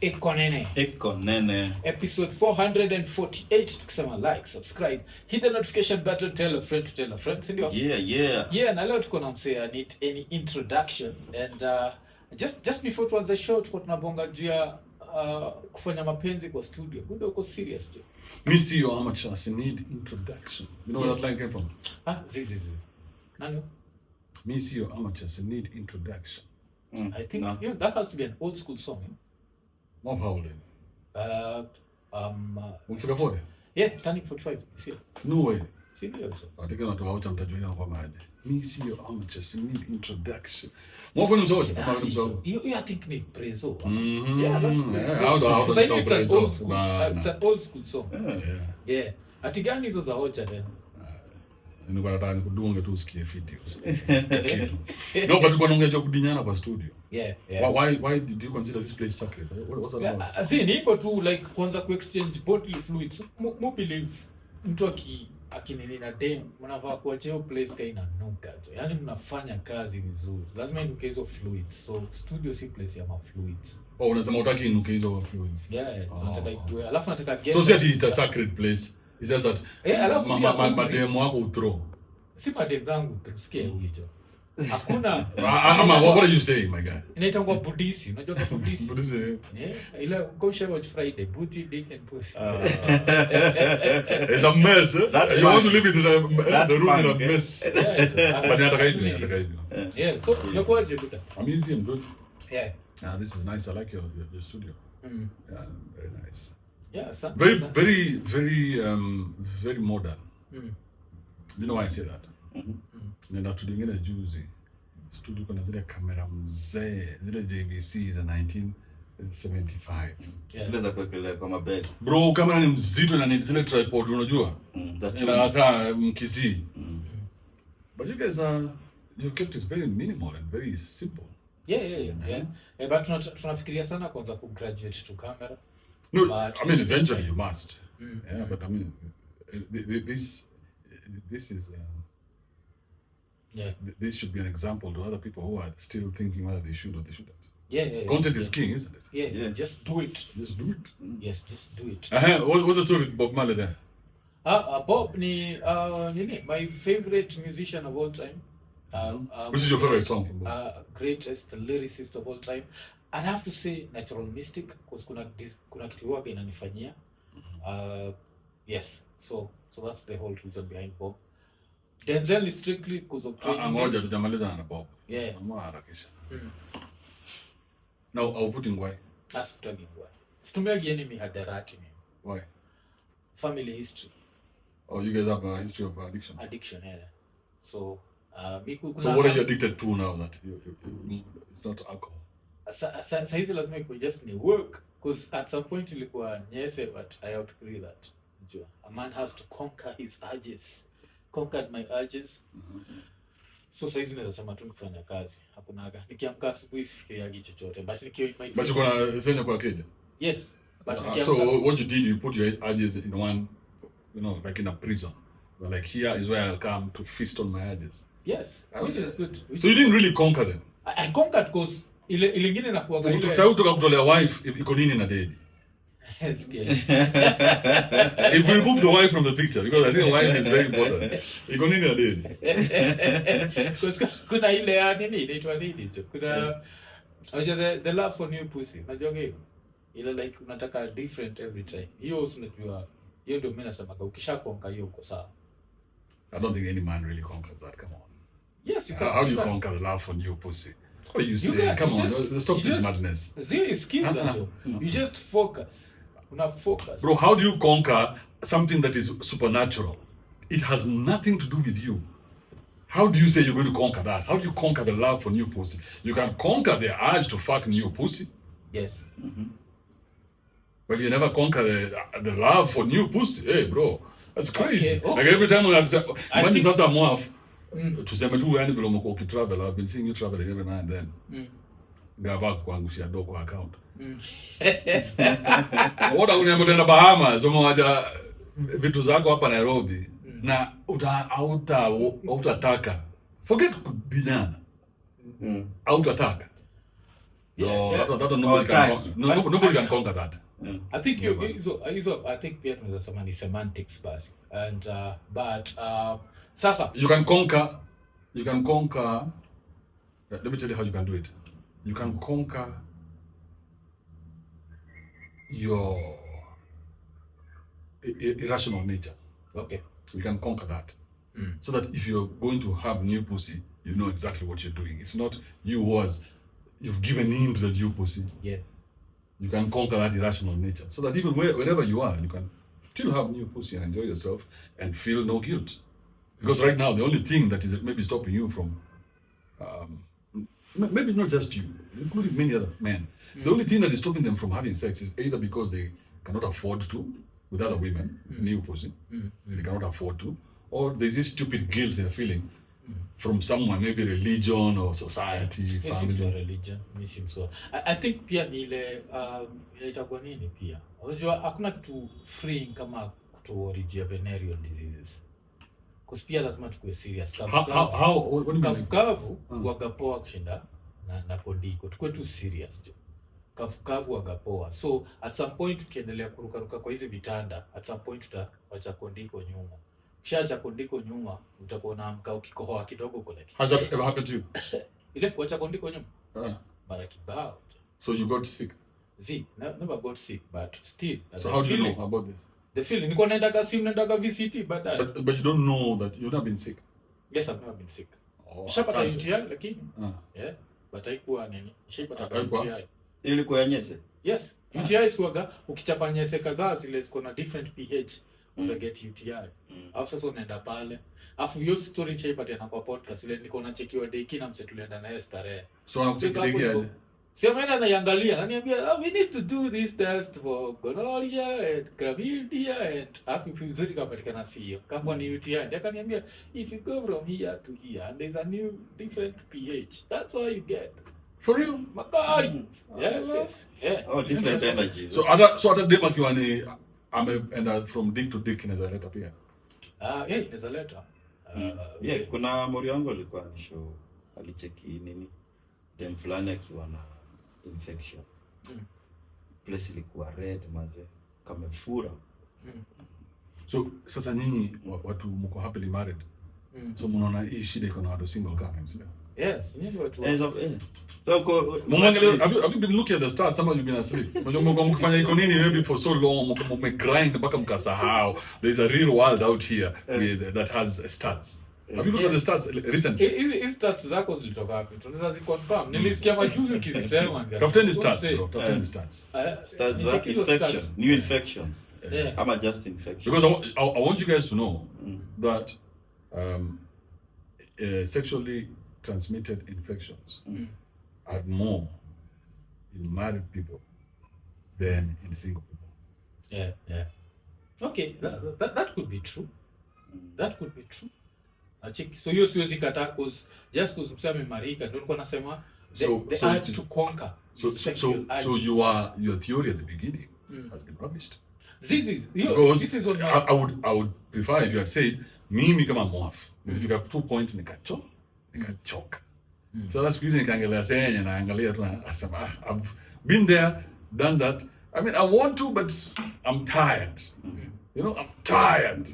Iko Nini. Episode 448. Tukisema like, subscribe, hit the notification button, tell a friend to tell a friend. Sindio? Yeah, na leo tuko na msee need any introduction. And just before tuanze show tuko tunabonga juu ya kufanya mapenzi kwa studio. Budo uko serious tu. Me see your amateurs need introduction. You know where that line came from? Zizi. Nani? Me see your amateurs need introduction. I think that has to be an old school song. Mwaf how old? Umfika 40? Yeah, turning 45 this year. No way. Serious. Atika na tuwaucha mtajua kwa maji. Me see your amateurs need introduction. Mwaf ni msoja, kama ni msoja. You I think ni prezo. Yeah, that's good. Yeah, how do it's an old school song. Yeah. Ati gani hizo za hoja then? Nilikuwa nataka nikudunge tu usikie videos. No, but kwa nongeja kudinyana kwa studio. Yeah. Why did you consider this place sacred? What's that about? See, niko tu like kwanza ku exchange bodily fluids. Mo believe mtu akinini na dem mnavaa kuacha hiyo place kaina nuka tu. Yaani mnafanya kazi vizuri. Lazima inuke hizo fluids. So studio si place ya ma fluids. Oh, unasema utaki inuke hizo fluids. Yeah, nataka ikue. Alafu nataka get. So it's a sacred place. It's just that madem wako uthrow. Si madem zangu tusikie hicho. Hakuna. What are you saying, my guy? Inaitwa budisi. Unajua kwa budisi? Budisi. Ile kosher watch Friday, booty, dick and pussy. It's a mess. You want to live it in the room in a mess. But nataka hivi. Yeah, so unakuaje buda? I'm easy and good. Yeah. This is nice. I like your studio. Yeah, very nice. Yeah, very modern. You know why I say that? Nenda studio nyingine juzi. Studio kuna zile kamera mzee, zile JVC za 1975. Zile za kuwekelea kwa mabeg. Bro, kamera ni mzito na ni zile tripod unajua? Inakaa mkisi. But you guys you kept it very minimal and very simple. Yeah. But tunafikiria sana kwanza ku graduate to camera. No, but, I mean eventually you must. Yeah, but I mean this is this should be an example to other people who are still thinking whether they should or they shouldn't. Yeah. Content is king, isn't it? Yeah. Just do it. Just do it. Yes, just do it. What's the story with Bob Marley there? Bob ni my favorite musician of all time. Which is your favorite song from Bob? Greatest lyricist of all time. I'd have to say Natural Mystic because kuna kitu wake inanifanyia. Yes. So that's the whole reason behind Bob. Denzel is strictly because of training. Ngoja tujamaliza na Bob. Yeah. Harakisha. Now I'll put in why. That's talking why. Stumia enemy hadarati mimi. Why? Family history. Oh, you guys have a history of addiction. Yeah. So so what are you addicted to now that you it's not alcohol? Sasa hivi lazima iko just ni work because at some point ilikuwa nyese but I outgrew that. A man has to conquer his urges. Conquered my urges. So sasa hivi naweza sema tu nikifanya kazi. Hakunaga. Nikiamka asubuhi sifikiriagi chochote. But nikiwa in my But you gonna send kwa keja? Yes. But so what you did, you put your urges in one, like in a prison. But like here is where I'll come to feast on my urges. Yes. Which is good. So you didn't really conquer them? I conquered because ile ingine na kuaga ile. Utatoka kutolea wife Iko Nini na daddy. If we remove the wife from the picture, because I think the wife is very important. Iko Nini na daddy. Because kuna ile nini inaitwa nini hicho? Kuna the love for new pussy. Unajua hiyo? Ile like unataka different every time. Hiyo unajua hiyo ndio mimi nasema ukishakonka hiyo uko sawa. I don't think any man really conquers that. Come on. Yes, you can. How do you conquer the love for new pussy? What are you saying? Come on, stop this madness. Zile skills you just focus. Focus. Bro, how do you conquer something that is supernatural? It has nothing to do with you. How do you say you're going to conquer that? How do you conquer the love for new pussy? You can conquer the urge to fuck new pussy. Yes. But you never conquer the love for new pussy. Hey, bro, that's crazy. Okay. Like every time when you sasa Mwaf, tuseme tu yani vile umekuwa ukitravel, I've been seeing you traveling every now and then. Ngava kuangushia do kwa account. Woda unaenda Bahamas, umewaja vitu zako hapa Nairobi na hautataka. Forget kudinyana. Hautataka. Nobody can conquer that. I think I think pia tunaweza sema ni semantics basi. And but sasa you can conquer let me tell you how you can do it. You can conquer your irrational nature. Okay. You can conquer that. So that if you're going to have new pussy, you know exactly what you're doing. It's not you've given in to the new pussy. Yeah. You can conquer that irrational nature. So that even wherever you are, you can still have new pussy and enjoy yourself and feel no guilt. Because right now, the only thing that is maybe stopping you from, maybe not just you, including many other men, the only thing that is stopping them from having sex is either because they cannot afford to with other women, new pussy, they cannot afford to, or there's this stupid guilt they're feeling from someone, maybe religion or society, family. Religion, I think pia ni ile itakuwa nini pia. Unajua hakuna kitu freeing kama kutoworry venereal diseases. Because pia lazima tukue serious. What do you mean? Kavu wagapoa kushinda na kondiko. Tukue tu serious jo. Kavu wagapoa. So at some point tukiendelea kurukaruka kwa hizi vitanda, at some point tutawacha kondiko nyuma. Kisha kondiko nyuma utakuwa unaamka ukikohoa kidogo kule. Has that ever happened to you? Ile kuacha kondiko nyuma. Mara kibao. So you got sick? Never got sick, but still. So how do you know about this? The feeling. Niko naendaga VCT, but you don't know that you've not been sick. Yes, I've never been sick. Shapata UTI lakini. Yeah, but haikuwa nini? Shapata UTI. Ilikuwa nyese? Yes. UTI swaga ukichapa nyese kadhaa zile ziko na different pH. Unaweza get UTI. Alafu sasa unaenda pale. Alafu hiyo story nishaipatia kwa podcast ile niko nachekiwa deki na mse tulienda naye starehe. So anakuchekia deki aje? Sema ananiangalia, ananiambia we need to do this test for gonorrhea and chlamydia and after vizuri kapatikana sio. Kama ni UTI, akaniambia if you go from here to here and there's a new different pH, that's all you get. For real? Makai. Yes. Yeah. Oh, different energies. So hata dem akiwa ni ameenda from dick to dick inaweza leta pia. Yeah, inaweza leta. Yeah, kuna mori wangu alikuwa ni show alicheki nini? Dem fulani akiwa na infection. Place ilikuwa red maze kamefura. So sasa nyinyi watu mko happily married. So mnaona hii shida iko na watu single kama msio? Yes, nyinyi watu. So have you been looking at the stats? Some of you been asleep. Mko mkifanya iko nini maybe for so long mko grind mpaka mkasahau. There's a real world out here that has stats. Have you looked at the stats recently? Hizi stats zako zilitoka wapi? Tunaweza ziconfirm. Nilisikia majuzi ukizisema. Tafuteni stats bro, tafuteni stats. Stats za infections, new infections. Ama just infections. Because I want you guys to know that sexually transmitted infections are more in married people than in single people. Yeah. Okay, that could be true. That could be true. So hiyo siwezi kataa cause just cause mseme marika ndio nilikuwa nasema the urge to conquer. So your theory at the beginning has been published. This is on I would prefer if you had said mimi kama Mwaf nilifika 2 points nikachoka. So that's the reason nikaangalia senye na angalia tu nasema I've been there, done that. I mean I want to but I'm tired. You know, I'm tired.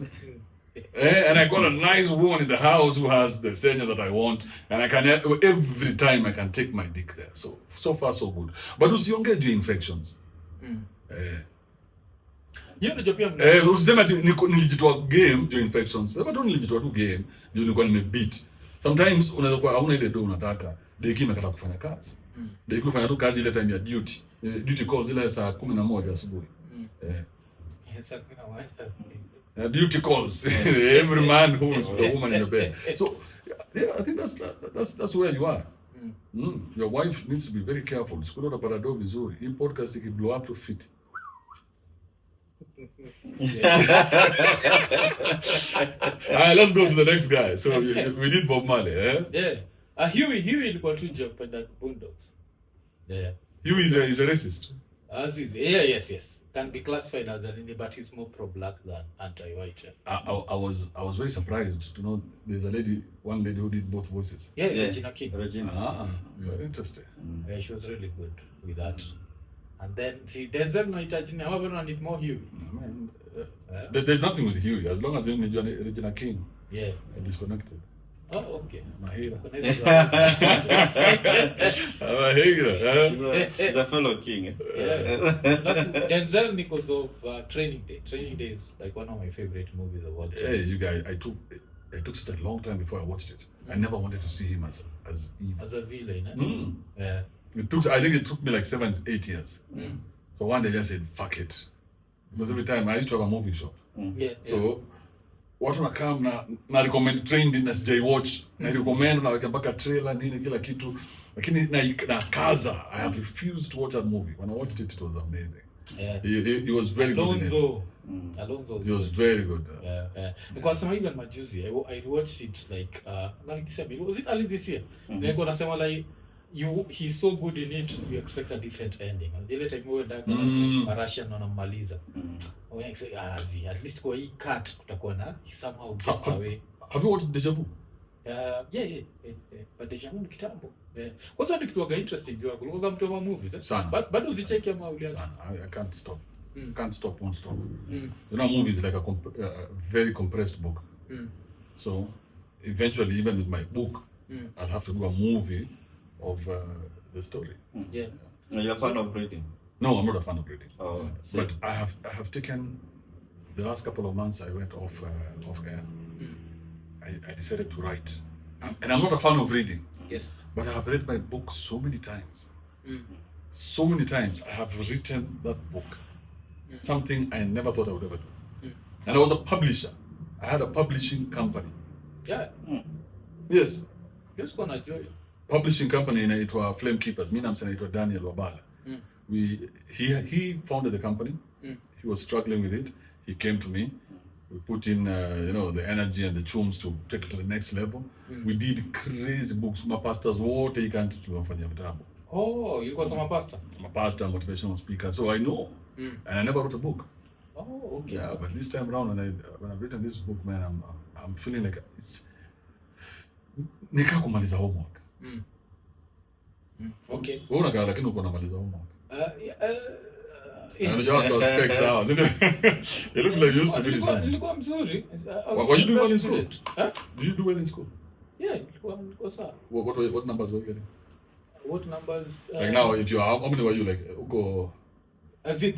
And I got a nice woman in the house who has the senior that I want, and I can every time I can take my dick there. So far so good. But usiongee juu infections. Usisema ati nilijitoa game juu infections. Sasa tu nilijitoa tu game juu nilikuwa nimebeat. Sometimes unaweza kuwa hauna ile do unataka, deki imekata kufanya kazi. Deki kufanya tu kazi ile time ya duty. Duty calls ile saa 11 asubuhi. Duty calls every man who is the woman in the bed. So yeah, I think that's where you are. Your wife needs to be very careful. Siku ndio parado vizuri. Hii podcast iki blow up to fit. Let's go to the next guy. So we did Bob Marley, eh? Yeah. Huey ilikuwa tu jump and that Boondocks. Yeah. Huey is a racist. Yes. can be classified as an indie, but he's more pro-black than anti-white. I was very surprised to know there's one lady who did both voices. Yeah. Regina King. Very interesting. Yeah, she was really good with that. And then see Denzel Noitachini, however, I need more Huey. There's nothing with Huey as long as you need Regina King. Yeah. Disconnected. Oh, okay. Mahira. She's a fellow king. Yeah. Denzel because of Training Day. Training Day is like one of my favorite movies of all time. Hey, you guys, I took such a long time before I watched it. I never wanted to see him as evil. As a villain, Yeah. I think it took me like 7-8 years. So one day I just said, fuck it. Because every time I used to have a movie shop. So watu nakam na recommend trend na sijai watch na recommend na weka mpaka trailer nini kila kitu lakini na kaza I have refused to watch that movie. When I watched it was amazing. Yeah. He was very Alonso. good. Alonso. He was very good. Yeah. Because even majuzi I watched it like was it early this year? Like wanasema like he's so good in it, you expect a different ending. Ile time wewe ndaka Russian wanamaliza. At least kwa hii cut kutakuwa na somehow gets away. Have you watched Deja Vu? Yeah. But Deja Vu ni kitambo. Kwa sababu kitu interesting jua kulikuwa mtu wa movies. But bado usicheke ama ulianza. I can't stop. Can't stop, won't stop. You know, movie is like a very compressed book. So eventually, even with my book, I'll have to do a movie of the story. Yeah. You're a fan of reading? No, I'm not a fan of reading. But I have taken the last couple of months. I went off air. I decided to write, and I'm not a fan of reading. Yes. But I have read my book so many times. So many times I have written that book. Something I never thought I would ever do. And I was a publisher. I had a publishing company. Yeah. Yes. Just gonna enjoy it. Publishing company inaitwa Flame Keepers. Mimi namsema inaitwa Daniel Wabala. He founded the company. He was struggling with it. He came to me. We put in the energy and the chums to take it to the next level. We did crazy books. My pastors wote you can't tunafanya vitabu. Oh, you got some pastor? I'm a pastor, motivational speaker, so I know. And I never wrote a book. Oh, okay. Yeah, but this time around when I've written this book, man, I'm feeling like it's nika kumaliza homework. Okay. Wewe unakaa lakini uko namaliza homework. Yeah. And you also specs out. It looks like you used to finish homework. Nilikuwa mzuri. Were you doing well in school? Huh? Did you do well in school? Yeah, nilikuwa sawa. What numbers were you getting? What numbers? Like now, if you are, how many were you like? Uko. As it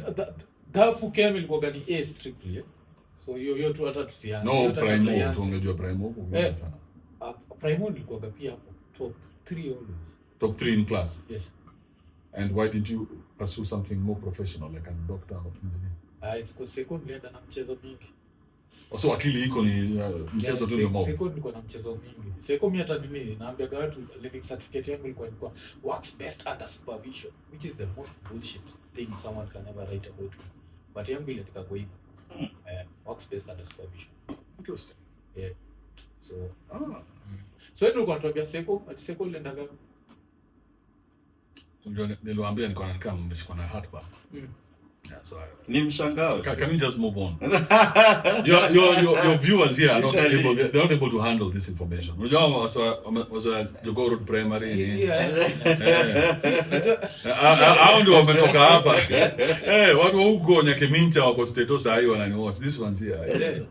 dafu kemi ilikuwa gani A strictly. Yeah? So hiyo tu hata tusiana. No, primo, tungejua primo. Primo ilikuwa pia hapo top 3 always. Top 3 in class. Yes. And why did you pursue something more professional like a doctor or engineer? It's because second nilienda na mchezo mingi. So akili iko ni mchezo tu ndio mob. Second nilikuwa na mchezo mingi. Second mimi hata mimi naambia watu living certificate yangu ilikuwa works best under supervision, which is the most bullshit thing someone can ever write about. But yangu ile tika kwa hivyo. Works best under supervision. Interesting. Yeah. So so ndio kwa tuambia second nilienda gapi? Niliwaambia niko na heartburn. Yeah, so ni mshangao. Can we just move on? Your viewers here are not able. They're not able to handle this information. Unajua was a Jogoo Road Primary. Hao ndio wametoka hapa. Watu huko Nyakimincha wako status sahi wananiwatch. This one's here.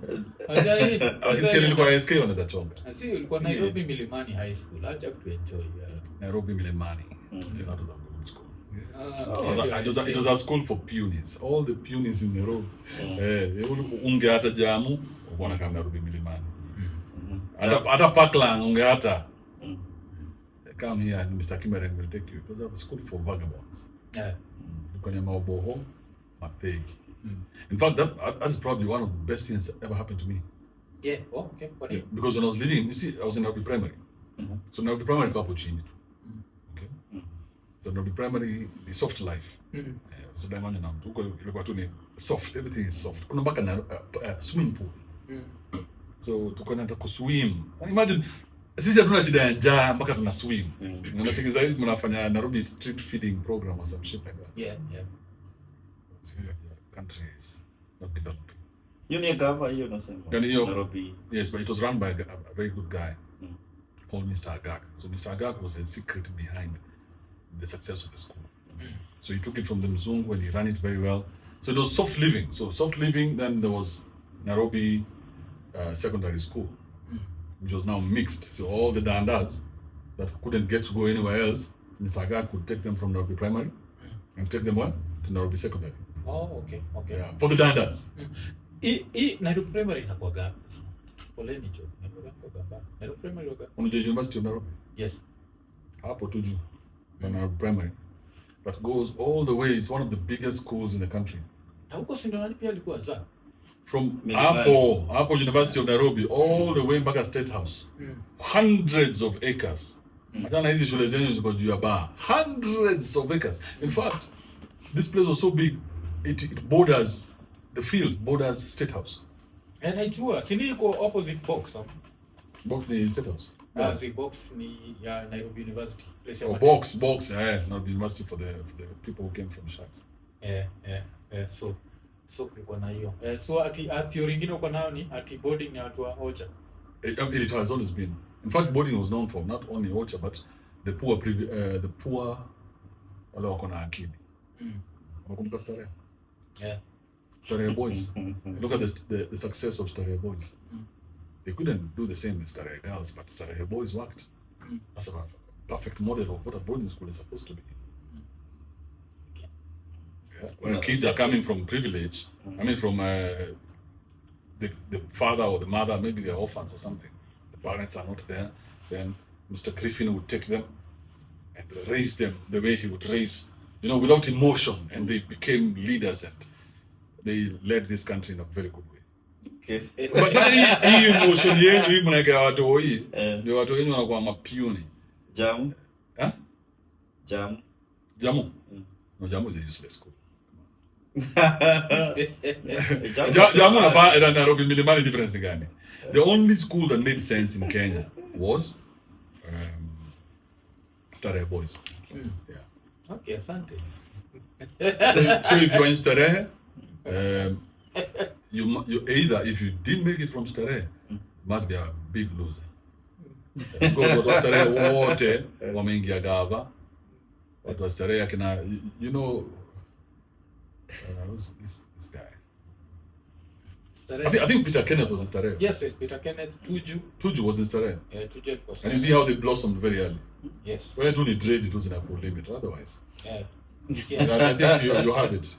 Akisikia nilikuwa SK wanaweza chonga. Asi ulikuwa Nairobi Milimani High School. Acha tu enjoy. Nairobi Milimani. That was a good school. It was a school for punies. All the punies in the road. Unge hata jamu, unaona kama Nairobi Milimani. Hata Parkland unge hata. Come here and Mr. Kibe will take you. It was a school for vagabonds. Yeah. Kwenye maoboho, mapegi. In fact, that's probably one of the best things that ever happened to me. Yeah. Oh, okay. Yeah, because when I was living, you see, I was in Nairobi Primary. So Nairobi Primary got chini. So Nairobi Primary, the soft life. So diamond na mtu ilikuwa tu ni soft, everything is soft. Kuna mpaka na swimming pool. So tukwenda kuswim. Imagine sisi hatuna shida ya njaa mpaka tuna swim. Mnachekeza hivi mnafanya Nairobi street feeding program or some shit like that. Yeah. country is not developing. Hiyo gava hiyo nasema. Nairobi. Yes, but it was run by a very good guy called Mr. Agag. So Mr. Agag was a secret behind the success of the school. So he took it from the Mzungu and he ran it very well. So it was soft living. So soft living, then there was Nairobi Secondary School, which was now mixed. So all the dandas that couldn't get to go anywhere else, Mr. Agag could take them from Nairobi Primary and take them to Nairobi Secondary. Oh, okay. Yeah, for the dandas. Nairobi Primary inakuwa gapi? Poleni jo. Nairobi Primary waga. Unajua University of Nairobi? Yes. Hapo tuju. Nairobi Primary. That goes all the way. It's one of the biggest schools in the country. Na huko si ndo nani pia alikuwa za? From hapo University of Nairobi all the way mpaka State House. Hundreds of acres. Hata na hizi shule zenyu ziko juu ya bar. Hundreds of acres. In fact, this place was so big it borders the field, borders State House. And najua, sini iko opposite box. Box ni State House. The box ni ya Nairobi University. Box, Nairobi University for the people who came from Sharks. So kulikuwa na hiyo. So ati theory nyingine uko nayo ni ati boarding ni watu wa Ocha. It has always been. In fact, boarding was known for not only Ocha but the poor wale wako na akili. Unakumbuka Starehe? Yeah. Starehe Boys. Look at the success of Starehe Boys. They couldn't do the same with Starehe Girls, but Starehe Boys worked. That's a perfect model of what a boarding school is supposed to be. Yeah. When kids are coming from privilege, I mean from the father or the mother, maybe they're orphans or something. The parents are not there. Then Mr. Griffin would take them and raise them the way he would raise, without emotion, and they became leaders and they led this country in a very good way. Okay. But hii emotion yenu hii mnaeka watu hii ndio watu wenyu wanakuwa mapioni. Jamu? Huh? Jamu? No, Jamu is a useless school. Jamu na Nairobi milimani difference ni gani? The only school that made sense in Kenya was Starehe Boys. Yeah. Okay, asante. So if you are in Starehe, you either, if you didn't make it from Starehe, you must be a big loser. Because watu wa Starehe wote wameingia gava. Watu wa Starehe akina, who's this guy? I think Peter Kenneth was in Starehe. Yes, Peter Kenneth, Tuju was in Starehe. Yeah, Tuju was. And you see how they blossomed very early. Yes. When you trade, it was in a full limit. Otherwise, Yeah. I think you have it.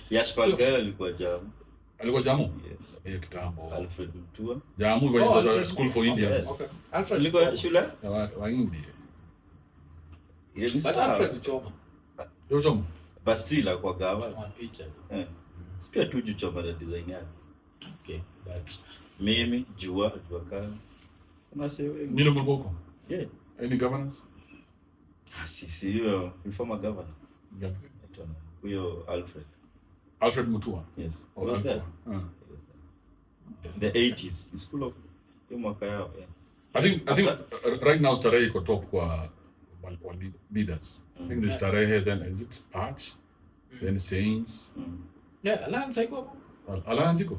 Yashpagala alikuwa Jamu. Alikuwa Jamu? Yes. Kitambo. Alfred Mtua. Jamu was a school for Indians. Yes. Okay. Alfred Alikuwa shule? Wa India. Yes. But Alfred Choma. Yo Choma. But still alikuwa gawa. Kwa picha. Sipia Tuju Choma na design yake. Okay, but mimi jua kali. Unasewe. Nino Mulboko. Yeah. Any governors? Sisi hiyo former governor. Yeah. Huyo Alfred Mutua. Yes. Oh, Was there? The 80s. It's full of mwaka yao. I think right now Starehe iko top kwa leaders. I think the Starehe, then is it Patch? Then Saints. yeah, Alliance iko. Alliance iko.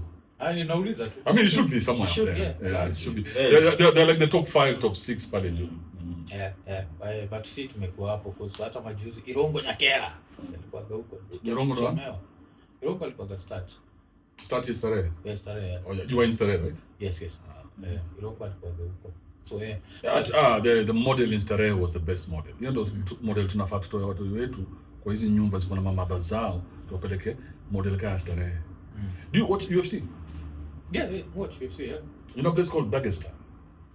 Ninauliza tu. I mean, it should be somewhere Should, there. yeah. It should be. They're like the top 5, top 6 pale juu. But si tumekuwa hapo kwa hata majuzi Irongo Nyakera. Alikuwa huko. Irongo alikuwa start is Starehe. Yes, Starehe. Oh, yeah. You were in Starehe, right? Yes. Irongo alikuwa huko. So the model in Starehe was the best model. Ndio model tunafaa tutoe watu wetu kwa hizi nyumba ziko na mama zao tuwapeleke model kama Starehe. Do you watch UFC? Yeah, watch UFC, yeah. You know a place called Dagestan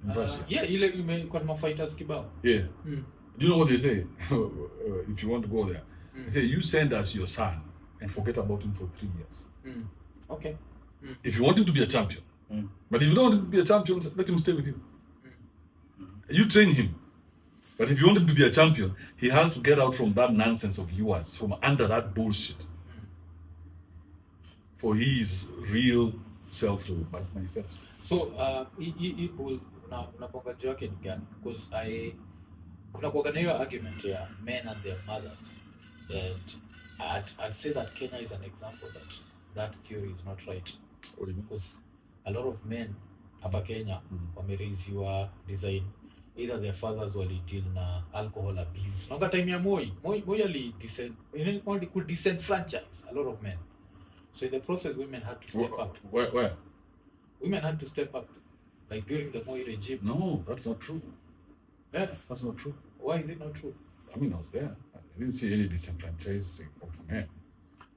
in Russia? Yeah, ile iko na fighters kibao. Yeah. Do you know what they say? If you want to go there, they say you send us your son and forget about him for 3 years. Okay. If you want him to be a champion, but if you don't want him to be a champion, let him stay with you. You train him. But if you want him to be a champion, he has to get out from that nonsense of yours, from under that bullshit. For his real self to manifest. So, unaponga juu yake ni gani? Because kuna kuwaga na hiyo argument ya men and their mothers. And I'd say that Kenya is an example that theory is not right. What do you mean? Because a lot of men hapa Kenya wameraisiwa design either their fathers walideal na alcohol abuse. Naga time ya Moi ali could disenfranchise a lot of men. So in the process, women had to step up. Where? Women had to step up, like during the Moi regime. No, that's not true. Yeah, That's not true. why is it not true? I mean, I was there. I didn't see any disenfranchising of men.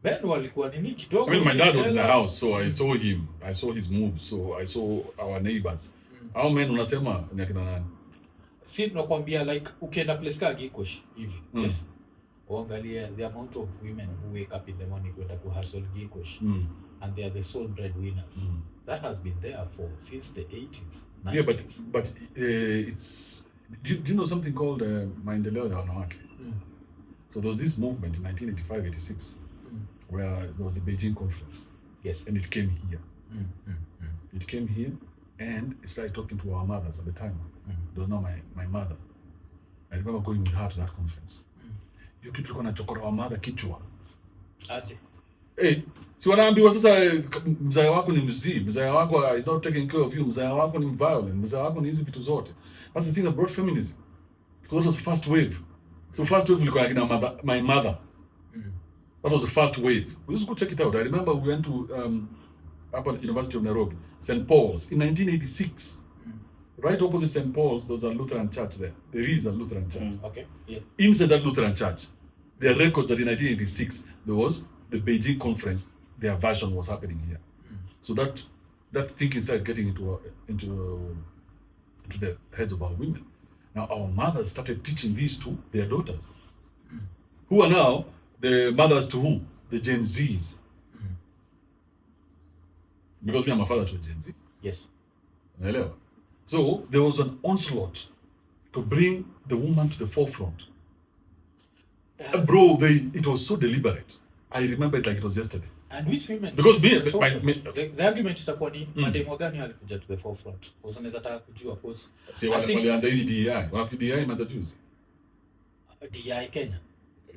Ben walikuwa nini kidogo. I mean, my dad was in the house, so I saw him. I saw his moves. So I saw our neighbors. How men unasema ni akina nani? Si tunakwambia like ukienda place ka Gikosh hivi. Yes. Uangalie the amount of women who wake up in the morning kwenda ku hustle Gikosh. And they are the sole breadwinners. That has been there since the 80s. 90s. Yeah, but it's do you know something called maendeleo ya wanawake? So there was this movement in 1985-86 where there was the Beijing conference. Yes. And it came here. It came here and it started talking to our mothers at the time. It was not my mother. I remember going with her to that conference. You kitu kuna chokora wa mother kichwa. Aje. Hey, si wanaambiwa sasa mzaya wako ni mzee, mzaya wako is not taking care of you, mzaya wako ni violent, mzaya wako ni hizi vitu zote. That's the thing that brought feminism. So that was the first wave. So first wave ilikuwa like my mother. That was the first wave. We just go check it out. I remember we went to up at the University of Nairobi, St. Paul's in 1986. Right opposite St. Paul's, there's a Lutheran church there. There is a Lutheran church. Okay. Yeah. Inside that Lutheran church, there are records that in 1986 there was the Beijing conference. Their version was happening here. So that thinking started getting into the heads of our women. Now our mothers started teaching these to their daughters, who are now the mothers to who? The Gen Zs. Because me and my father to Gen Z. Yes. So there was an onslaught to bring the woman to the forefront. Bro, it was so deliberate. I remember it like it was yesterday. And which women? Because the argument itakuwa ni mademo gani alikuja to the forefront? Because unaweza taka kujua because walianza hizi DEI. Wanafikiri DEI imeanza juzi. DEI Kenya.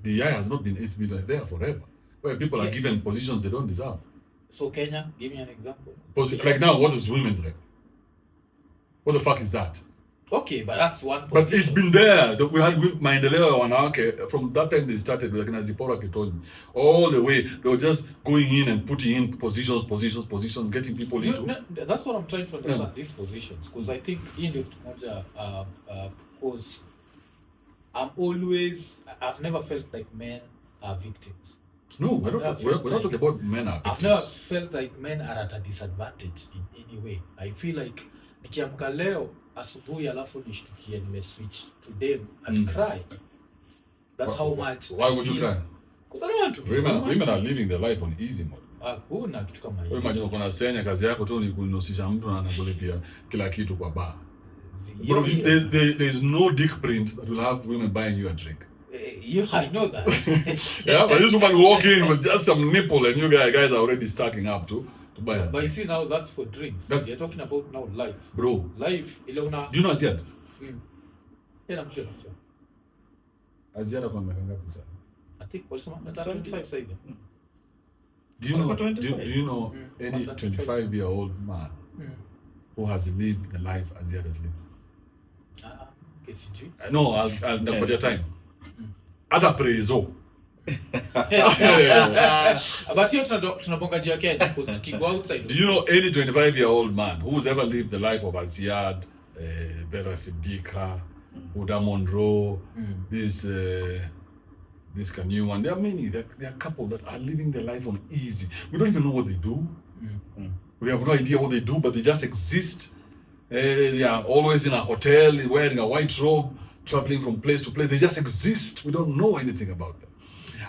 DEI has not been, it's been there forever. Where people are given positions they don't deserve. So Kenya, give me an example. Like now, what is women doing? What the fuck is that? Okay, but that's one position. But it's been there. We had maendeleo ya wanawake from that time they started with like Zipora Kitoni. All the way they were just going in and putting in positions, getting people into. That's what I'm trying to understand, these positions, because I think in the because I've never felt like men are victims. No, we're not talking about men are victims. I've never felt like men are at a disadvantage in any way. I feel like nikiamka leo asubuhi alafu nishtukie nimeswitch to them and cry. That's how much. Why would you cry? Because I don't want to. Women are living their life on easy mode. Hakuna kitu kama hiyo. Wewe imagine kuna senya kazi yako tu ni kunusisha mtu na anakulipia kila kitu kwa bar. Bro, there's no dick print that will have women buying you a drink. I know that. Yeah, but this woman walk in with just some nipple and you guys are already stacking up to buy a But you see now that's for drinks. You're talking about now life. Bro. Life, Ilona. Do you know Aziad? Yeah, I'm sure. Aziad kwa miaka ngapi sasa? I think also 25 sasa. Do you know any 25-year-old man who has lived the life Aziad has lived? No, I'll put your time. Hata prezo. But here tunabonga juu ya Kenya because tukigo outside. Do you know any 25-year-old man who's ever lived the life of Aziad, Vera Siddiqa, Uda Monroe, this new one? There are many. There are a couple that are living their life on easy. We don't even know what they do. We have no idea what they do, but they just exist. They are always in a hotel, wearing a white robe, traveling from place to place. They just exist. We don't know anything about them.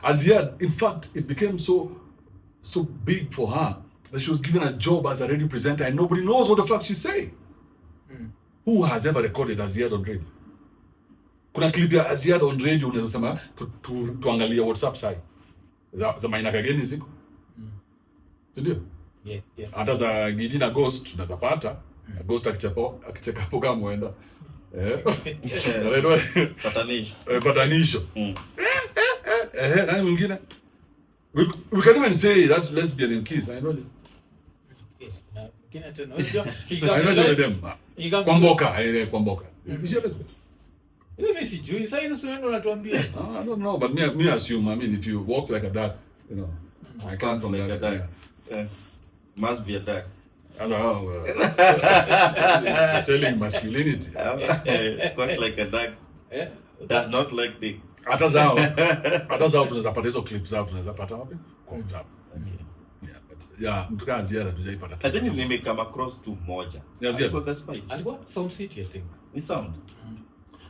Aziad, in fact, it became so big for her that she was given a job as a radio presenter and nobody knows what the fuck she's saying. Who has ever recorded Aziad on radio? Kuna clip ya Aziad on radio unaweza sema tuangalia WhatsApp sai. Za Maina Kageni ziko. Ndio? Yeah. Hata za Gidina Ghost tunaweza pata. Ghost akicheka hapo kama muenda. Patanisho. Nani mwingine? We can even say that's lesbian in kiss. I know them. I know them. Kwamboka. Kwamboka. Is she a lesbian? I don't know, but me assume. I mean, if you walk like a duck, you know, I come from like a duck. Yeah. Must be a duck. I don't know. Selling masculinity. Quite like a duck. Does not like dick. Hata zao tunaweza pata hizo clips zao tunaweza pata wapi? Kwa WhatsApp. Yeah, but mtu kama Ziada tujaipata. I think nime come across two moja. Yeah, Ziada. Alikuwa Spice. Alikuwa Sound City, I think. Ni sound.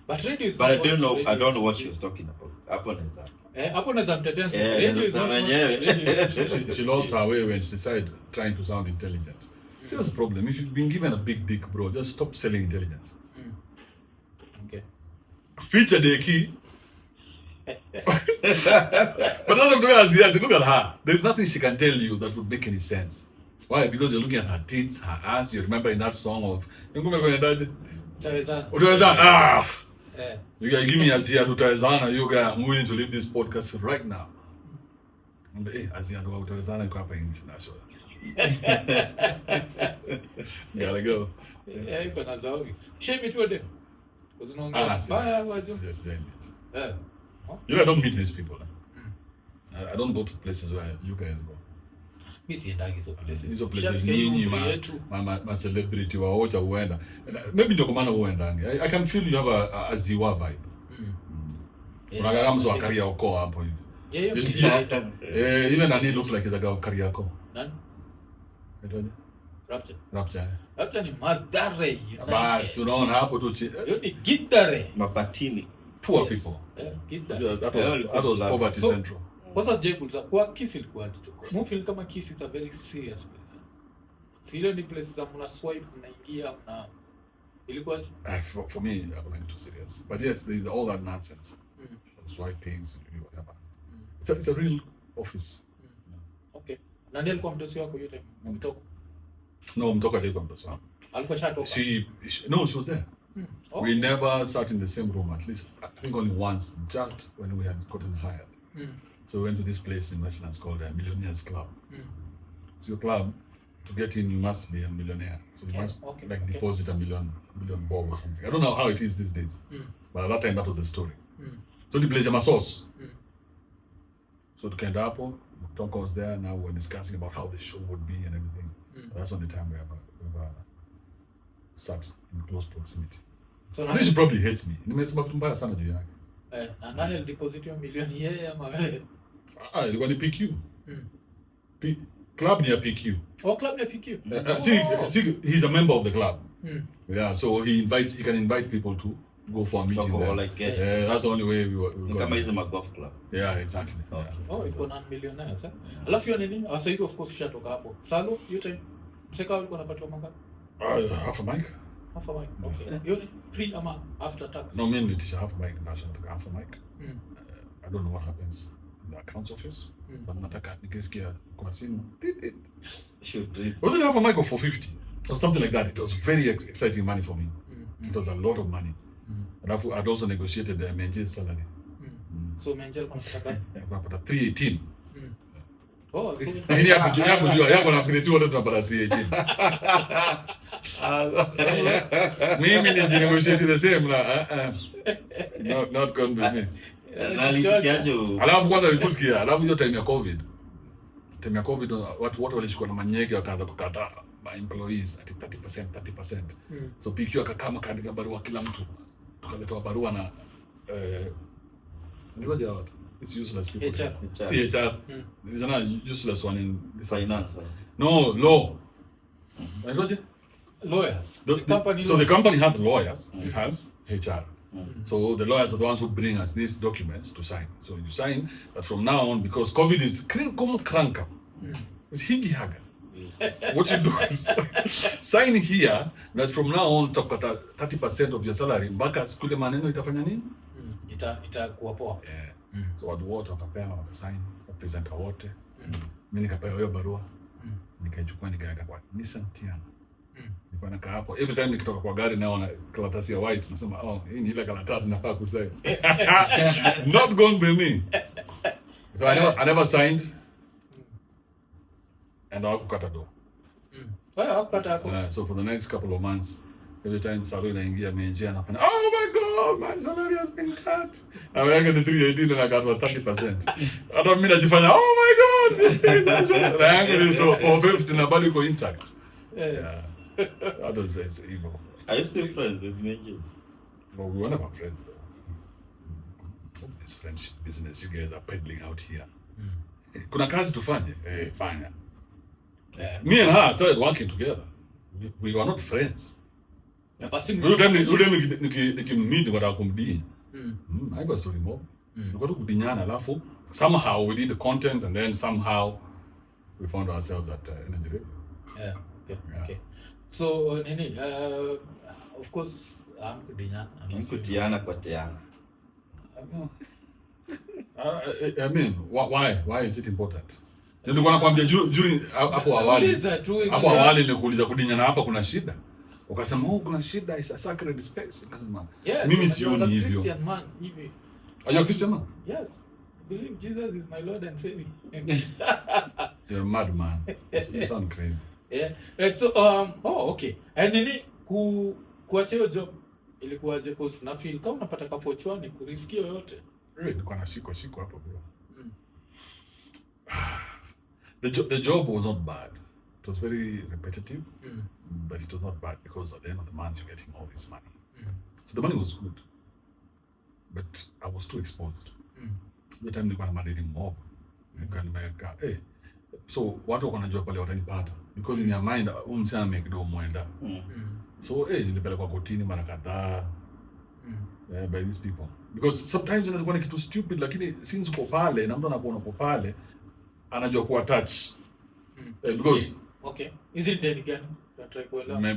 But radio is But I not don't know. radio I don't know is- what she was talking about. Hapo naweza. Hapo naweza mtetea. Yeah, Radio is naweza not sema what- radio is- She lost her way when she started trying to sound intelligent. See, that's the problem. If you've been given a big dick, bro, just stop selling intelligence. Okay. Feature the key. But look at her. There's nothing she can tell you that would make any sense. Why? Because you're looking at her tits, her ass. You remember in that song of Taweza. you guys give me Azia Utawezana, you guys, I'm willing to leave this podcast right now. Hey, Azia Utawezana iko hapa nje na show. Gotta go. Iko na zaogi. Shame it wode. Unaongea. Baya waju. You guys don't meet these people. I don't go to places where you guys go. Mimi siendagi hizo places. Hizo places Shafika nyinyi umri yetu. ma celebrity waocha huenda. Maybe ndio kwa maana huendangi. I can feel you have a ziwa vibe. Unaangalia mzo wa Kariakoo hapo hivi. Even Ani looks like he's a guy of Kariakoo. Nani? Etoje? Rapture. Rapture. Ni Madare. Bas, unaona hapo tu Hiyo ni Gitare. Mabatini. poor people. Gitare. That was poverty So, central. Kwanza sijai kuuliza kwa Kiss ilikuwa aje? Mo feel kama Kiss is a very serious place. Si ile ni place za mna swipe mnaingia mna ilikuwa aje? For me, I went too serious. But yes, there's all that nonsense. Swipings, whatever. It's a real office. Okay. Nani alikuwa mdosi wako yule mtoko? No, Mtoka hajaikuwa mdosi wangu. Alikuwa shatoka. She was there. Oh. We never sat in the same room, at least I think only once, just when we had gotten hired. So we went to this place in Westlands called Billionaires Club. So your club, to get in, you must be a millionaire. So you must deposit a million bob or something. I don't know how it is these days, but at that time that was the story. So the place is sauce. So to Kenda Apple, Tonka was there. Now we're discussing about how the show would be and everything. That's the only time we ever sat in close proximity. So I think she probably hates me. Nimesema vitu mbaya sana juu yake. Na nani alideposit hiyo milioni yeye ama wewe? Ilikuwa ni PQ. Club ni ya PQ. Oh, club ni PQ. See, he's a member of the club. Yeah, so he can invite people to go for a meeting there. Like guests. That's the only way we Kama hizo golf club. Yeah, exactly. Okay. Oh, iko na millionaires. Alafu hiyo nini? Sasa hizo of course shatoka hapo. Salo, yote mseka alikuwa anapatiwa mangapi? Half a mic. Half a mic. Okay. Hiyo ni pre ama after tax? No, me and Letitia half a mic, National took half a mic. I don't know what happens in the accounts office, but nataka nikisikia kwa simu. Should read. Was it half a mic or 450 or something like that? It was very exciting money for me. It was a lot of money. And I'd also negotiated the Menje's salary. So Menjel kuna pata Napata 318. Oh, so Lakini yako nafikiri si wote tunapata 318. Mimi nijinegotiate the same na not going with me. Alafu kwanza nikusikia, alafu hiyo time ya COVID. Time ya COVID watu wote walishikwa na manyege wakaanza kukataa my employees at 30%. So PQ akakama kaandika barua kila mtu. Tukaletewa barua na ngoja watu. It's useless people. HR. There's an useless one in this Finance. No, law. lawyers. The company has lawyers. It has HR. So the lawyers are the ones who bring us these documents to sign. So you sign that from now on, because COVID is kranka. It's higi haga. What you do is sign here that from now on tapata 30% of your salary mpaka skule maneno itafanya nini? Itakuwa poa. So watu wote wakapewa wakasign, presenter wote. Mimi nikapewa hiyo barua. Nikaichukua nikaweka kwa Nissan Tiana. Nilikuwa nakaa hapo. Every time nikitoka kwa gari naona karatasi ya white nasema hii ni ile karatasi nafaa kusign. Not going by me. So I never signed. and hawakukata do. So for the next couple of months, every time salary inaingia menje anafanya, oh my god, my salary has been cut. Aweka the 318 na cut 30%. Hata mimi najifanya, oh my god, this thing is yangu so 450 na bado iko intact. Yeah. That is evil. Are you still friends with Menjes? Well, we were never friends though. What's this friendship business you guys are peddling out here? Kuna kazi tufanye? Fanya. Me and her started working together. We were not friends. Nikimmeet kwa kumdinya. Haikuwa story mob. Nilikuwa tu kudinyana alafu somehow we did the content and then somehow we found ourselves at Energy Radio. Yeah. Okay. So Nini, of course kutiana kwa teana. I mean, why is it important? Nilikuwa nakwambia during hapo awali nilikuuliza kudinyana hapa kuna shida. Ukasema kuna shida, is a sacred space. Ukasema mimi sioni hivyo. Christian man hivi. Are you a Christian man? Yes. I believe Jesus is my Lord and Savior. You're a mad man. You sound crazy. Yeah. So okay. And Nini kuacha hiyo job ilikuwaje? Cause na feel kama unapata ka fortune kuriski yoyote. Nilikuwa na shiko hapo bro. The job was not bad. It was very repetitive, but it was not bad because at the end of the month you're getting all this money. So the money was good, but I was too exposed. The time nilikuwa na madeni mob, nilikuwa nimeka so watu wako wanajua pale watanipata because in your mind msana make do mwenda. So nilipelekwa kotini mara kadhaa by these people because sometimes inakuwa kitu stupid, lakini since uko pale na mtu anakuona uko pale anajua ku attach because okay, is it then again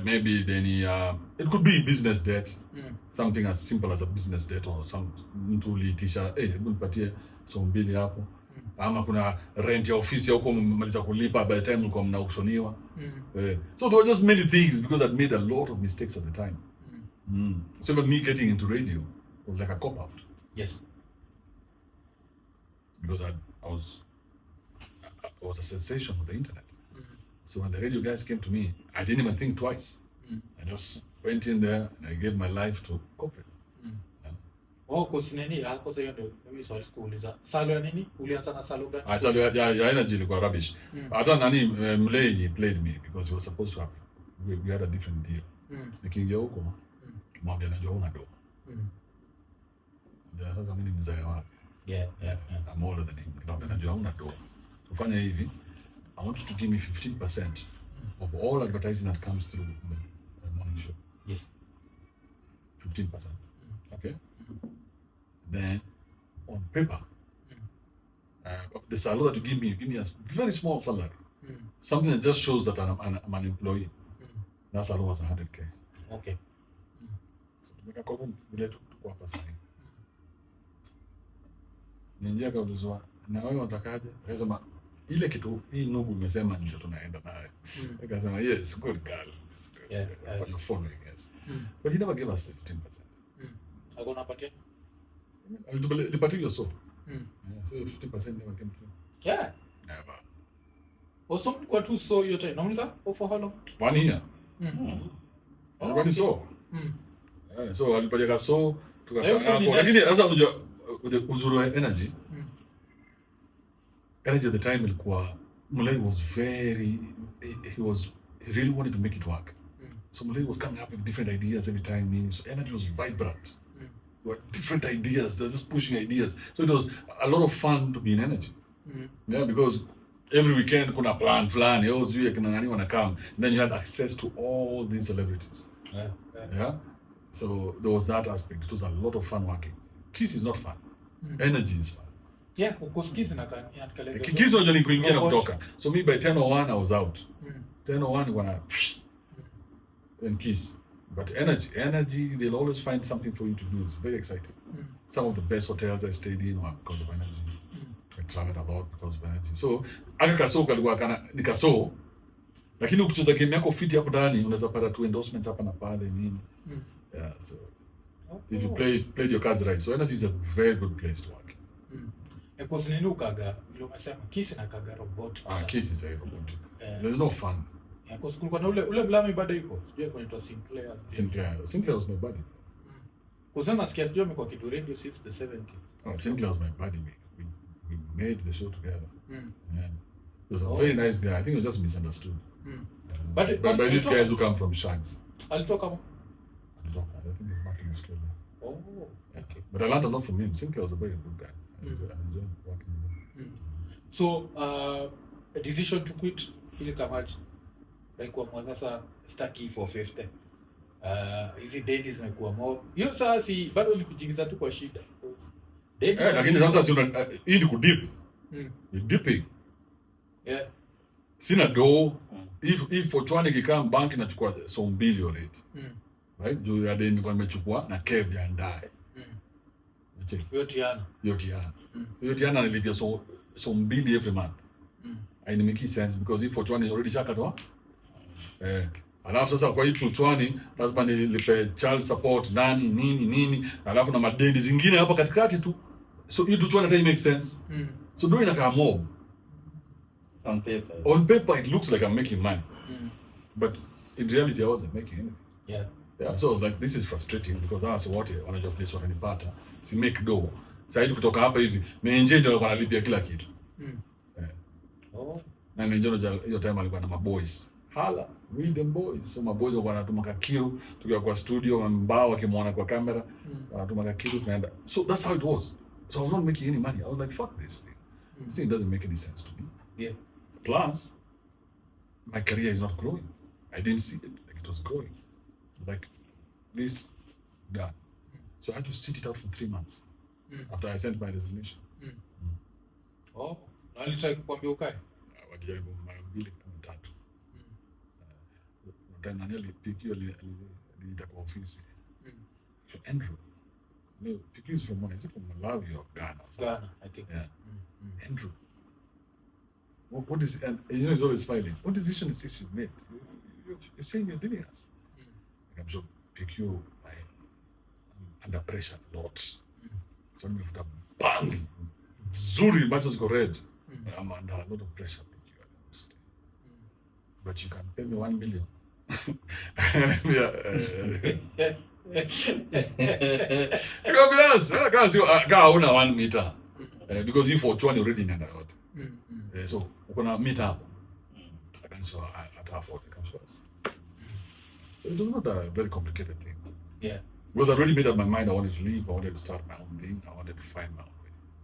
maybe then it could be business debt, something as simple as a business debt or some mtu uliitisha hebu nipatie so mbili hapo ama kuna rent ya ofisi huko mmaliza kulipa by the time mlikuwa mnaushoniwa. So there were just many things because I'd made a lot of mistakes at the time. So even me getting into radio was like a cop out. Yes. Because I was a sensation on the internet. So when the radio guys came to me, I didn't even think twice. I just went in there and I gave my life to corporate. Kusineni yako sasa ndio mimi swali kuuliza. Salo ya nini? Ulianza na salo gani? Salo ya energy ilikuwa rubbish. Hata nani Mlei played me because he was supposed to have we had a different deal. Nikiingia huko mwambia najua una do. Ndio sasa mimi mzee wake. Yeah. I'm older than him. Mwambia najua una do. Tufanye hivi. I want you to give me 15% of all advertising that comes through the morning show. Yes. 15%. Okay. Then on paper, the salary that you give me a very small salary. Something that just shows that I'm an employee. That salary was 100K. Okay. So to make a cover, we let to go up as Ninjia kaulizwa na wewe unatakaje? Akasema ile kitu hii nugu umesema ndio tunaenda naye. Akasema yes, good girl. For your following, yes. But he never gave us 15%. Hakuna patia? Alipatia hiyo so. So 15% never came through. Yeah. Never. Also kwa tu so hiyo time. Naona for how long? 1 year. Alikuwa ni so. So alipatia so tukakaa. Lakini sasa unajua uzuri wa energy. Energy at the time ilikuwa Mulay was he really wanted to make it work. So Mulay was coming up with different ideas every time. So energy was vibrant. There were different ideas. They're just pushing ideas. So it was a lot of fun to be in energy. Yeah, because every weekend kuna plan fulani. Always you can anyone wanna come. And then you had access to all these celebrities. Yeah. So there was that aspect. It was a lot of fun working. Kiss is not fun. Energy is fun. Yeah, kusikiza inakaleka. Kikizo ndio nikuingia na kutoka. So me by 10:01 I was out. 10:01 when and kiss. But energy, they'll always find something for you to do. It's very exciting. Some of the best hotels I stayed in were because of energy. I traveled a lot because of energy. So akaso kalikuwa kana nikaso. Lakini ukicheza game yako fit hapo ndani unaweza pata tu endorsements hapa na pale nini. Yeah, so if you played your cards right. So energy is a very good place to work. Because nini ukaga vile umesema Kiss na kaga robot. Kiss is very robotic. There's no fun. Because kulikuwa na ule mlami bado yuko. Sijui kwa nito Sinclair was my buddy. Kusema sikia sijui amekuwa kitu radio since the 70s. Sinclair was my buddy. We made the show together. Yeah. He was a very nice guy. I think he was just misunderstood. But by these guys who come from Shags. Alitoka mo? I think he's back in Australia. Oh, okay. But I learned a lot from him. Sinclair was a very good guy. I enjoyed working with him. So, a decision to quit ili kamaji. Like kwa sasa staki 450. Hizi daily zimekuwa more. Hiyo sasa si bado ni kujiingiza tu kwa shida. Lakini sasa si hii ni kudip. Ni dipping. Yeah. Sina do. If for Chwane kikam bank inachukua so mbili already. Right? Juu ya deni kwa nimechukua na Kev ya ndaye. Yote yana nilipia so mbili every month. I make sense because if for Chwane already shakatwa. Alafu sasa kwa hiyo Chwane lazima nilipe child support nini alafu na madeni zingine hapa katikati tu. So hiyo Chwane doesn't make sense. So doing like a mob. On paper it looks like I'm making money. But in reality I wasn't making anything. Yeah, so I was like, this is frustrating because I said, what wanajua place wananipata, si make do. Sasa kutoka hapa hivi, menje ndio alikuwa analipia kila kitu. Na menje ndio hiyo time alikuwa na maboys. Hala, we them boys. So maboys walikuwa wanatuma kakiru, tukiwa kwa studio, mbao wakimwona kwa kamera, wanatuma kakiru tunaenda. So that's how it was. So I was not making any money. I was like, fuck this thing. This thing doesn't make any sense to me. Plus, my career is not growing. I didn't see it like it was growing. Like this done. So I had to sit it out for 3 months after I sent my resignation. Oh, alitaka kukwambia ukae? Walijaribu mara mbili kama tatu. Tena nilipikiwa aliita kwa ofisi. So Andrew, no, pikiwa from where? Is it from Malawi or Ghana? Ghana, I think. Yeah. Andrew, what is, and you know he's always smiling. What decision is this you made? You're saying you're Billionaires. I'm sure PQ, I'm under pressure a lot. So I'm with a bang, zuri, much as go red. I'm under a lot of pressure, PQ. But you can pay me 1 million. Because you own a 1 meter. Because you for 20 already in a lot. So we're gonna meet up. And so I afford it comes to us. So it was not a very complicated thing. Yeah. Because I already made up my mind I wanted to leave, I wanted to start my own thing, I wanted to find my own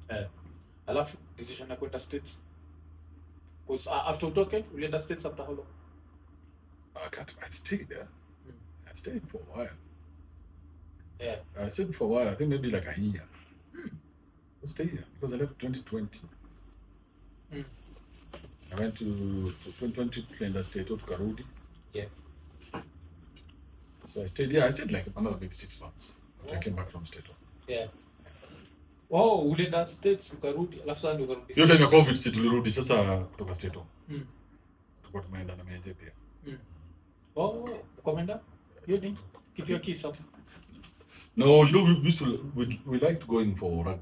way. Alafu decision na kwenda States. Because after utoke, ulienda States after how long? I stayed there. I stayed for a while. Yeah. I stayed for a while, I think maybe like a year. I stayed here because I left 2020. I went to 2020 to the state to Karudi. Yeah. So I stayed like another maybe 6 months after I came back from state. Yeah. Oh, ulienda States ukarudi, alafu sasa ndio ukarudi. Hiyo time ya COVID si tulirudi sasa kutoka state. Tulikuwa tumeenda na meje pia. Oh, ukaenda? Hiyo ni kitu ya kisa. No, you know we liked going for run.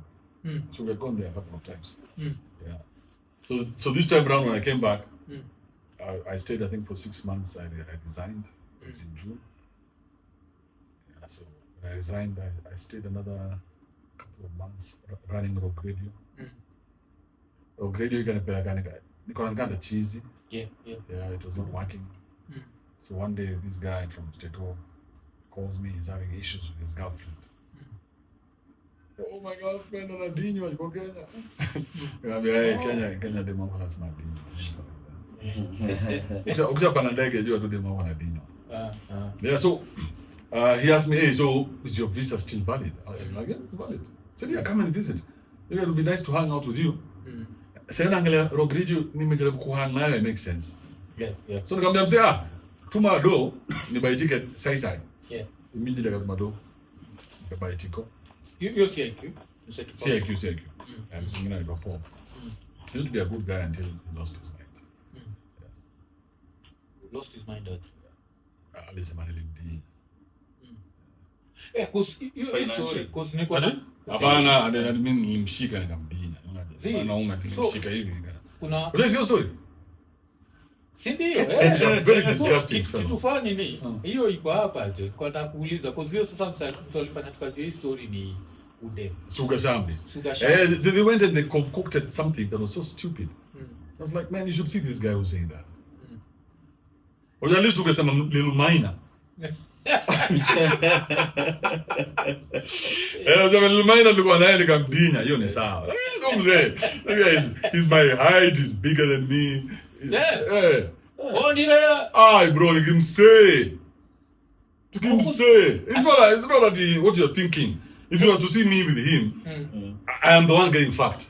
So we had gone there a couple of times. Yeah. So this time around when I came back, I stayed I think for 6 months. I resigned. It was in June. Yeah, so when I resigned, I stayed another couple of months running Rock Radio. Rock Radio kind of cheesy. Yeah, it was not working. So one day this guy from Stato calls me, he's having issues with his girlfriend. Oh, my girlfriend on a dino, you go Kenya. Kenya demo wana smart dino. Ukija pana ndege jua tu demo wana dino. Yeah, so he asked me, hey, so is your visa still valid? I was like, yeah, it's valid. He said, yeah, come and visit. It would be nice to hang out with you. Sasa angalia Rock Radio nimejaribu kuhang nayo, it makes sense. Yeah. So nikamwambia mzee, tuma do ni buy ticket sai. Yeah. Immediately akatuma do. Buy ticket. You're CIQ. CIQ. I'm singing at Paul. He used to be a good guy until he lost his mind. Lost his mind out. Alisema nilimdii. Cause you story, cause niko hapana, I mean nilimshika nikamdii. wanaume akishika hivi. Kuna hiyo story? si ndio? Very disgusting fellow. Kitu fani ni hiyo iko hapa je. Kwa nataka kuuliza kwa hiyo sasa mtu alifanya tukajua hii story ni udem. Sugar Shambi. They went and they concocted something that was so stupid. I was like, man, you should see this guy who's saying that. Or at least you get some little minor. Little minor alikuwa naye nikamdinya, hiyo ni sawa. Mzee, he's my height, he's bigger than me. Oh, nira. Ay, bro, nikimsay. It's not that what you're thinking. If you were to see me with him, I am the one getting fucked.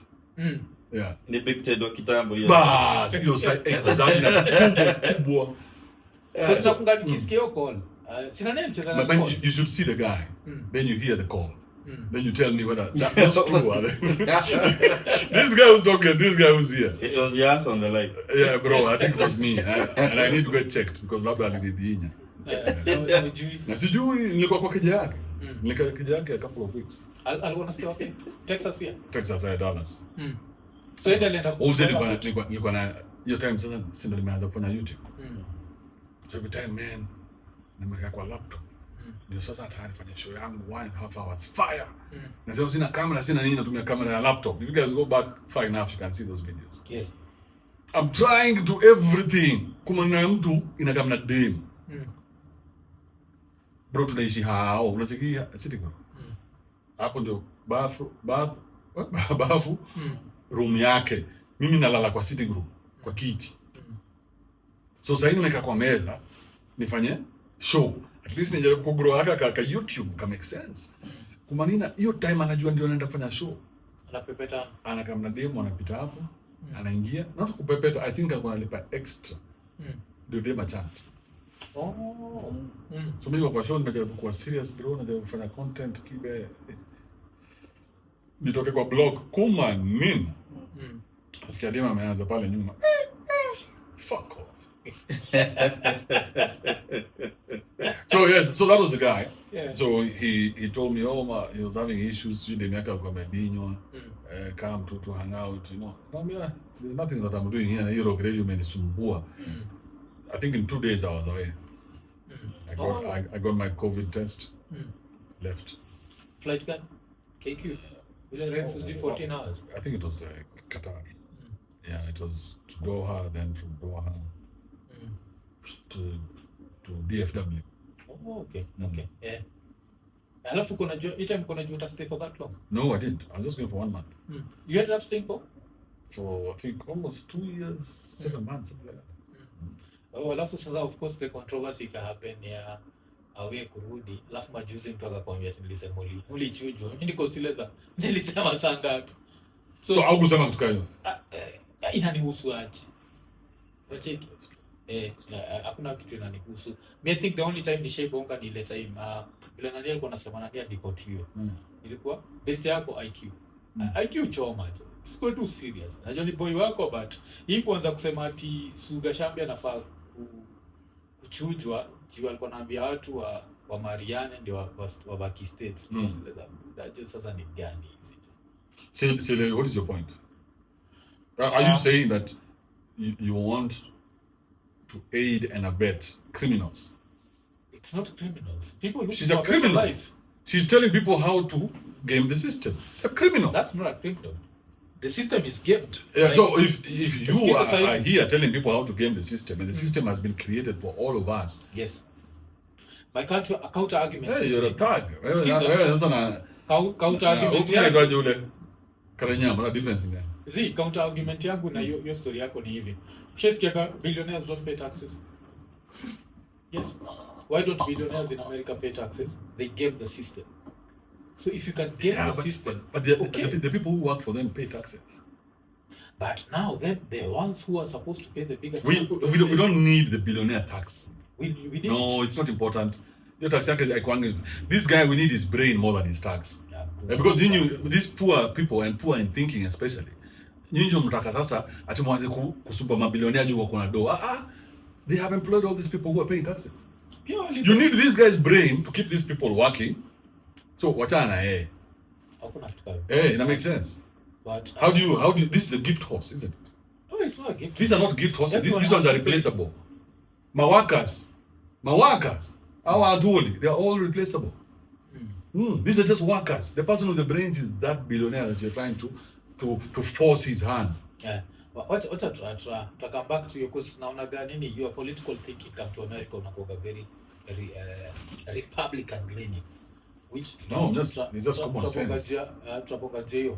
Yeah. Ni big Ted wa kitambo hiyo. Bas, hiyo exactly kubwa. Kwa sababu ngapi kisikia call. Sina nini mcheza na call. You should see the guy. Then you hear the call. Then you tell me whether that's true. This guy was talking, this guy was here. It was Yas on the line. Yeah, bro, I think it was me. And I need to get checked because labda alididinya. Na sijui nilikuwa kwa kija yake. Nilikuwa kija yake a couple of weeks. Alikuwa nasikia wapi? Texas pia? Texas, Dallas. So yeye alienda nilikuwa na hiyo time sasa ndio nimeanza kufanya YouTube. So every time man nimekaa kwa laptop. Ndio sasa tayari fanya show yangu 1.5 hours fire. Na sasa sina kamera, sina nini, natumia kamera ya laptop. If you guys go back far enough you can see those videos. Yes. I'm trying to do everything. Kuma na mtu inakaa na dem. Bro, tunaishi hao, unachekia sitting room. Hapo ndio bafu room yake. Mimi nalala kwa sitting room, kwa kiti. So sasa hivi nimekaa kwa meza nifanye show. At least nijaribu kugrow haka YouTube ka make sense. Kumanina hiyo time anajua ndio anaenda kufanya show. Anapepeta, anakamna demo anapita hapo, anaingia. Not kupepeta, I think alikuwa analipa extra. Ndio demo charge. So mimi kwa show nimejaribu kuwa serious bro, najaribu kufanya content Kibe. Nitoke kwa blog kuma nini? Asikia demo ameanza pale nyuma. Fuck off. So that was the guy. Yeah. So he told me, he was having issues with the makeup kwa medinywa. Come to hang out, you know. There's nothing that I'm doing here. Hilo grade umenisumbua. I think in 2 days I was away. I got my COVID test. Left. Flight gun? KQ? Will I refuse 14 hours? I think it was Qatar. Yeah, it was to Doha, then from Doha to DFW. Oh, okay. Okay. Yeah. Alafu kuna jua stay for that long? No, I didn't. I was just going for 1 month. You ended up staying for I think almost 2 years, 7 months. Something like that. Oh, alafu sasa of course the controversy ka happen ya awe kurudi. Alafu majuzi mtu akakwambia nilisema ulichujwa. Mimi niko sileza. Nilisema saa ngapi? So au kusema mtu kayo? Inanihusu aje? Wacheki. Hakuna kitu inanihusu. I think the only time nishaibonga ni ile time vile nani alikuwa anasema nani adipotiwe. Ilikuwa best yako IQ. IQ choma tu. Siko too serious. Najua ni boy wako but hii kuanza kusema ati Sugar Shambi anafaa kuchujwa, jiwa alikuwa anaambia watu wa Mariane ndio wa Baki States. Sasa ni gani hizi? So what is your point? Are you saying that you want to aid and abet criminals? It's not criminals. People She's a criminal. Life. She's telling people how to game the system. It's a criminal. That's not a criminal. The system is gamed. Yeah, like, so if you are here telling people how to game the system, and the system has been created for all of us. Yes. My counter argument. Hey, you're a thug. Counter argument. Difference in there. See, counter argument yangu na your story yako ni hivi. Shesikia billionaires don't pay taxes. Yes. Why don't billionaires in America pay taxes? They game the system. So if you can game the system, but the people who work for them pay taxes. But now then the ones who are supposed to pay the bigger we don't need the billionaire tax. We need no, it's not important. Your tax this guy, we need his brain more than his tax. Because these poor people and poor in thinking especially. Nyinyi mtaka sasa ati mwanze kusuba mabilionea juu wako na do. They have employed all these people who are paying taxes. You need this guy's brain to keep these people working. So wachana Hakuna kitu. That makes sense. But How do you, this is a gift horse, isn't it? no, it's not a gift. These are not gift horses. Everyone These ones has are to pay. replaceable. My workers, our Aduli, they are all replaceable. These are just workers. The person with the brains is that billionaire that you're trying to force his hand. Yeah. What to come back to you, because naonaga nini your political thinking come to America unakuwa very Republican leaning, which it's just common sense. Tutapongajia hiyo.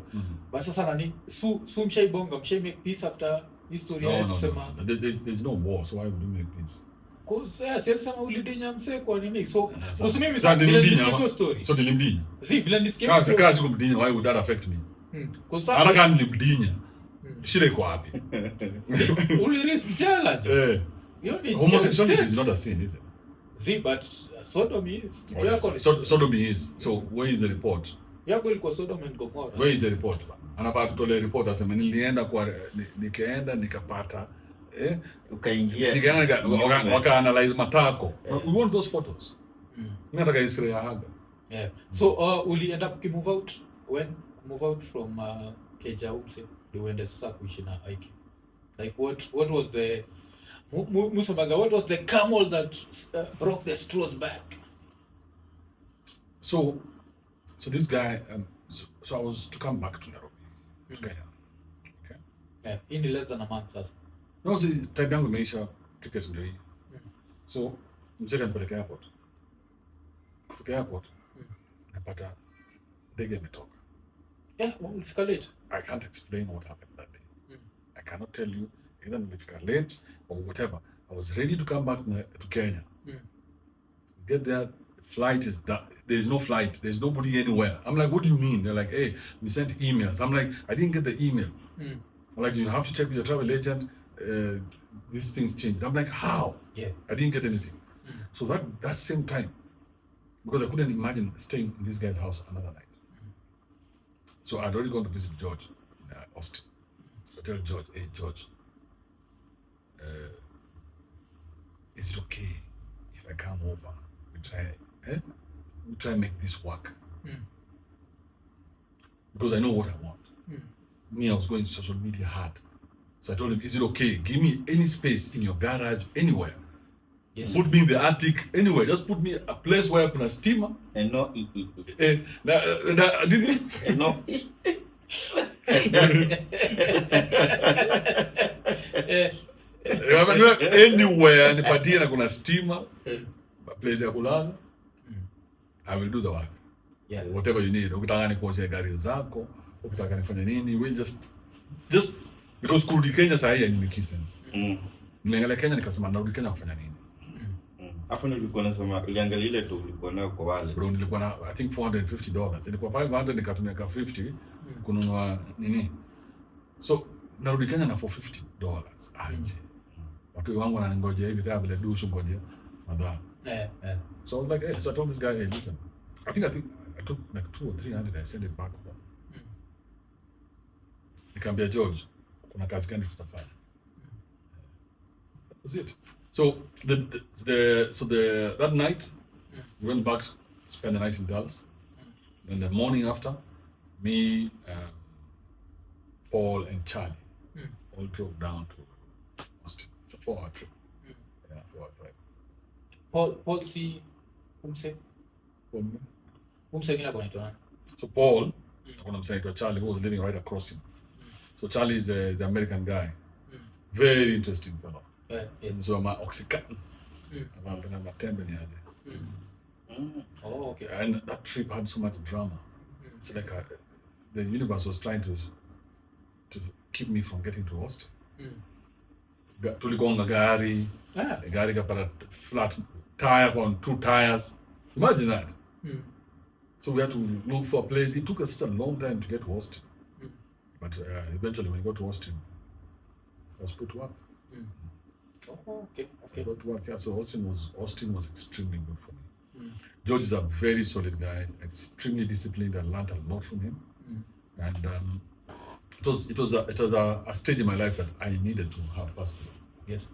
But sasa nani su mshaibonga make peace after history ya kusema there's no war, so why would you make peace? Because sasa ulidinya mse kwa nini? So mimi nilimdinya story. So nilimdinya. Vile nisikia kazi kumdinya, why would that affect me? Because ana kan nilimdinya. Shida iko wapi? Uli risk challenge. Homosexuality is not a sin, is it? See, but sodomy is. Sodomy is. So where is the report? Yako ilikuwa Sodom and Gomorrah. Where is the report? Anapata tutole report asema nilienda kwa nikaenda nikapata ukaingia waka analyze matako. We want those photos. Nataka Israel haga. Yeah. So uli end up move out from Keja Upse uende sasa kuishi na Ike. Like what was the Musabaga, what was the camel that broke the straw's back? So this guy, so I was to come back to Nairobi, to Kenya. Okay. Yeah, in less than a month. No, see, time yangu imeisha, tickets ndio hii. So mzee nipeleke airport. Kufika airport, napata ndege imetoka. Yeah, ulifika late. I can't explain what happened that day. I cannot tell you either nilifika late or whatever. I was ready to come back to Kenya. Get there, flight is done. There is no flight. There's nobody anywhere. I'm like, what do you mean? They're like, hey, we sent emails. I'm like, I didn't get the email. I'm like, you have to check with your travel agent. These things changed. I'm like, how? Yeah. I didn't get anything. So that same time, because I couldn't imagine staying in this guy's house another night. So I'd already gone to visit George in Austin. So I tell George, hey, George, is it okay if I come over? We try and make this work. Because I know what I want. Me, I was going social media hard. So I told him, is it okay? Give me any space in your garage, anywhere. Yes. Put me in the attic, anywhere. Just put me a place where I can steamer. And no And no anywhere nipatie na kuna stima, place ya kulala. I will do the work. Yeah. Whatever you need. Ukitaka nikuoshe gari zako, ukitaka nifanye nini, we just because kurudi Kenya saa hii hainimeki sense. Niliangalia Kenya nikasema narudi Kenya kufanya nini? Hapo nilikuwa nasema uliangalia ile tu ulikuwa nayo kwa wale. Bro, nilikuwa na I think $450. Ilikuwa 500 nikatumia ka 50 kununua nini. So narudi Kenya na $450 aje. Watu wangu wananingojea hivi kama vile dushu ngoje madha. Yeah. So I was like, hey, so I told this guy, hey, listen, I think I took like 200 or 300, I sent it back home. Nikamwambia George, kuna kazi gani tutafanya? That was it. So that night we went back, spent the night in Dallas. Then the morning after, me, Paul and Charlie all drove down to Austin. It's a 4-hour trip. Yeah, 4-hour drive. Paul si umse ngina kwa nitona. So Paul, when I'm saying to Charlie, who was living right across him. So Charlie is the American guy. Very interesting fellow. Yeah. So my Oxycontin. I'm matembe ni aje. Oh, okay. And that trip had so much drama. It's like the universe was trying to keep me from getting to Austin. Tuligonga gari. The gari kapata flat tire on 2 tires. Imagine that. So we had to look for a place. It took us such a long time to get to Austin. But eventually when we got to Austin, I was put to work. Oh, okay. I got to work, yeah. So Austin was extremely good for me. George is a very solid guy, extremely disciplined. I learned a lot from him. And it was a stage in my life that I needed to have passed through. Yes.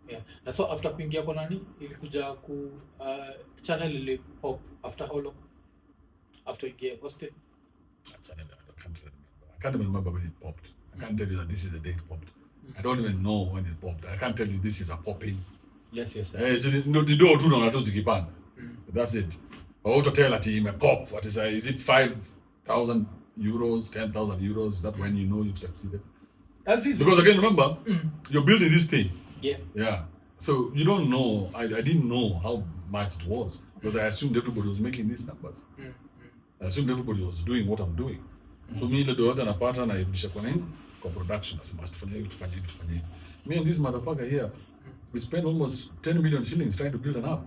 Yeah. Na so after kuingia kwa nani ilikuja ku channel ile pop after how long? After ingia Austin? That channel, I can't even remember when it popped. I can't tell you that this is the date it popped. I don't even know when it popped. I can't tell you this is a popping. Yes. So the door to know zikipanda. That's it. Or to tell a team a pop. What is it 5,000 euros, 10,000 euros? Is that when you know you've succeeded? That's easy. Because again, remember, you're building this thing. Yeah. So you don't know. I didn't know how much it was because I assumed everybody was making these numbers. I assumed everybody was doing what I'm doing. So me, the daughter and a partner, I production as much for you. Me and this motherfucker here, we spent almost 10 million shillings trying to build an app.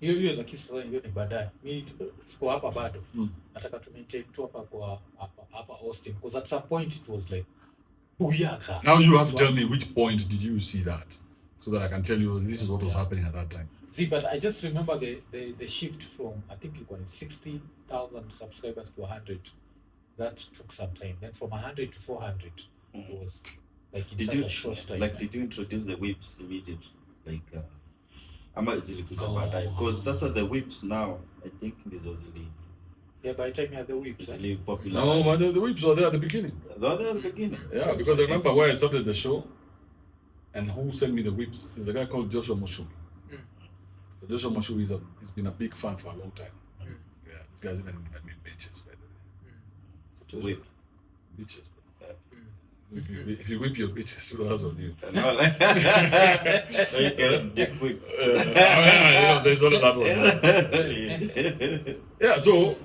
Hiyo lakini sasa hiyo ni baadaye. Mimi tuko hapa bado. Nataka tu maintain tu hapa Austin because at some point it was like booyaka. Now you have to tell me which point did you see that so that I can tell you this is what was happening at that time. See, but I just remember the shift from I think it was 60,000 subscribers to 100. That took some time. Then from 100 to 400 it was like in such a short time. Like did you introduce the whips immediately? Like ama zilikuja baadaye because sasa the whips now I think ndizo zili by the time you had the whips zili popular. No, but the whips were there at the beginning. They were there at the beginning. Yeah, because I remember where I started the show and who sent me the whips. There's a guy called Joshua Moshu. So Joshua Moshu he's been a big fan for a long time. Yeah, this guy's even given me bitches by the way. To whip. Bitches. If you whip your bitches, who has on you? No, like you can dick whip. There's only that one. Yeah, so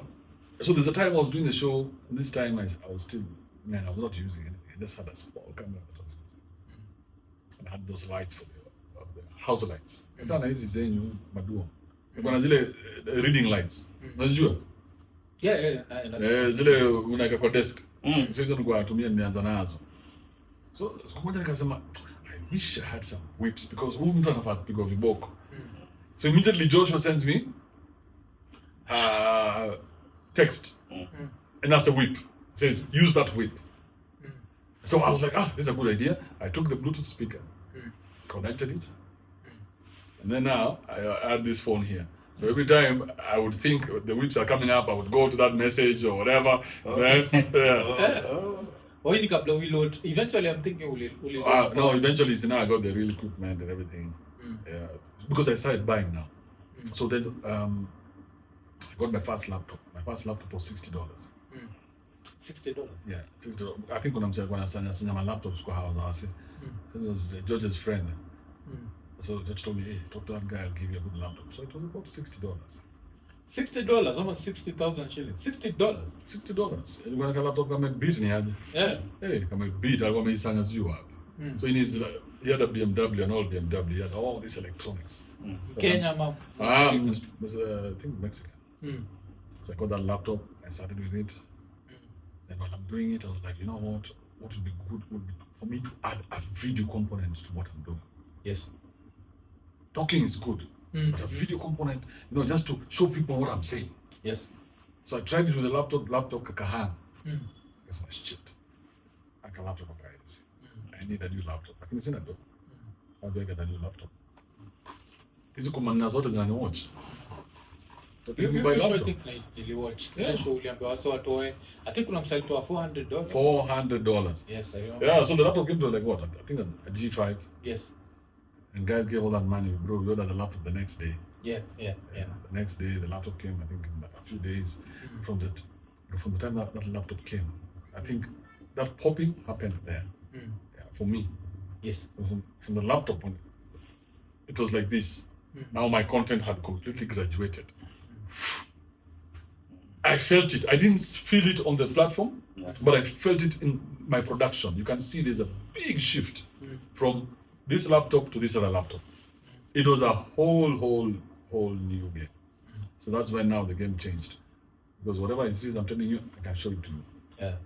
there's a time I was doing the show, and this time I was still, I was not using anything. I just had a small camera that I was using. And I had those lights for the house lights. Sana hizi zenyu maduo. Kuna zile reading lights. Unajua? Yeah. Zile unaweka kwa desk. So hizo nilikuwa natumia nimeanza nazo. So siku moja nikasema I wish I had some whips because huyu mtu anafaa kupigwa viboko. So immediately Joshua sends me text. And that's a whip. It says use that whip. So I was like, this is a good idea. I took the Bluetooth speaker, connected it. And then now I had this phone here. So every time I would think the whips are coming up, I would go to that message or whatever. Eventually I'm thinking no, eventually now I got the real equipment and everything. Yeah, because I started buying now. So then I got my first laptop. My first laptop was $60. $60? Yeah, $60. I think when I'm saying my laptops go house, so it was George's friend. So George told me, hey, talk to that guy, I'll give you a good laptop. So it was about $60. $60, almost 60,000 shillings. $60. $60. And when I got a laptop, I made beat in here. Yeah. Hey, I made beat, I got my son as you up. So he had a BMW, an old BMW, he had all these electronics. Kenya, mom. I think Mexican. So I got that laptop, I started with it. Then while I'm doing it, I was like, you know what would be good would be for me to add a video component to what I'm doing. Yes. Talking is good, but a video component, just to show people what I'm saying. Yes. So I tried it with the laptop kakahang. That's my shit. I can laptop guys. I need a new laptop. I can send a dog. How do I get a new laptop? Hizi komanda zote zinaniwatch. Niliwatch. I think kuna msali toa $400. $400. Yes, I remember. Yeah, so the laptop came to like what? I think a G5. Yes. And guys gave all that money, bro. We ordered the laptop the next day. Yeah. The next day, the laptop came, I think, in a few days from the time that laptop came. I think that popping happened there. Yeah, for me. Yes. From the laptop, it was like this. Now my content had completely graduated. I felt it. I didn't feel it on the platform, but I felt it in my production. You can see there's a big shift from this laptop to this other laptop. It was a whole new game. So that's when now the game changed. Because whatever it is I'm telling you, I can show it to you. Yeah.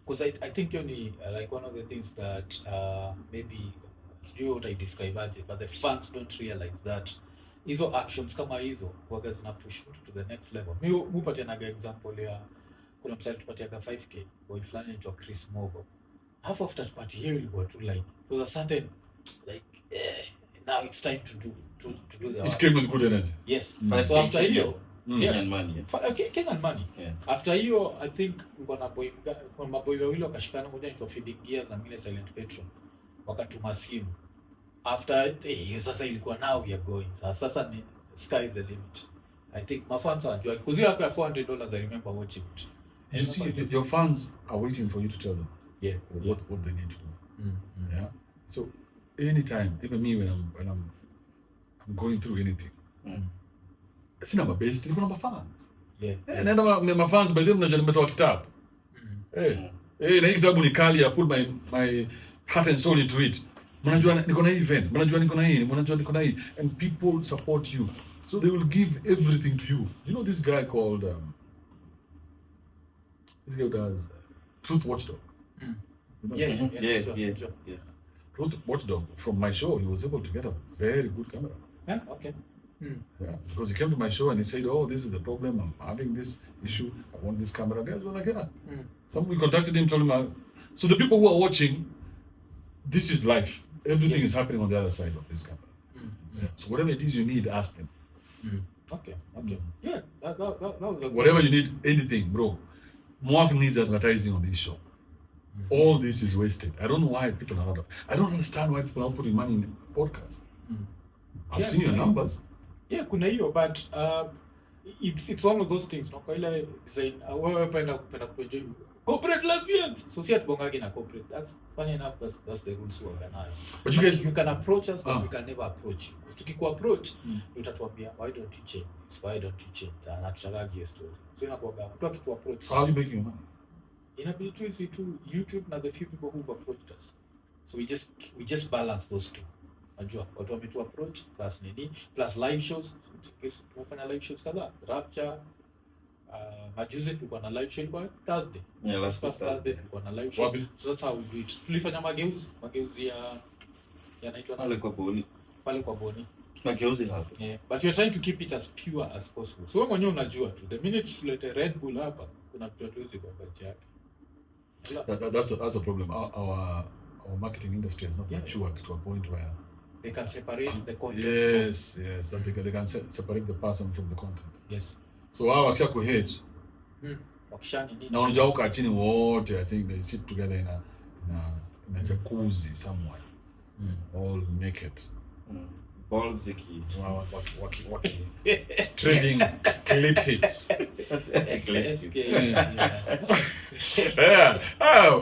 Because I think only like one of the things that maybe you what I describe it, but the fans don't realize that hizo actions kama hizo waga zina push to the next level. Mimi upatianaga example ya kuna msali tupatiaga 5k boy fulani anaitwa Chris Mogo. Half of that party here ilikuwa to like there was a certain like now it's time to do the It came with good energy. Yes. So after hiyo Kenyan money. Kenyan money. Yeah. After hiyo I think kuna maboy wawili wakashikana, moja inaitwa Feeding Gears na mwingine Silent Petrol, wakatuma simu. After sasa ilikuwa now we are going. Sasa ni sky is the limit. I think my fans are enjoying. Because you have $400, I remember watching it. You see, your fans are waiting for you to tell them what they need to do. Mm-hmm. Yeah. So anytime, even me when I'm going through anything, sina mabest, niko na mafans. Yeah. Nenda mafans by them unajua nimetoa kitabu. Na hii kitabu ni kali, I put my heart and soul into it. Mnajua niko na event, mnajua niko na hii, mnajua niko na hii, and people support you. So they will give everything to you. You know this guy called this guy does Truth Watchdog. You know? Yeah. Truth Watchdog, from my show, he was able to get a very good camera. Yeah, okay. Yeah, because he came to my show and he said, "Oh, this is the problem. I'm having this issue. I want this camera." Guys were like, "Yeah." Somebody contacted him, told him. So the people who are watching, this is life. Everything is happening on the other side of this camera. Yeah. So whatever it is you need, ask them. Okay. Yeah, that was a Whatever you need, anything, bro. Mwaf needs advertising on this show. All this is wasted. I don't know why people are not. I don't understand why people are not putting money in podcasts. I've seen your numbers. Yeah, kuna hiyo, but it's one of those things. No, kwa ile design wewe penda kuenjoy corporate lesbians. So si atubongagi na corporate. That's funny enough. That's the rules we organize. But you guys, you can approach us, but we can never approach you. Tukiku approach, utatuambia why don't you change? Why don't you change? Na tutagagie story. So inakuwa mtu akitu approach. how are you making your money? Inabidi tu YouTube na the few people who've approached us. So we just balance those two. Najua watu wametu approach plus nini plus live shows. Tumefanya live shows kadhaa. Rapture majuzi tulikuwa na live show kwa Thursday. Yeah, last Thursday tulikuwa na live show. Wapi? So that's how we do it. Tulifanya mageuzi yanaitwa pale kwa Boni. Mageuzi hapo. Yeah, but we are trying to keep it as pure as possible. So wewe mwenyewe unajua tu the minute tulete Red Bull hapa kuna vitu hatuwezi kwa budget yake. That's a problem. Our marketing industry has not matured to a point where they can separate the content. Yes, that they can separate the person from the content. Yes. So wao wakisha hate. Wakishani nini? Na unajua huko chini wote, I think they sit together in a jacuzzi somewhere. All naked. Balls ziki. What trading clip hits.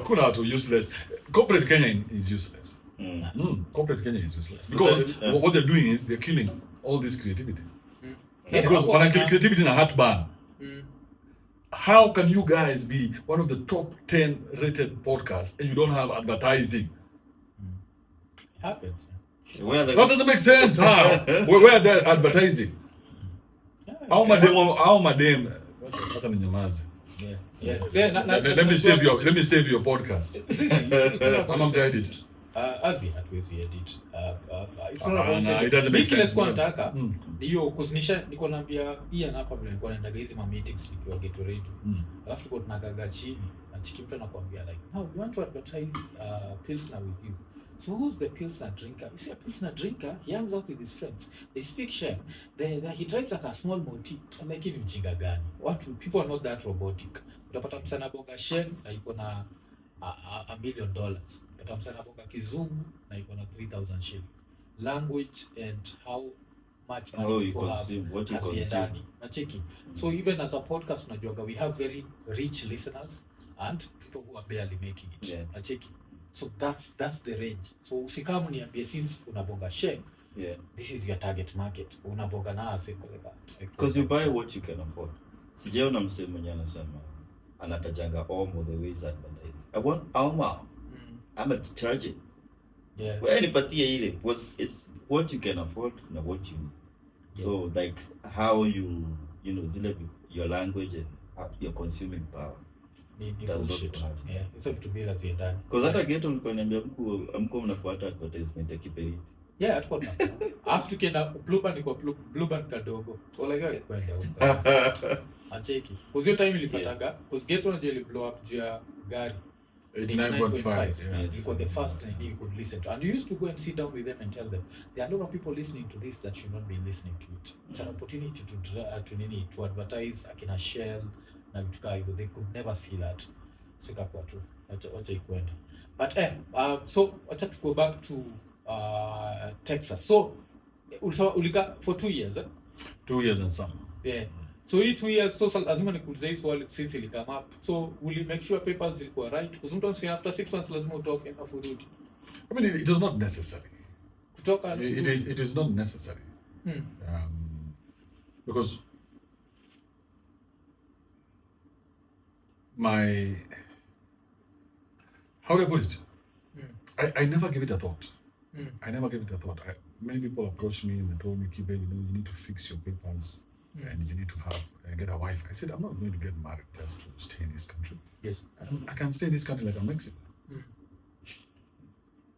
Kuna watu useless. Corporate Kenya is useless. Corporate Kenya is useless because what they're doing is they're killing all this creativity. Because when I kill creativity in a heartburn, how can you guys be one of the top 10 rated podcasts and you don't have advertising? It happens. That doesn't make sense. How? Where are they advertising? How madam? Hata ninyamaze. Let me save your podcast. I'm tired it. Azi hatuwezi edit. It doesn't make sense. Kwa nataka hiyo kuzinisha niko naambia Ian hapa vile nilikuwa naendaga hizi ma meetings nikiwa Geto Radio. Alafu tuko tunagaga chini na chikimta anakuambia like, "Now we want to advertise Pilsner with you." So who's the Pilsner drinker? You see a Pilsner drinker, he hangs out with his friends. They speak share. He drives like a small multi. I'm like, ni ujinga gani? People are not that robotic. Utapata msana bonga share na iko na $1 million. Utapata msana bonga kizungu na iko na 3,000 shillings. Language and how much money you consume, what you consume. Nacheki. So even as a podcast, unajuaga, we have very rich listeners and people who are barely making it. Yeah. Nacheki. So that's the range. So usikamu niambie since unabonga share, this is your target market. Unabonga na ase koleka. Because you buy what you can afford. Sijaona msemo mwenye anasema anatajanga Omo the ways advertise. I want Omo. I'm a detergent. Yeah. Well, nipatie ile because it's what you can afford na what you so like how you zile your language and your consuming power. It's up to be like that. Because hata Geto ulikuwa niambia mko mnafuata advertisement ya Kibe. Yeah, hatuko na. After tukienda Blueband kadogo. Olaga kwenda huko. Acheki. Because hiyo time ilipataga, because Geto unajua ili blow up juu ya gari. 89.5. Yeah. Yes. You got the first and you could listen to. And you used to go and sit down with them and tell them, there are a lot of people listening to this that should not be listening to it. It's an opportunity to advertise akina Shell na vitu kaa hizo. They could never see that. So ikakuwa tu. Wacha ikwenda. But so wacha to go back to Texas. So ulika for 2 years, 2 years and some. Yeah. So hii 2 years, so lazima nikuulize hii swali since ili come up. So will you make sure papers zilikuwa right? Because sometimes after 6 months lazima utoke na urudi. I mean, it was not necessary. Kutoka It is not necessary. Because how do I put it? I never gave it a thought. I never gave it a thought. Many people approached me and they told me, Kibe, you need to fix your papers and you need to get a wife. I said, I'm not going to get married just to stay in this country. Yes. I can stay in this country like I'm Mexican.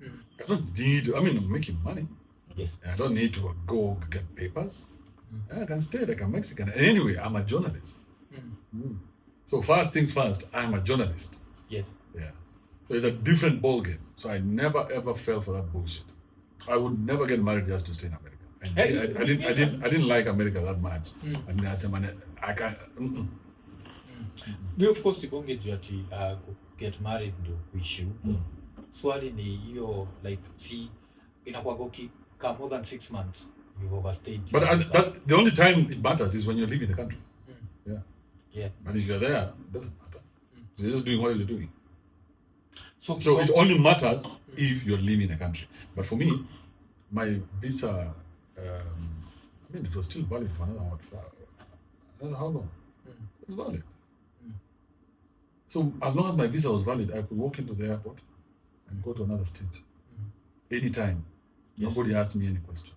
I don't need, I'm making money. Yes. I don't need to go get papers. I can stay like a Mexican. Anyway, I'm a journalist. So first things first, I'm a journalist. Yes. Yeah. So it's a different ball game. So I never ever fell for that bullshit. I would never get married just to stay in America. I didn't like America that much. And I said, man, I can't. We of course ibonge juu ati get married ndio kuishi huko. Swali ni hiyo like see inakuwa goki more than 6 months you've overstayed. But the only time it matters is when you're leaving the country. Yeah. But if you're there, it doesn't matter. You're just doing what you're doing. So it only matters if you're leaving the country. But for me, my visa, it was still valid for another how long? It's valid. So as long as my visa was valid, I could walk into the airport and go to another state anytime. Yes. Nobody asked me any question.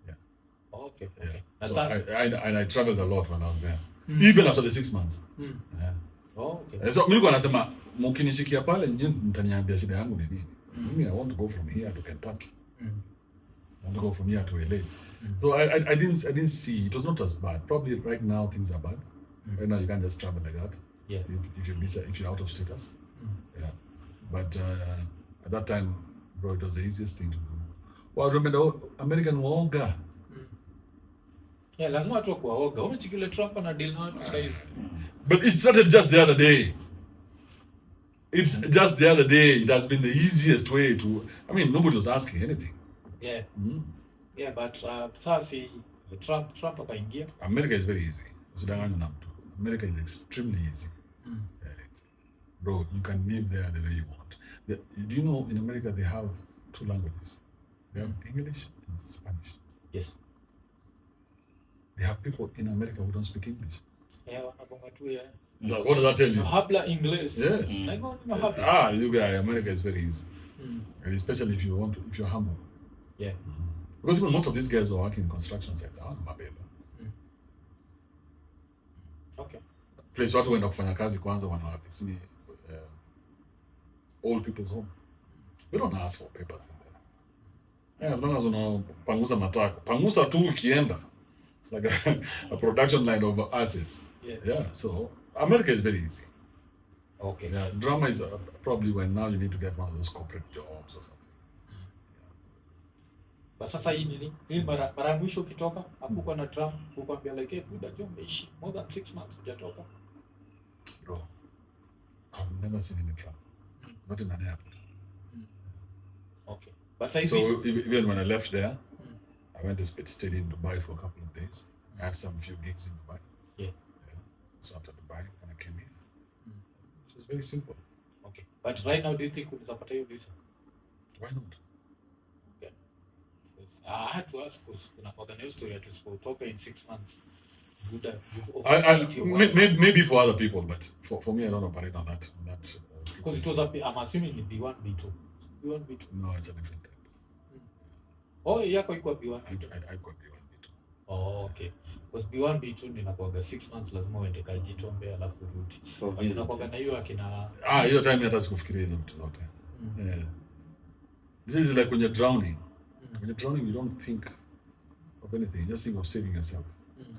Yeah. Oh, okay. Yeah. Okay. So I traveled a lot when I was there, even after the 6 months. Yeah. Oh, okay. So mimi nasema mkinishikia pale nyinyi mtaniambia shida yangu ni nini? Mimi I want to go from here to Kentucky. I want to go from here to LA. So I didn't see, it was not as bad. Probably right now things are bad. Right now you can't just travel like that. Yeah. If you're out of status. Yeah. But at that time, bro, it was the easiest thing to do. Well, I remember American woga. Yeah, lazima watu kuoga. Umechikile Trump na deal na size. But it started just the other day. It's just the other day. It has been the easiest way to. Nobody was asking anything. Yeah. Yeah, but sasa Trump akaingia. America is very easy. Usidanganywe na mtu. America is extremely easy. Bro, you can live there the way you want. Do you know in America they have 2 languages? They have English and Spanish. Yes. They have people in America who don't speak English. Yeah, wanabonga tu ya. What does that tell you? Habla English. Yes. Habla. You guys, America is very easy. And especially if you're humble. Yeah. Because most of these guys who are working in construction sites are mabeba. Okay. Place watu wenda kufanya kazi kwanza wanawapi? See, old people's home. We don't ask for papers in there. Yeah, as long as unapangusa matako. Pangusa tu ukienda. It's like a production line of assets. Yeah. So America is very easy. Okay. Yeah. Drama is probably when now you need to get one of those corporate jobs or something. But sasa hii nini? Hii mara mwisho ukitoka, hakuko na Trump, kukwambia like buda jo umeishi more than 6 months hujatoka. Bro, I've never seen any Trump. Not in an airport. Okay. But so even when I left there, I went to stayed in Dubai for a couple of days. I had some few gigs in Dubai. Yeah. So after Dubai, when I came here, it was very simple. Okay. But right now, do you think unaweza pata hiyo visa? Why not? Yeah. I had to ask because kuna kwa new story to spoke in 6 months. Maybe for other people, but for me, I don't operate on that. Because it was I'm assuming it B1, B2. B1, B2. No, it's a different type. Oh, yako iko B1, B2. I got B1, B2. Oh, okay. Because B1, B2 ninakuaga 6 months lazima uende kajitombe alafu rudi. Ninakuaga na hiyo akina hiyo time hata sikufikiria hizo vitu zote. Yeah. This is like when you're drowning. When you're drowning, you don't think of anything. You just think of saving yourself.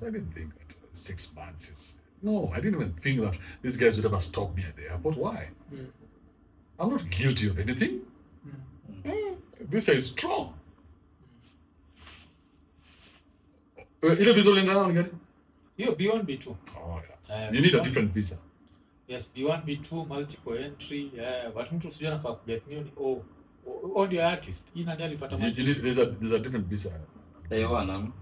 So I didn't think that 6 months is... No, I didn't even think that these guys would ever stop me at the airport. Why? I'm not guilty of anything. Visa is strong. Ile visa ulienda nayo ni gani? Hiyo B1 B2. Oh yeah. You need a different visa. Yes, B1 B2 multiple entry. But mtu usijua nafaa get new ni audio artist. Hii nani alipata maji? There's a different visa. Taiwan.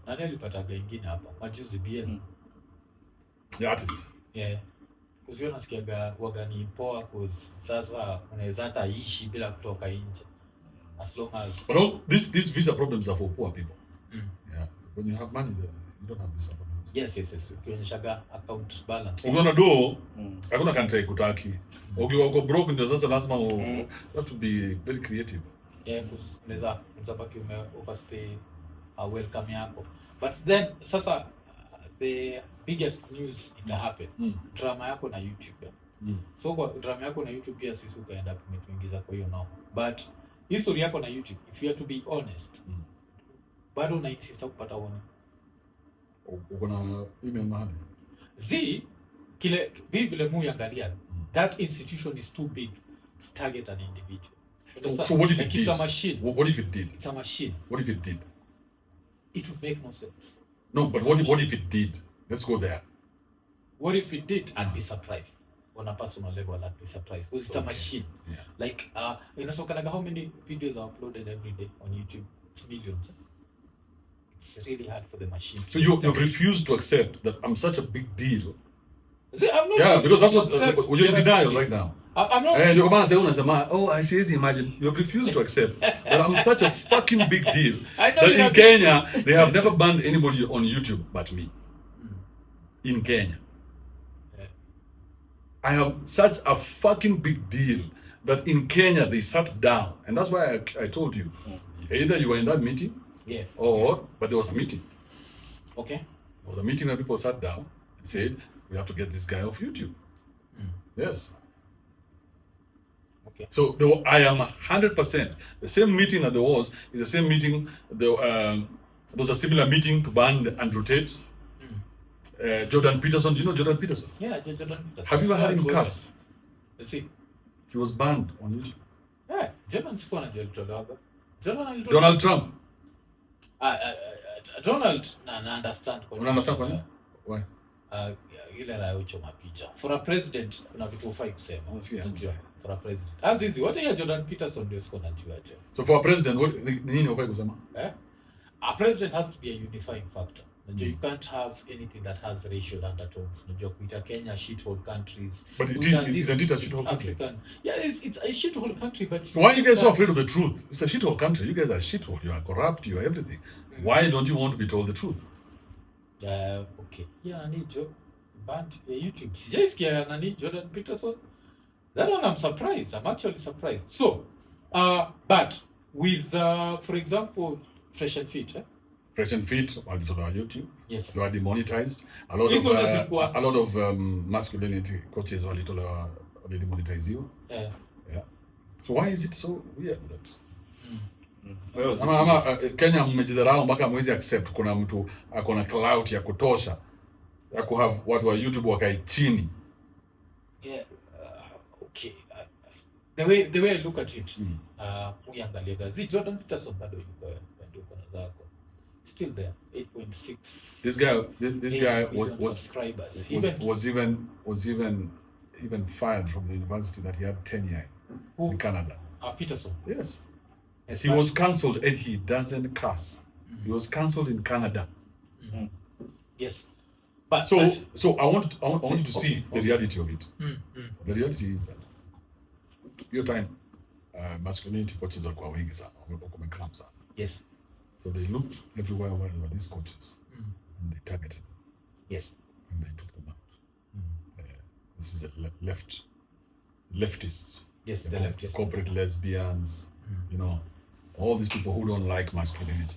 Nani alipata gengine hapa? Majuzi BN. The artist. Yeah. Kuzio nasikiaga wagani poa cause sasa unaweza hata ishi bila kutoka nje. As long as but all these visa problems are for poor people. Yeah. When you have money you don't have visa problems. Yes. Ukionyeshaga account balance. Ukiona do hakuna country kutaki. Ukiwa broke ndio sasa lazima you have to be very creative. Yeah, because unaweza baki overstay welcome yako. But then sasa the biggest news ita happen. Drama yako na YouTube. So kwa drama yako na YouTube pia sisi ukaenda kumetuingiza kwa hiyo nao. But history yako na YouTube, if you are to be honest, bado na insist kupata one. Uko na email mahali. Kile vile muangalia, that institution is too big to target an individual. So what if it did? It's a machine. What if it did? It's a machine. What if it did? It would make no sense. No, but what if it did? Let's go there. What if it did? I'd be surprised. On a personal level, I'd be surprised. Because it's a machine. Yeah. Like, so how many videos are uploaded every day on YouTube? It's millions. It's really hard for the machine. So you've refused to accept that I'm such a big deal. See, I'm not because that's what you're in denial right now. I'm not. And you're going to say, oh, I see, imagine. You've refused to accept that I'm such a fucking big deal. I know that in Kenya, they have never banned anybody on YouTube but me. In Kenya. Yeah. I have such a fucking big deal that in Kenya they sat down. And that's why I told you. Either you were in that meeting, but there was a meeting. Okay. There was a meeting where people sat down and said, we have to get this guy off YouTube. Yes. Okay. So I am 100%. The same meeting that there was is the same meeting. There was a similar meeting to ban Andrew Tate. Jordan Peterson. Do you know Jordan Peterson? Yeah, Jordan Peterson. Have you ever heard him cuss? Let's see. He was banned on YouTube. Yeah, Jordan Donald Trump. Donald, I understand. Understand kwa nini? Why? Ile raha uchoma picha. For a president, kuna vitu ufai kusema. Yeah. For a president. As easy. What are Jordan Peterson ndio siko najua acha. So for a president, what nini ufai kusema? A president has to be a unifying factor. You can't have anything that has racial undertones. Kuita Kenya shithole countries. But isn't it a shithole country? Yeah, it's a shithole country, but why are you guys so afraid of the truth? It's a shithole country. You guys are shithole. You are corrupt. You are everything. Why don't you want to be told the truth? Okay. Yeah, I need Joe. Banned YouTube. Sijaisikia nani Jordan Peterson. That one I'm surprised. I'm actually surprised. So, but with for example, Fresh and Fit. Fresh and Fit on YouTube. Yes. They are demonetized. A lot of masculinity coaches were demonetized. Yeah. So why is it so weird that? Kenya mmejidharau mpaka mwezi accept kuna mtu akona clout ya kutosha ya kuhave watu wa YouTube wakai chini. Yeah. Okay. The way I look at it, uyangalia gazi Jordan Peterson bado yuko na zako. Still there, 8.6. This guy was even fired from the university that he had tenure in Canada. Peterson. Yes. He was cancelled and he doesn't cuss. He was cancelled in Canada. Yes. But so I want you to see the reality of it. The reality is that your time masculinity coaches are wengi sana, wamekram sana. Yes. So they looked everywhere where there were these coaches and they targeted them. Yes. And they took them out. This is leftists. Yes, the leftists. Corporate lesbians, all these people who don't like masculinity.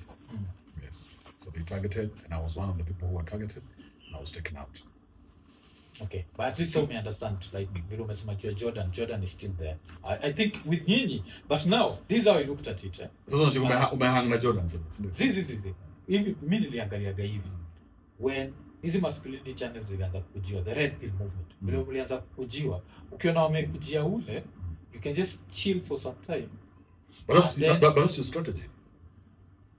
Yes. So they targeted, and I was one of the people who were targeted, and I was taken out. Okay, but at least help me understand, like Jordan is still there. I think with Nini, but now, this is how I looked at it. Umehang na Jordan. Zizi. Hivi, mimi niliangaliaga hivi. When hizi masculinity channels zilianza kukujiwa, the red pill movement. Vile ulianza kukujiwa, ukiona wamekujia ule, you can just chill for some time. But that's your strategy.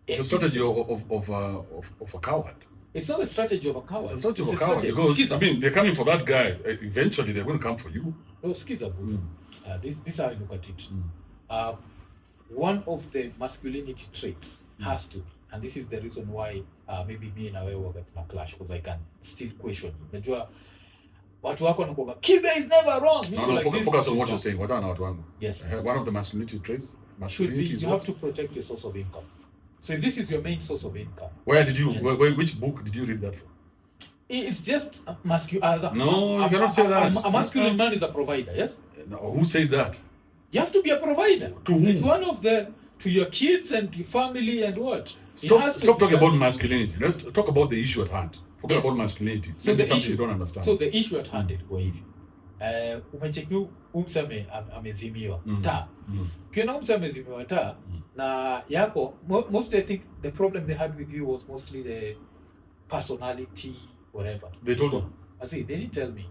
It's a strategy of a coward. It's not a strategy of a coward. It's a strategy of a coward because I mean they're coming for that guy. Eventually they're going to come for you. No, skiza bro. This is how I look at it. One of the masculinity traits has to be, and this is the reason why maybe me and I work at my clash, because I can still question you. Najua watu wako wanakuwa Kibe is never wrong. No, like focus on what you're saying. What are not one? Yes. One of the masculinity traits. Masculinity should be you have to protect your source of income. So if this is your main source of income, which book did you read that from? It's just masculine. No, you cannot say that. A masculine man is a provider. Yes. No, who said that? You have to be a provider. To whom? It's one of the to your kids and your family and what. Stop talking about masculinity. Let's talk about the issue at hand. Forget about masculinity. So the something issue you don't understand. So the issue at hand ilikuwa hivi. Umecheki umseme amezimiwa taa. Ukiona umseme amezimiwa taa na yako mostly I think the problem they had with you was mostly the personality whatever. They told you. I see, they didn't tell me.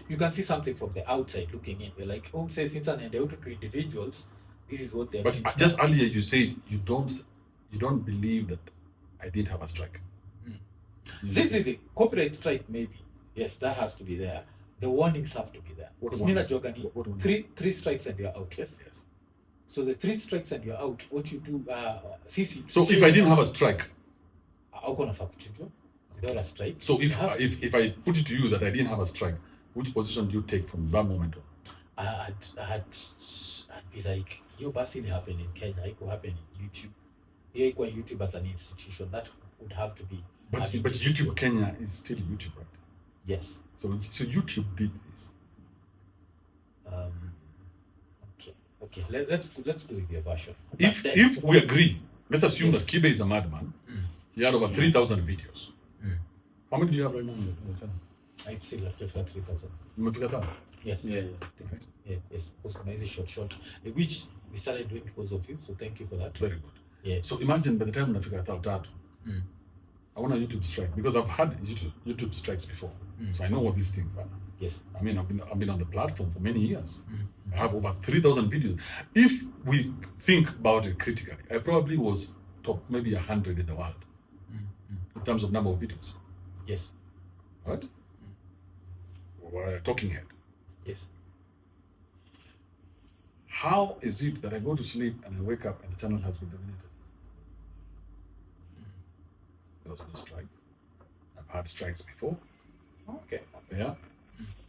You can see something from the outside looking in. You're like, says since and they're to individuals, this is what they're. But just earlier you said you don't believe that I didn't have a strike. This is the corporate strike, maybe. Yes, that has to be there. The warnings have to be there. What three strikes and you're out. Yes. So the 3 strikes and you're out. What you do, So if I didn't have a strike, without a strike. So if I put it to you that I didn't have a strike, which position do you take from that moment on? I'd be like, yo, basically happen in Kenya, it could happen in YouTube. Here, YouTube as an institution, that would have to be. But YouTube Kenya is still YouTube, right? Yes. So YouTube did this. Okay. Let's do it your version. If we agree, let's assume that Kibe is a madman. He had over 3,000 videos. How many do you have right now on the channel? I'd say like 3,000. Yes. Yeah. Right. Yes. Customization short, which we started doing because of you. So thank you for that. Very good. Yeah. So imagine by the time I want a YouTube strike because I've had YouTube strikes before, so I know what these things are. Yes. I mean, I've been on the platform for many years. I have over 3,000 videos. If we think about it critically, I probably was top maybe 100 in the world in terms of number of videos. Yes. Right? Talking head. Yes. How is it that I go to sleep and I wake up and the channel has been dominated? There was no strike. I've had strikes before. Okay. Yeah.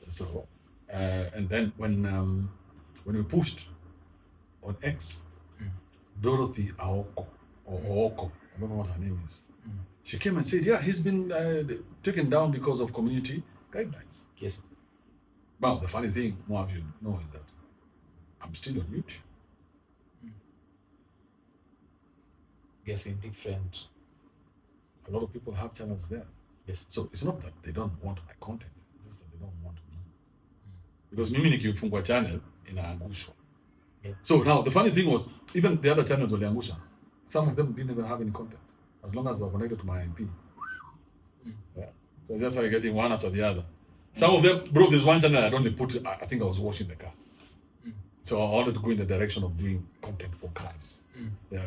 So, and then when we pushed on X, Dorothy Aoko, or Aoko, I don't know what her name is. She came and said, yeah, he's been taken down because of community guidelines. Yes. Well, the funny thing, Mwaf, you know, is that I'm still on YouTube. Yes, in different. A lot of people have channels there. Yes. So it's not that they don't want my content, it's just that they don't want me. Because mimi nikifungua channel inaangushwa. Yeah. So now the funny thing was, even the other channels waliangusha, some of them didn't even have any content, as long as they were connected to my IP. Yeah. So just like getting one after the other. Some of them, bro, there's one channel I only put, I think I was washing the car. So I wanted to go in the direction of doing content for cars. Yeah.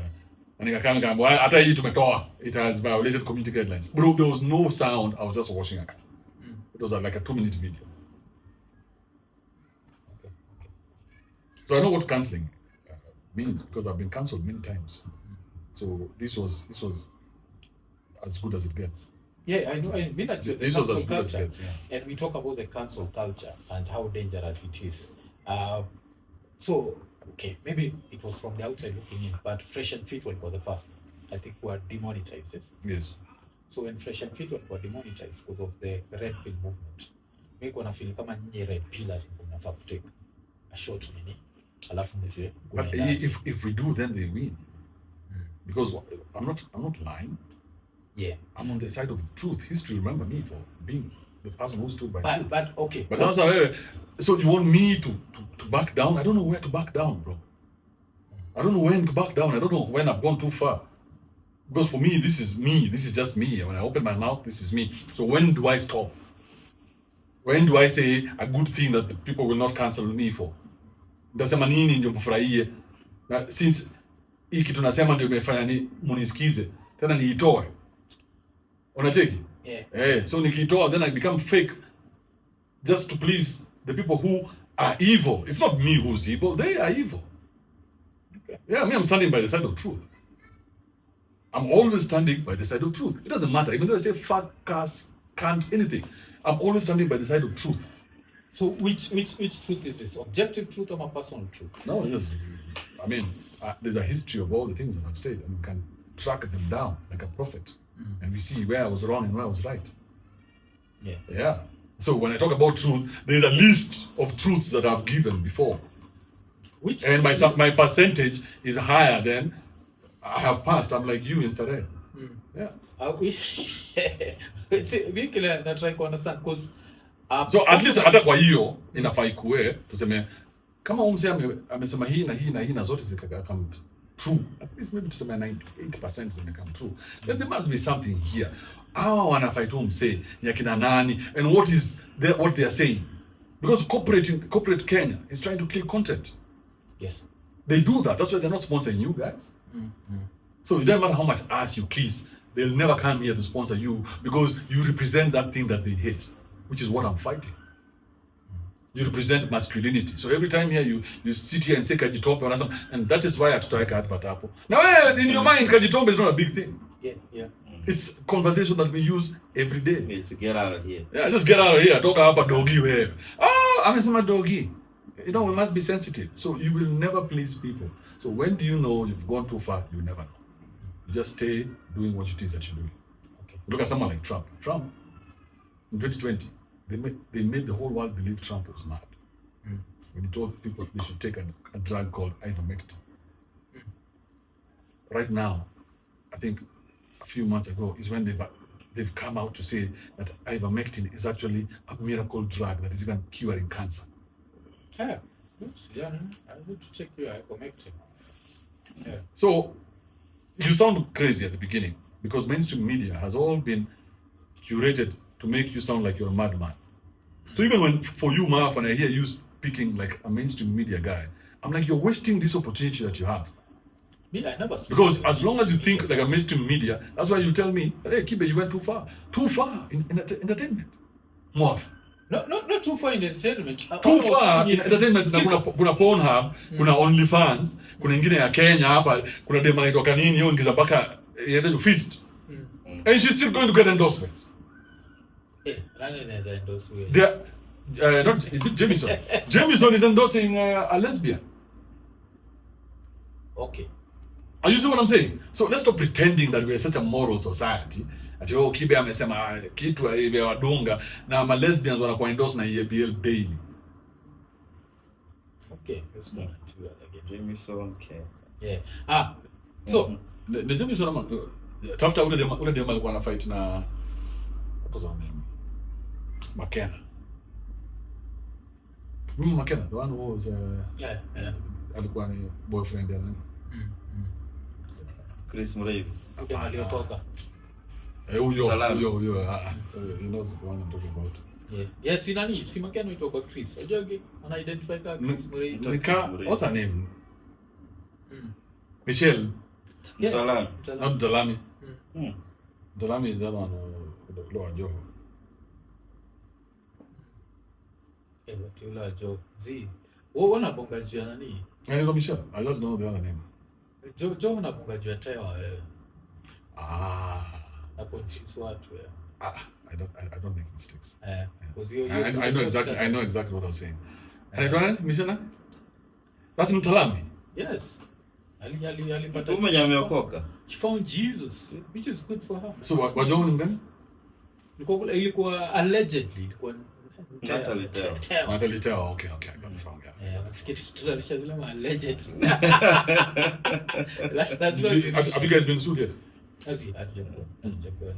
And after it has violated community guidelines. Bro, there was no sound, I was just washing a car. It was like a 2-minute video. Okay. So I know what cancelling means because I've been cancelled many times. So this was as good as it gets. Yeah, I know. I mean, that this was as good as it gets. Yeah. And we talk about the cancel culture and how dangerous it is. So, okay, maybe it was from the outside looking in, but Fresh and Fit were the first, I think, were demonetized. Yes. So when Fresh and Fit were demonetized because of the red pill movement, make one feel kama nyinyi red pillars mnafaa take a short nini, alafu mjue. But if we do, then they win. Because I'm not lying. Yeah. I'm on the side of truth. History remember me for being the person who stood by truth. But okay. But that's how, so you want me to back down? I don't know where to back down, bro. I don't know when to back down. I don't know when I've gone too far. Because for me, this is me. This is just me. When I open my mouth, this is me. So when do I stop? When do I say a good thing that the people will not cancel me for? Ndasema nini ndio mfurahie? Na since hii kitu nasema ndio imefanya ni munisikize, tena niitoe. Unacheki? Yeah. So nikiitoa, then I become fake just to please the people who are evil. It's not me who's evil, they are evil. Okay. Yeah, I'm standing by the side of truth. I'm always standing by the side of truth. It doesn't matter, even though I say fuck, cuss, can't, anything. I'm always standing by the side of truth. So which truth is this? Objective truth or my personal truth? No, yes. I mean, there's a history of all the things that I've said, and we can track them down like a prophet, and we see where I was wrong and where I was right. Yeah. Yeah. So when I talk about truth, there's a list of truths that I've given before, and my percentage is higher than I have passed. I'm like you instead. Yeah. I wish. We can try to understand because. So at least hata kwa hiyo inafaa ikuwe tuseme kama umse amesema hii na hii na hii na zote zikakam true, at least maybe tuseme 98% zimekam true, then there must be something here. Hawa wanafaa tu umse ni akina nani and what they are saying, because corporate Kenya is trying to kill content. Yes, they do that. That's why they're not sponsoring you guys. So it doesn't matter how much ass you kiss, they'll never come here to sponsor you because you represent that thing that they hate, which is what I'm fighting. You represent masculinity. So every time here you sit here and say Kajitombe or something, and that is why I try to advert hapo. Now in your mind, Kajitombe is not a big thing. Yeah. It's conversation that we use every day. It's get out of here. Yeah, just get out of here. Talk about doggy wewe. Amesema doggy. You know, we must be sensitive. So you will never please people. So when do you know you've gone too far? You never know. You just stay doing what it is that you're doing. Okay. Look at someone like Trump. Trump, in 2020, they made the whole world believe Trump was mad. When he told people they should take a drug called ivermectin. Right now, I think a few months ago, is when they've come out to say that ivermectin is actually a miracle drug that is even curing cancer. Yeah, I need to check your ivermectin. Yeah. So, you sound crazy at the beginning because mainstream media has all been curated to make you sound like you're a madman. So even for you, Mwaf, when I hear you speaking like a mainstream media guy, I'm like, you're wasting this opportunity that you have. Me, I never. Because as long as you think like a mainstream media, that's why you tell me, hey, Kibe, you went too far. Too far in entertainment. Mwaf. Not too far in entertainment. Too far in entertainment. Kuna Pornhub, kuna OnlyFans, kuna ingine ya Kenya hapa, kuna dema naitwa Kanini, hiyo ingiza mpaka yeye fist. And she's still going to get endorsements. Not, is it Jamison? Jamison is endorsing a lesbian. Okay. Are you see what I'm saying? So let's stop pretending that we are such a moral society. Ati Kibe amesema kitu hivi wadunga na ma lesbians wanakuwa endorse na EABL daily. Okay, let's go to that again. Jamison, okay. Yeah. So the Jamison tafuta ule dema alikuwa na fight na what was her name? McKenna. McKenna, the one who was alikuwa ni boyfriend ya nani? Chris Murray. Ndio aliotoka. Huyo, he knows the one I'm talking about. Yes, si McKenna itoka Chris. Unajua ana identify ka Chris Murray. What's her name? Michelle. Mtalami. Not Dalami. Dalami is the other one Lord Joe. Tula Joe. Wana bonga juu nani? Anaitwa Michelle. I just know the other name. Joe wana bonga juu tewa wewe. Na confuse watu wewe. I don't make mistakes. Because you I know exactly what I was saying. Anaitwa nani? Michelle? That's Mtalami. Yes. Alipata. Umeokoka. She found Jesus, which is good for her. So what Joe then? Ilikuwa allegedly ilikuwa Natalie Teo. Okay, I got it wrong. Yeah, tunalisha zile allegedly. Have you guys been sued yet? Hatujakuwa.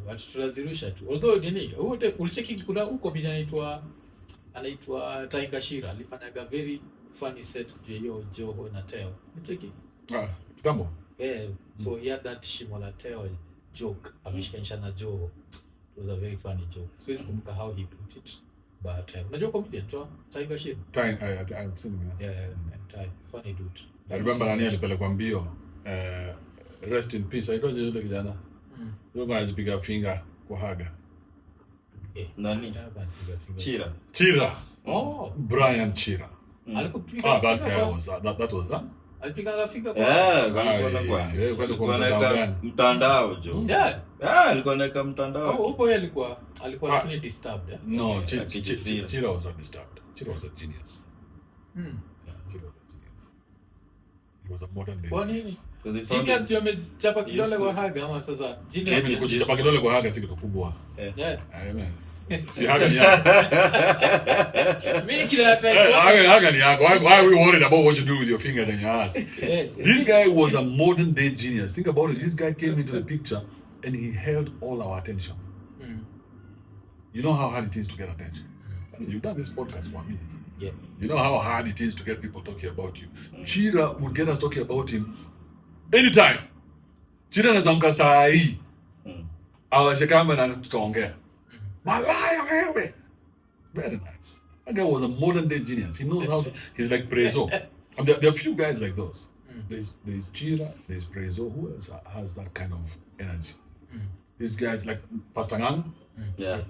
Watu tunazirusha tu. Although nini, wote ulicheki kuna huko bidii anaitwa Taika Shira, alifanyaga very funny set Joho na Teo. Ulicheki? Kitambo. So he had that shimo la teo joke. Ameshikanisha na Joe. It was a very funny joke. Siwezi kumbuka how he put it. But unajua comedian tu Tiger Sheen. I've seen him. Yeah, funny dude. I remember nani alipelekwa mbio. Rest in peace. Aitwaje yule kijana? Yule anajipiga finger kwa haga. Nani? Chira. Oh, Brian Chira. Alikupiga. That guy was that was that. Alipiga finger kwa. Kwa mtandao jo. Yeah. Alikuwa anaweka mtandao. Huko alikuwa lakini disturbed. No, Chira was not disturbed. Chira was a genius. Yeah, Chira was a genius. He was a modern day. Kwa nini? Genius ndio amechapa kidole kwa haga ama sasa genius kuchapa kidole kwa haga si kitu kubwa. Yeah. Amen. Si haga ni yako. Mimi kila try. Haga ni yako. Why are we worried about what you do with your fingers and your ass? This guy was a modern day genius. Think about it. This guy came into the picture and he held all our attention. You know how hard it is to get attention. I mean, you've done this podcast for a minute. Yeah. You know how hard it is to get people talking about you. Chira would get us talking about him anytime. Chira anazamka saa hii. Awashe kamera na tutaongea. Malaya wewe. Very nice. That guy was a modern day genius. He knows how to, he's like Prezo. And there are a few guys like those. There's Chira, there's Prezo. Who else has that kind of energy? These guys like Pastor Ngang. Yeah.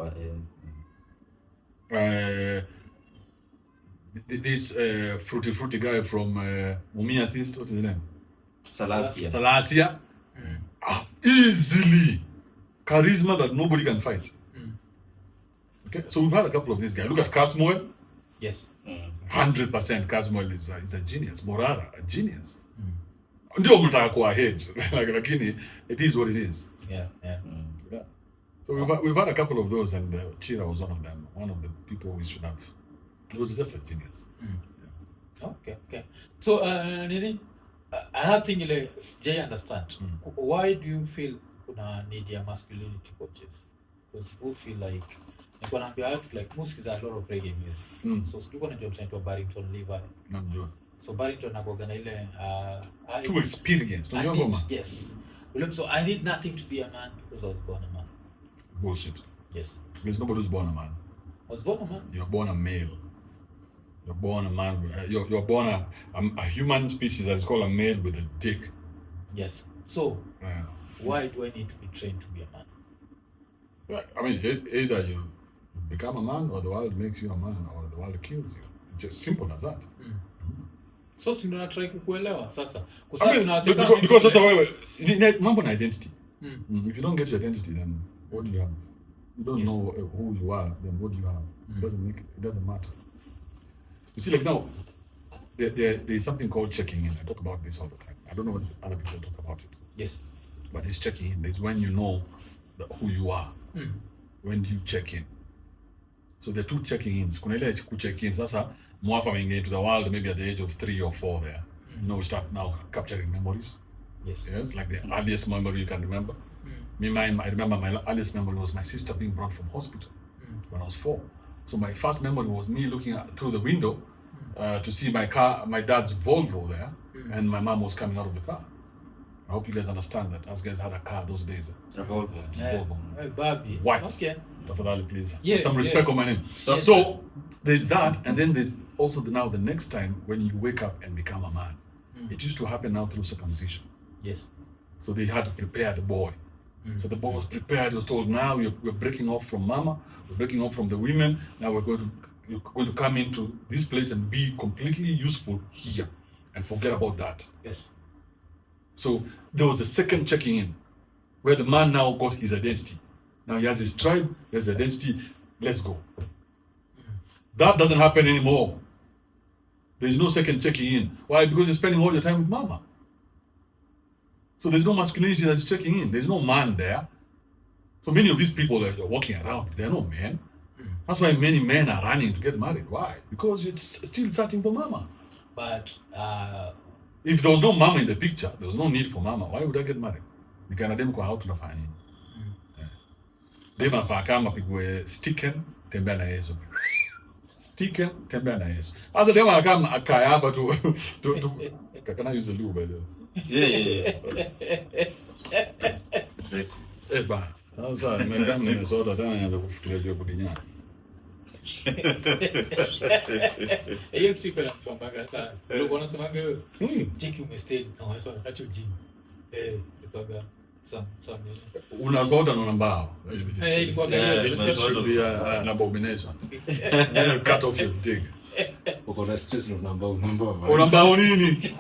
This fruity guy from Mumia Sister, what's his name? Salasia. Easily. Charisma that nobody can fight. Okay, so we've had a couple of these guys. Look at Casmoel. Yes. 100% Casmoel is a genius. Morara, a genius. Ndio mtaka kuwa head. Lakini it is what it is. Yeah. So we've had a couple of those, and Chira was one of them. One of the people we should have. He was just a genius. Okay. So Nini, another thing I understand. Why do you feel kuna need ya masculinity coaches? Because you feel like niko naambia watu like most is a lot of reggae music. So sikuwa na job center Barrington Levi. Namjua. So Barrington anakuwa na ile too experienced. Yes. So I need nothing to be a man because I was born a man. Bullshit. Yes. There's nobody who's born a man. I was born a man. You're born a male. You're born a man. You're born a human species that is called a male with a dick. Yes. So why do I need to be trained to be a man? I mean, either you become a man, or the world makes you a man, or the world kills you. It's just simple as that. So si ndo try kukuelewa sasa. Because sasa wewe mambo na identity. If you don't get your identity, then what do you have? You don't know who you are, then what do you have? It doesn't matter. You see, like now, there is something called checking in. I talk about this all the time. I don't know what other people talk about it. Yes. But it's checking in. It's when you know who you are. When you check in. So there are two checking ins. Kuna ile check in. Sasa Mwaf ameingia into the world maybe at the age of 3 or 4 there. You know, we start now capturing memories. Yes, like the earliest memory you can remember. I remember my earliest memory was my sister being brought from hospital when I was 4. So my first memory was me looking through the window to see my dad's Volvo there, and my mom was coming out of the car. I hope you guys understand that us guys had a car those days. A Volvo. Barbie. White. Okay. Please. Yeah, some respect on my name. So there's that, and then there's also now the next time when you wake up and become a man. It used to happen now through circumcision. Yes. So they had to prepare the boy. So the boy was prepared. He was told, now we're breaking off from mama. We're breaking off from the women. Now you're going to come into this place and be completely useful here, and forget about that. Yes. So there was the second checking in, where the man now got his identity. Now he has his tribe, he has his identity. Let's go. That doesn't happen anymore. There's no second checking in. Why? Because you're spending all your time with mama. So there's no masculinity that's checking in. There's no man there. So many of these people that you're walking around, they're no men. That's why many men are running to get married. Why? Because it's still searching for mama. But if there was no mama in the picture, there was no need for mama. Why would I get married? Nikana dem kwa hautu nafanya nini? Dem anafaa kama pigwe sticken, tembea na Yesu. Sticken, tembea na Yesu. Asa dem anakaa akaya hapa tu can I use the lube by the way? Yeah. Ba. Sasa nimesota tena nianza kufikiria juu ya kudinyana. Hiyo kitu ina mpanga sana. Ndio bwana sema wewe. Cheki umestay na wewe sasa acha ujini. Nikaga some Unasota na mbao. Ilikuwa It should be an abomination. Cut off your dick. Uko na stress na mbao Unambao nini?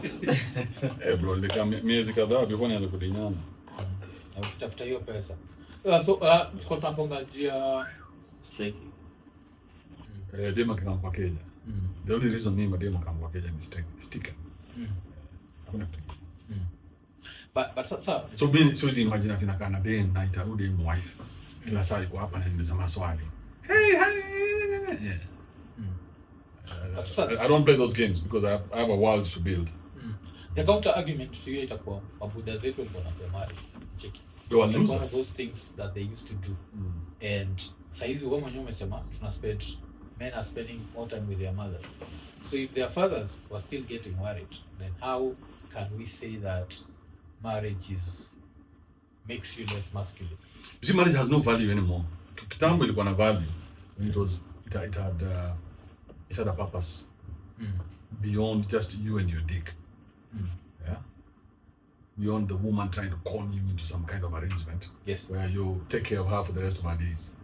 Bro, nika miezi kadhaa before nianze kudinyana. Na utafuta hiyo pesa. So tuko tunapanga njia Staking. Dema kama kwa Kenya. The only reason mimi dema kama kwa Kenya ni sticker. Hakuna kitu. But sasa So mimi siwezi imagine ati nakaa na dem na itarudi wife. Kila saa iko hapa na niuliza maswali. Hey. Yeah. I don't play those games because I have a world to build. The counter argument to hiyo itakuwa mabuda zetu walikuwa na mali. Cheki. They were Like one of losers. those things that they used to do. And saizi wewe mwenyewe umesema men are spending more time with their mothers. So if their fathers were still getting married, then how can we say that marriage makes you less masculine? You see, marriage has no value anymore. Kitambo ilikuwa na value. It had a purpose beyond just you and your dick. Yeah. Beyond the woman trying to con you into some kind of arrangement. Yes. Where you take care of her for the rest of her days.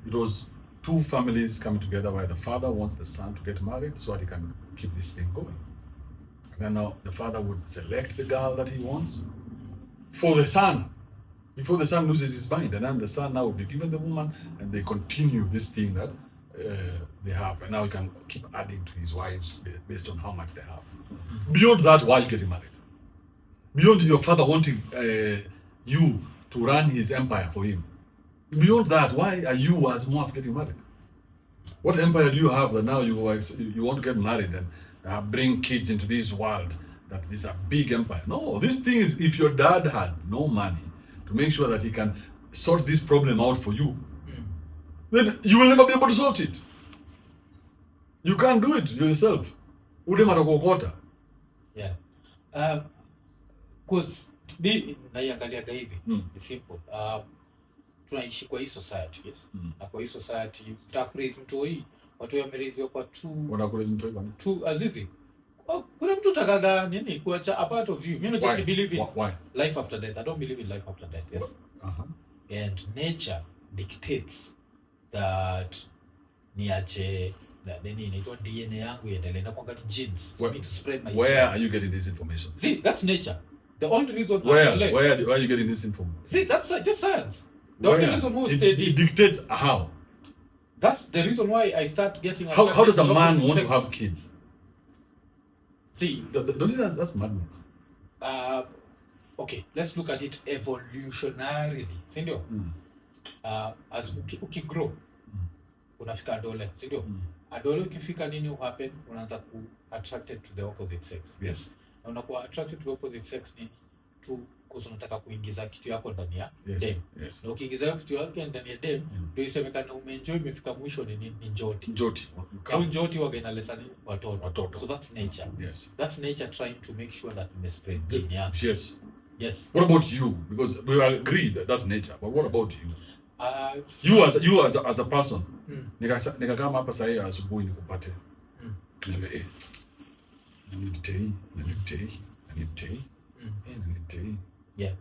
It was two families coming together where the father wants the son to get married so that he can keep this thing going. And then now the father would select the girl that he wants for the son before the son loses his mind. And then the son now will be given the woman and they continue this thing that they have. And now he can keep adding to his wives based on how much they have. Beyond that, why are you getting married? Beyond your father wanting you to run his empire for him. Beyond that, why are you as Mwaf getting married? What empire do you have that now you want to get married and bring kids into this world that is a big empire? No, this thing is if your dad had no money to make sure that he can sort this problem out for you, then you will never be able to sort it. You can't do it yourself. Yeah. Because naiangaliaga hivi ni simple. Tunaishi kwa hii society, yes. Na kwa hii society utakraise mtu hii watu wamereziwa kwa tu azizi. Kuna mtu takaga nini kuacha a part of you. Mimi just believe in life after death. I don't believe in life after death, yes. And nature dictates that niache nini inaitwa DNA yangu iendelee na kuangalia genes for me to spread my Where are you getting this information? See, that's nature. The only reason where are you getting this information? See, that's just science. The only reason most it dictates how. That's the reason why I start getting. How does a man want to have kids? See, don't you think that's madness? Okay, let's look at it evolutionarily. Sindio? As ukigrow, unafika adole, sindio? Adole ukifika nini happen? Unaanza ku attracted to the opposite sex. Yes. Na unakuwa attracted to the opposite sex ni tu unataka kuingiza kitu yako ndani ya dem. Yes. Na ukiingiza hiyo kitu yako ndani ya dem, ndio isemekana umeenjoy imefika mwisho ni njoti. Njoti. Au njoti waga inaleta nini? Watoto. So that's nature. Yes. That's nature trying to make sure that we spread gene yako. Yes. Yes. What about you? Because we agree that that's nature. But what about you? You as a person. Nikakama hapa sasa hivi asubuhi nikupate. Yeah.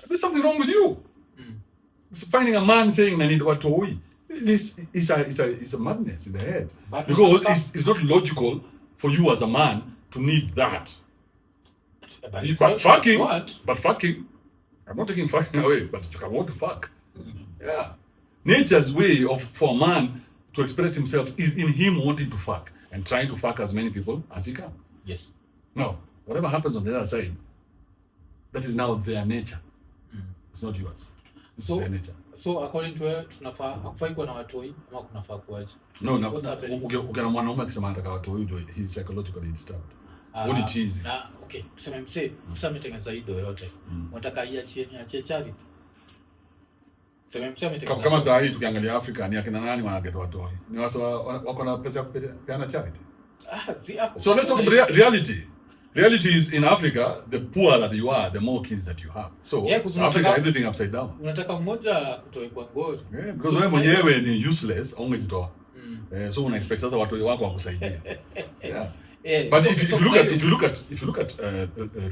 There's something wrong with you. It's finding a man saying I need watoi. This is a madness in the head. But because it's not logical for you as a man to need that. But fucking, I'm not taking fucking away, but you can want to fuck. Yeah. Nature's way for a man to express himself is in him wanting to fuck and trying to fuck as many people as he can. Yes. Now, whatever happens on the other side, that is now their nature. It's not yours. It's their nature. So according to her, tunafaa hakufai kuwa na watoi ama kunafaa kuaje? No, ukiona mwanaume akisema anataka watoi ndio he is psychologically disturbed. What is cheesy? Na okay, tuseme msame tengeneza hido yote. Unataka iachie charity. Kama saa hii tukiangalia Afrika ni akina nani wanageta watoi? Ni watu wako na pesa ya kupeana charity. So let's talk about reality. reality is in Africa, the poorer that you are, the more kids that you have. So Yeah, Africa, everything upside down. Unataka mmoja kutoe kwa ngori. Yeah, because wewe mwenyewe ni useless, ungejitoa. So una expect sasa watu wako wakusaidia. Yeah. Yeah. But So, if you look at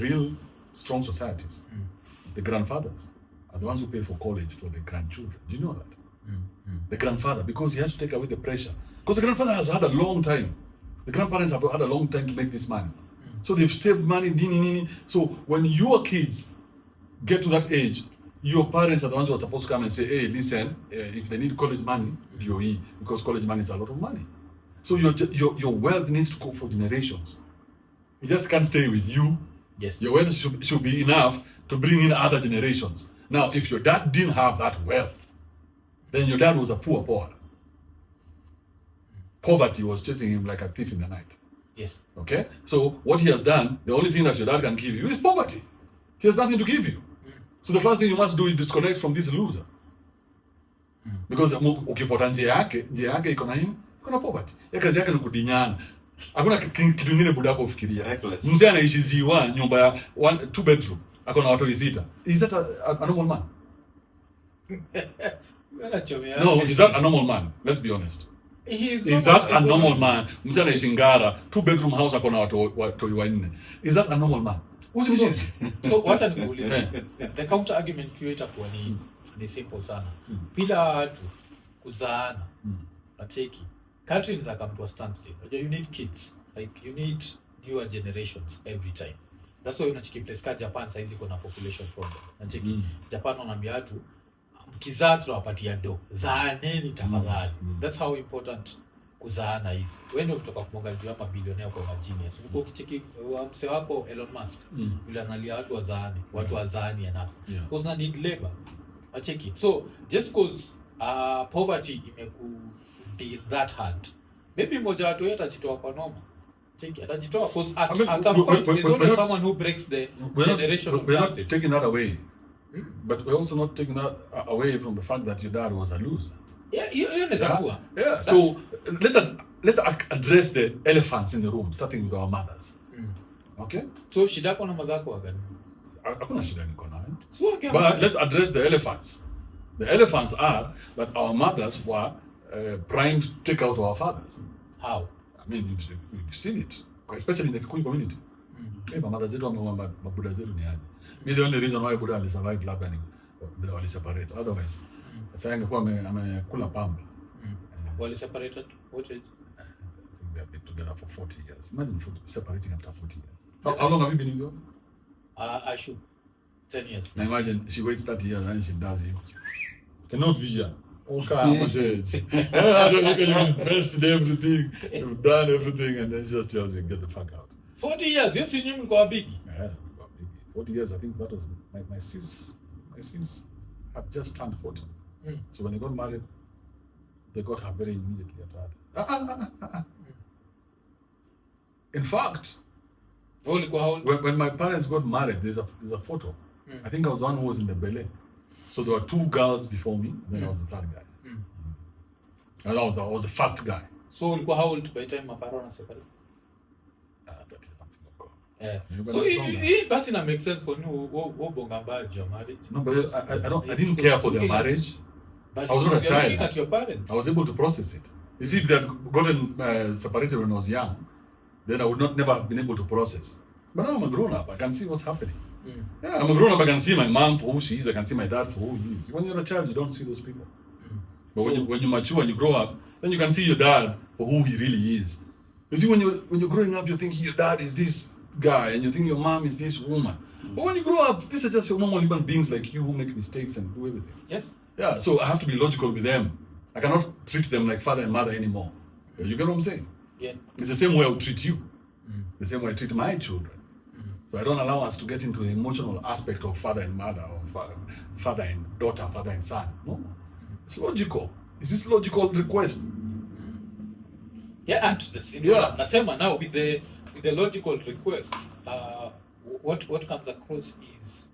real strong societies, the grandfathers are the ones who pay for college for the grandchildren. Do you know that? The grandfather, because he has to take away the pressure. Because the grandfather has had a long time. The grandparents have had a long time to make this money. So they've saved money, nini. So when your kids get to that age, your parents are the ones who are supposed to come and say, hey, listen, if they need college money, DOE, because college money is a lot of money. So your wealth needs to go for generations. It just can't stay with you. Yes. Your wealth should be enough to bring in other generations. Now, if your dad didn't have that wealth, then your dad was a poor. Poverty was chasing him like a thief in the night. Yes. Okay? So what he has done, the only thing that your dad can give you is poverty. He has nothing to give you. So the first thing you must do is disconnect from this loser. Because ukifuata njia yake iko na nini? Iko na poverty. Ya kazi yake ni kudinyana. Hakuna kitu kingine budako ufikiria. Mzee anaishi ziwa nyumba ya 2 bedroom. Ako na watu 6. Is that a normal man? No, is that a normal man? Let's be honest. Is that a normal man? Mzee anaishi Ngara, 2 bedroom house ako na watu 4. Is that a normal man? So wacha nikuulize. The counter argument tu itakuwa ni simple sana. Bila watu kuzaana. Nacheki. Country is come to a standstill. You need kids. Like you need newer generations every time. That's why unachiki place ka Japan saizi kuna population problem. Nacheki. Japan wanaambia watu mkizaa tunawapatia do. Zaaneni tafadhali. That's how important kuzaana is. Wewe ndio kutoka kumonga juu hapa billionaire kwa genius. Uko kicheki mse wako Elon Musk. Yule analia watu wazaani, watu wazaani enough. Because na need labor. Acheki. So just cause poverty be that hard. Maybe moja watu yeta atajitoa kwa noma. Cheki atajitoa because at some point is only someone who breaks the generation of we're not taking that away. But we're also not taking that away from the fact that your dad was a loser. Yeah. So let's address the elephants in the room, starting with our mothers. Okay? So shida yako na madhako wagani? Hakuna shida niko nayo. But let's address the elephants. The elephants are that our mothers were primed to take out our fathers. How? I mean, you've seen it, especially in the Kikuyu community. Mama zetu wameomba mabuda zetu ni aje. The only reason why Buddha will survive labda ni bila wali separate. Otherwise, sasa angekuwa amekula pamba. Wali separated what age? I think they have been together for 40 years. Imagine separating after 40 years. How long have you been in New York? I should 10 years. Now imagine she waits 30 years and she does you. Cannot vision. Okay, I'm a judge. I don't think you've invested everything, you've done everything, and then she just tells you, get the fuck out. 40 years, yes, you knew go big. Yeah, 40 years, I think that was my sis had just turned 40. So when they got married, they got her very immediately after that. In fact, when my parents got married, there's a photo. I think I was the one who was in the ballet. So there were 2 girls before me, and then I was the 3rd guy. And I was the first guy. So how old by the time my parents separated? That is something like that. Yeah. So it doesn't make sense for you about your marriage. No, but I didn't care for their marriage. But I was not a child. At your parents. I was able to process it. You see, if they had gotten separated when I was young, then I would never have been able to process. But now I'm a grown up. I can see what's happening. Yeah, I'm a grown up. I can see my mom for who she is. I can see my dad for who he is. When you're a child, you don't see those people. But when you mature and you grow up, then you can see your dad for who he really is. You see, when you're growing up, you're thinking your dad is this guy, and you think your mom is this woman. But when you grow up, these are just normal human beings like you who make mistakes and do everything. Yes. Yeah. So I have to be logical with them. I cannot treat them like father and mother anymore. You get what I'm saying? Yeah. It's the same way I would treat you. The same way I treat my children. So I don't allow us to get into the emotional aspect of father and mother, or father and daughter, father and son. No, it's logical. It's this logical request. Yeah, and Nasema now with the logical request, what comes across is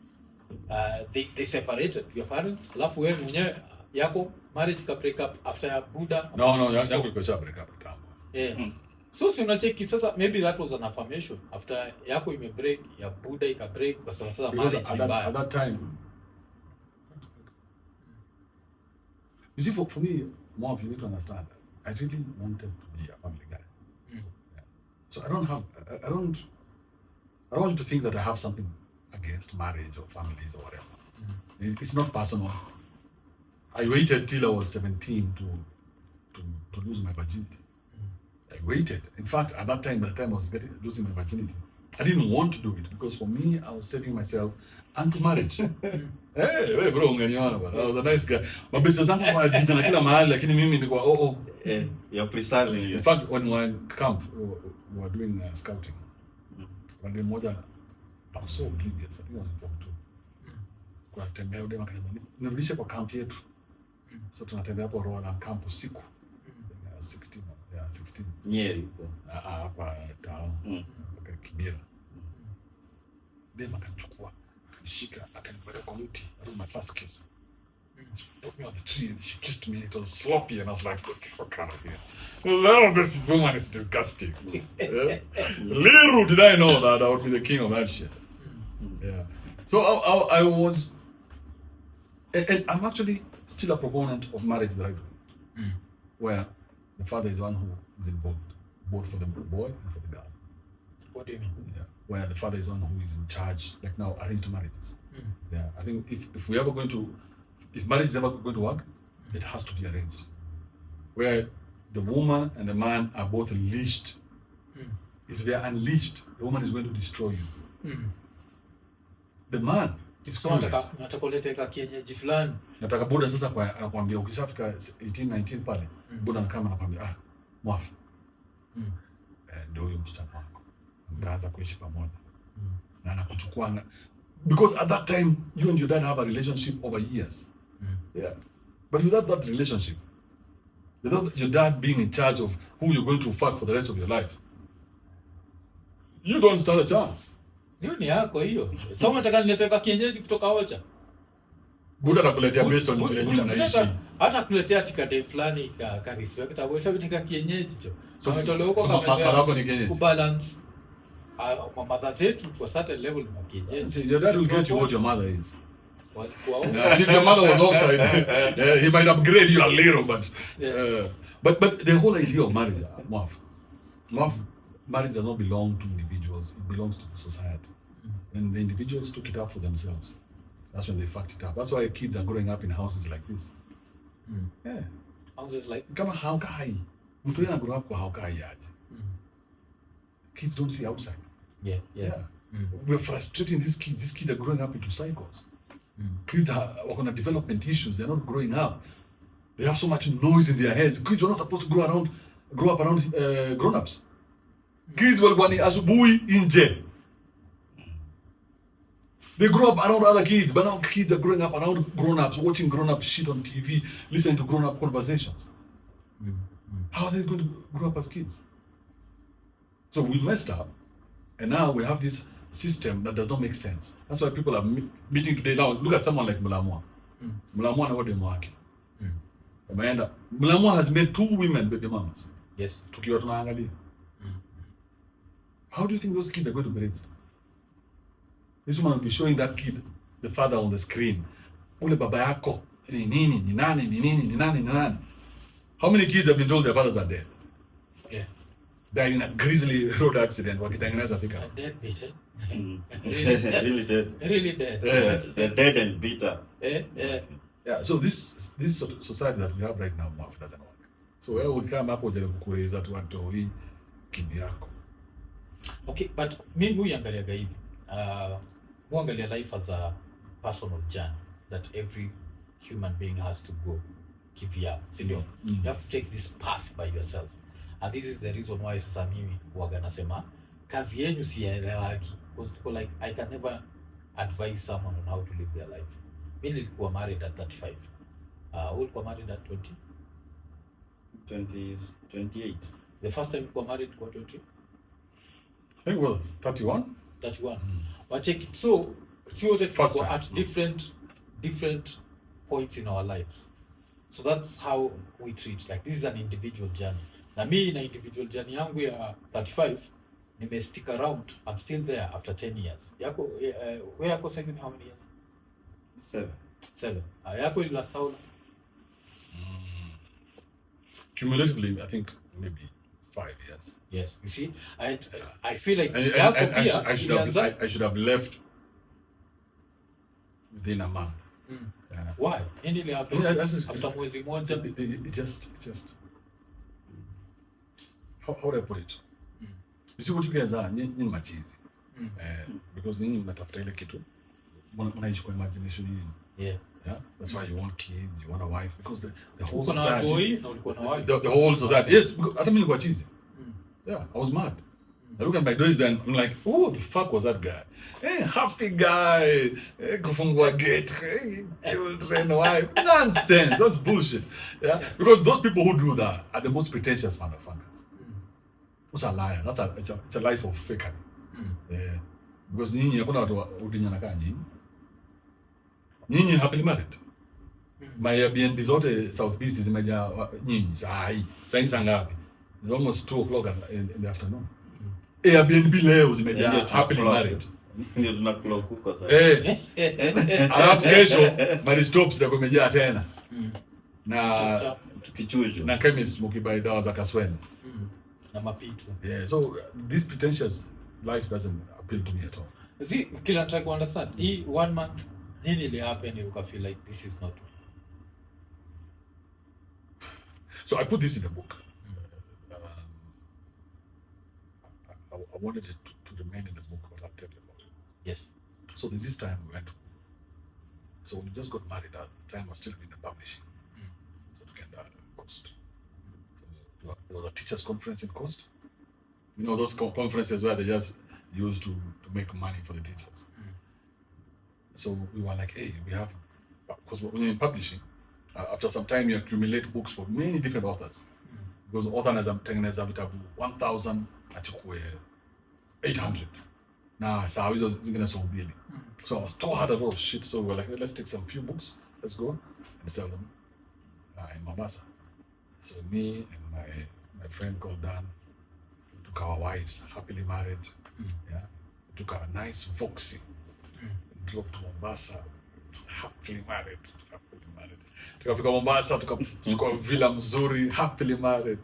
they separated your parents. Alafu wewe mwenyewe yako marriage ka break up after ya Buddha. No, yako iko break up kitambo. Yeah. So si unacheki sasa, maybe that was an affirmation after yako imebreak, ya Buddha ikabreak, kwa sababu sasa Because marriage ni mbaya. at that time, you see, for me, Mwaf, you need to understand, I really wanted to be a family guy. Mm. Yeah. So I don't want you to think that I have something against marriage or families or whatever. It's not personal. I waited till I was 17 to lose my virginity. I waited. In fact, at that time, by the time I was losing my virginity, I didn't want to do it because for me, I was saving myself unto marriage. Hey, bro, ungeniona bwana. I was a nice guy. Mabesa zangu wanajita na kila mahali, lakini mimi nilikuwa you're preserving In it. fact, when we were in camp, we were doing scouting. One day moja, I was so oblivious. I think I was in Form 2. Kwa tembea udema kanimani. Nirudishe kwa camp yetu. So tunatembea hapo roho na camp usiku. 16. Yeah, 16. Nyeri. Hapa town. Kwa Kibe. Dem akachukua, akashika, akanipeleka kwa mti. That was my first kiss. She put me on the tree and she kissed me. It was sloppy and I was like, what the fuck out of here? No, this woman is disgusting. Yeah. Little did I know that I would be the king of that shit. Yeah. So I was, and I'm actually still a proponent of marriage the right way, where the father is one who is involved, both for the boy and for the girl. What do you mean? Yeah. Where the father is one who is in charge, like now arranged marriages. Yeah. I think if we're ever going to, if marriage is ever going to work, it has to be arranged, where the woman and the man are both leashed. If they are unleashed, the woman is going to destroy you. The man is clueless. Natakoleta kienyeji fulani. Nataka Buddha sasa kwa anakuambia ukishafika 18 19 pale, Buddha kama anakuambia Mwaf. Ndio huyo msichana wako. Mtaanza kuishi pamoja. Na anakuchukua because at that time you and your dad have a relationship over years. Yeah. But without that relationship, without your dad being in charge of who you're going to fuck for the rest of your life, you don't stand a chance. Hiyo ni yako hiyo. Sasa unataka nileteka kienyeji kutoka Ocha. Buddha anakuletea based on vile nyinyi mnaishi. Hata kuletea tikade fulani ka risio kitabu cha kienyeji cho. So umetolewa huko kama kubalance mama zetu to a certain level na kienyeji. Your dad will get you what your mother is. And if your mother was offside, he might upgrade you a little, but the whole idea of marriage, Mwaf, marriage does not belong to individuals; it belongs to the society. And the individuals took it up for themselves. That's when they fucked it up. That's why kids are growing up in houses like this. Yeah, houses like. Kama haukai, mtu yana grow up kwa haukai aje. Kids don't see outside. Yeah. We're frustrating these kids. These kids are growing up into psychos. Kids are on development issues. They're not growing up. They have so much noise in their heads. Kids were not supposed to grow up around grown-ups. Kids walikuwa ni asubuhi nje. They grew up around other kids, but now kids are growing up around grown-ups, watching grown-up shit on TV, listening to grown-up conversations. How are they going to grow up as kids? So we messed up, and now we have this system that does not make sense. That's why people are meeting today. Now look at someone like Mulamwa. Mulamwa na wade mwake. Mulamwa has made 2 women baby mamas. Yes. Tukiwa tunaangalia. How do you think those kids are going to be raised? This woman will be showing that kid the father on the screen. Ule baba yako ni nini, ni nani, ni nini, ni nani, ni nani. How many kids have been told their fathers are dead? Yeah. Died in a grisly road accident wakitengeneza pickup. Dead bitch. Really dead. Really dead. Yeah. They're dead and bitter. Yeah. So this society that we have right now, Mwaf, doesn't work. So where we come up ujaribu kueleza tu watu hii kibi yako. Okay, but mimi huangalia hivi. Huangalia life as a personal journey that every human being has to go kivyao. You have to take this path by yourself. And this is the reason why sasa mimi huaga nasema kazi yenu sielewagi, because like I can never advise someone on how to live their life. Mimi nilikuwa married at 35. Ulikuwa married at 28. The first time ulikuwa married kwa 20? I think it was 31. 31. But check it. So see what First we're time. at different points in our lives. So that's how we treat. Like this is an individual journey. Na mimi na individual journey yangu ya 35 stick around. I'm still there after 10 years. Yako where yako second how many years? 7. Yako ili last how long? Cumulatively, I think maybe 5 years. Yes, you see, I feel like I should have left within a month. Why? Endily after mwezi moja. It just how would I put it? You see what you guys are, nyinyi machizi. Because nyinyi mnatafuta ile kitu mnaishi kwa imagination yenu. Yeah, that's why you want kids, you want a wife, because the whole society, the whole society. Yes, hata mimi nilikuwa cheesy. Yeah, I was mad. I look at my days then, I'm like, oh, the fuck was that guy? Hey, happy guy, kufungua gate, children, wife. Nonsense, that's bullshit. Yeah, because those people who do that are the most pretentious motherfuckers. What's a liar? It's a life of fakery. Yeah, because nyinyi hakuna watu udinyana kama nyinyi. Nyinyi happily married. My Airbnb zote South Beach zimejaa nyinyi. Saa ngapi? It's almost 2:00 in the afternoon. Airbnb leo zimejaa happily married. Ndio tuna clock huko sasa. Alafu kesho mali stops zako zimejaa tena. Na tukichujo. Na chemist mkibai dawa za kaswende. Na mapitu. Yeah, so this pretentious life doesn't appeal to me at all. See, kila try to understand. Hii 1 month nini ili happen you can feel like this is not. So I put this in the book. I wanted it to remain in the book, but I'll tell you about it. Yes. So there's this time we went. So we just got married at the time I was still in the publishing. So to get that Coast. So there was a teachers conference in Coast. You know those conferences where they just used to make money for the teachers. So we were like, hey, we have, because when you're in publishing, after some time you accumulate books for many different authors. Because author natengeneza vitabu 1,000 achukue 800. Na saa hizo zingine so mbili. So I was too hard a lot of shit. So we were like, hey, let's take some few books, let's go and sell them in Mombasa. So me and my friend called Dan took our wives, happily married. Yeah, we took our nice Voxy. Drove to Mombasa, happily married. Tukafika Mombasa, tukachukua villa mzuri, happily married.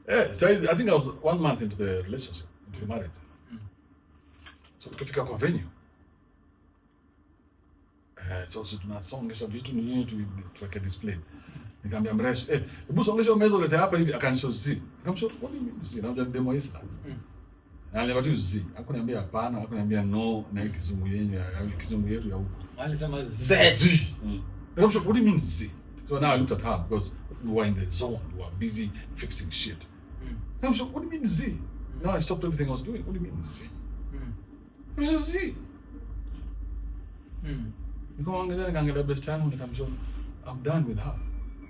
Yeah, so I think I was 1 month into the relationship, into the marriage. So tukafika kwa venue. So tunasongesha vitu nini tuweke display. Nikamwambia Mresh, hebu songesha meza ulete hapa hivi, akanishow Z. Nikamshow, what do you mean Z? Naambia demo Islands. Aliniambia Z. Hakuniambia hapana, hakuniambia no na kizungu yenyu ya kizungu yetu ya huko. Alisema Z. Nikamshow, what do you mean Z? So now I looked at her because we were in the zone, we were busy fixing shit. Nikamshow, what do you mean Z? Now I stopped everything I was doing. What do you mean Z? Nikamshow Z. Nikaangalia best time nikamshow, I'm done with her.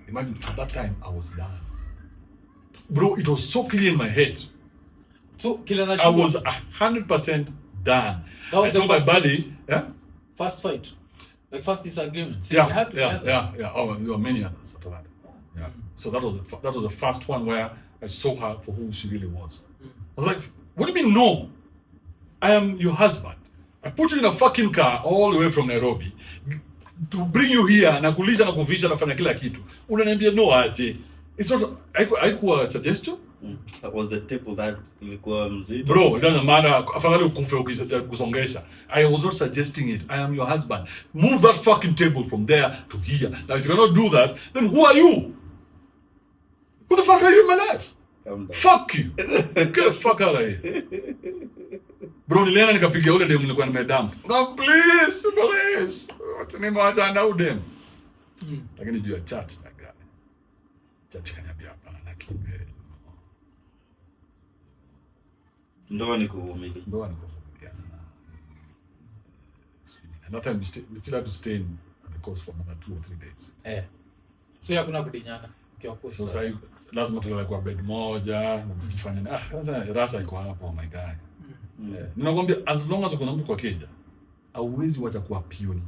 Imagine at that time I was done. Bro, it was so clear in my head. So I was 100% done. I told my buddy, first fight, like first disagreement. So yeah. Oh, there were many others after that. Yeah. So that was the first one where I saw her for who she really was. I was like, what do you mean no? I am your husband. I put you in a fucking car all the way from Nairobi to bring you here na kulisha na kuvisha na kufanya kila kitu. Unaniambia no aje. It's not haikuwa a suggestion. That was the table that ilikuwa mzito. Bro, it doesn't matter. Afadhali ukufe ukisongesha. I was not suggesting it. I am your husband. Move that fucking table from there to here. Now if you cannot do that, then who are you? Who the fuck are you in my life? Fuck you. Get the fuck out of here. Bro, nilienda nikapiga ule demu nilikuwa nimedump. No, please. Nimewacha na udem. Lakini juu ya chat na gani. Chat kaniambia hapana na Kibe. Ndoa ni kuvumilia. And that time we still had to stay in the coast for another 2 or 3 days. So hakuna kudinyana. So sasa lazima tulale kwa bed moja na tufanye. Sasa rasa iko hapo, oh my god. Ninakwambia as long as kuna mtu kwa keja, hauwezi wacha kuwa pioni.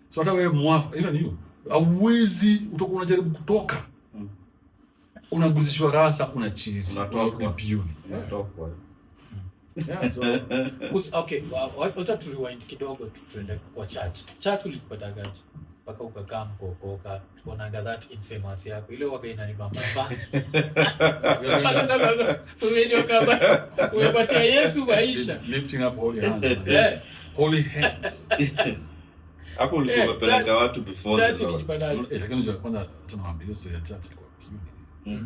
So hata wewe Mwaf, ila ni hiyo. Hauwezi utakuwa unajaribu kutoka. unaguzishwa rasa, una cheese, Unatokwa. beauty. Unatokwa. Yeah, so Okay, wacha tu rewind kidogo tuende kwa chat ulipata gaji mpaka ukakaa mkokoka tukonaga that infamous yako ile waga inanibamba umepatia Yesu maisha lifting up holy hands. Yeah. Holy hands. Hapo ulikuwa umepeleka watu before Church the Lord. ilijipata Lakini unajua kwanza tunawaambia hiyo story ya church ilikuwa beauty.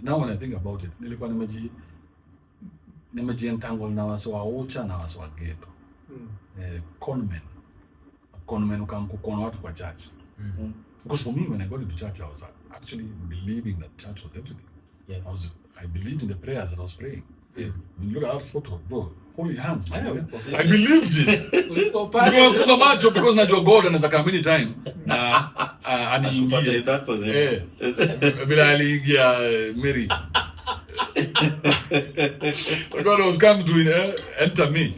Now when I think about it, nilikuwa nimejientangle na watu wa ucha na watu wa ghetto. Conmen ukamkukona watu kwa church. Because for me, when I got into church, I was actually believing that church was everything. Yeah. I believed in the prayers that I was praying. Yeah. When you look at that photo, bro, holy hands, man. Yeah. I believed it. Nikafunga macho because najua God anaweza come anytime na Put aniingie. in that position. Vile aliingia Mary. God was come to enter me.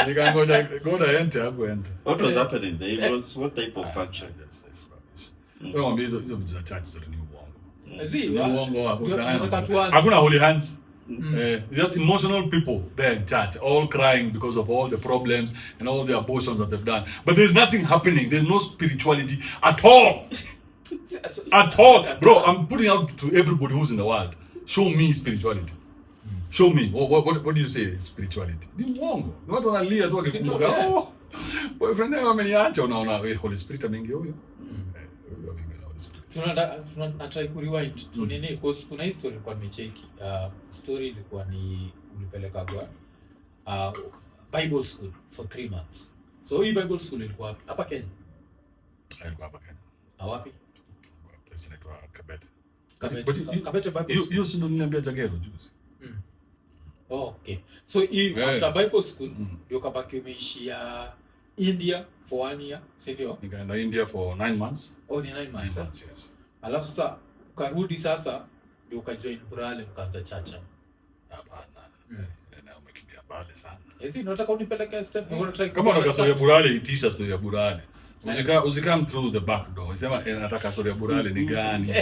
Nikangoja God enter hapo enter. What was happening there? It was what type of function? That's rubbish. Wewe mwambie hizo vitu za church zote ni uongo. Zi, Ni uongo hapo nataka sana. Hakuna holy hands. Just emotional people there in church, all crying because of all the problems and all the abortions that they've done. But there's nothing happening. There's no spirituality at all. At all. Bro, I'm putting out to everybody who's in the world. Show me spirituality. Show me. What do you say is spirituality? Ni uongo. Ni watu wanalia tu wakikumbuka. Oh, boyfriend yangu ameniacha, unaona Holy Spirit ameingia huyo. Tunatry kurewind tunini because kuna history kwa nimecheki story ilikuwa ni ulipeleka kwa Bible school for 3 months. So hii Bible school ilikuwa hapa Kenya. Ilikuwa hapa Kenya. Wapi? President wa Kabete. Kabete Bible school. Hiyo si ndo niliambia Jagero juzi. Oh, okay. So after Bible school ndio kabaki umeishia India for 1 year, sivyo? Nikaenda India for 9 months. Oh, ni 9 months. 9 months, yes. Alafu sasa ukarudi sasa ndio ukajoin Burale ukaanza chacha. Hapana. Na umekimbia mbali sana. Hizi nataka unipeleke step Kama unataka story ya Burale, itisha story ya Burale. Usikam through the back door. Sema nataka story ya Burale ni gani?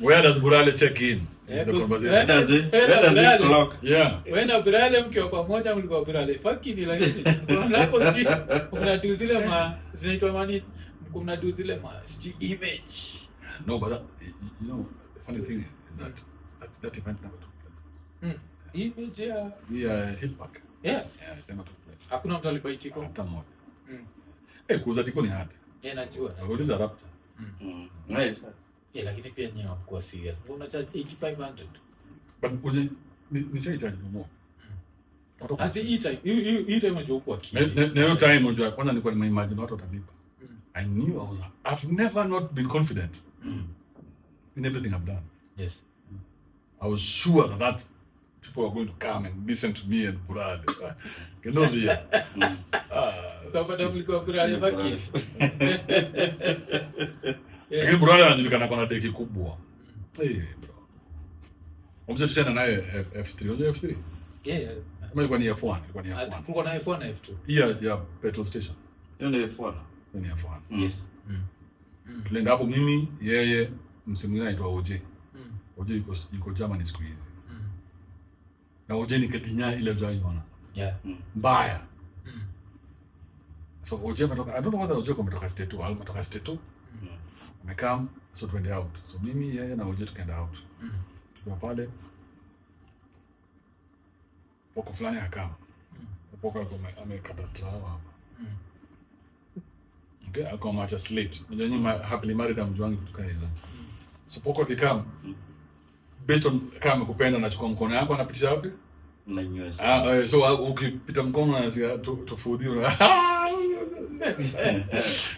Where does Burale check in? The conversation. Where does it clock? Yeah. Wenda Burale mkiwa pamoja mlikuwa Burale. Faki ni rahisi. Unapo sijui unadu zile zinaitwa mani mnadu zile sijui image. No, but you know, the funny thing is that event never took place. Image ya Hill Park. Yeah. It never took place. Hakuna mtu alipaitiko. Hata moja. Kuuza tiko ni hard. Najua. Uliza Raptor. Nice. Lakini pia nyewe hamkuwa serious. Mbona charge 8500? But ni charge more. Asi hii time unajua kwa kile. Na hiyo time unajua kwanza nilikuwa nimeimagine watu watalipa. I knew I've never not been confident in everything I've done. Yes. I was sure that people were going to come and listen to me and Burale. You know the Kapata mlikuwa Burale baki. Lakini Burale anajulikana kwa deki kubwa. Bro. Umesema tena naye F3. Unajua F3? Yeah. Kama ilikuwa ni F1, ilikuwa ni F1. Kulikuwa na F1 na F2. Ya petrol station. Hiyo ndio F1. Ni F1. Yes. Tulienda hapo mimi, yeye, msimu mwingine anaitwa OJ. OJ yuko Germany siku hizi. Na OJ ni kadinya ile unaiona. Yeah. Mbaya. So OJ ametoka, I don't know whether OJ ametoka state 2 au ametoka state 2. Amekam, so twende out. So mimi yeye na OJ tukaenda out. Tukiwa pale poko fulani akama. Poko amekata trawa hapa. Okay, akoma acha slate. Unajua nyinyi happily married amjuangi kutoka hizo. So poko kikam based on kama kupenda anachukua mkono yako anapitisha wapi? Na nyweza. So ukipita mkono anasikia tofauti una.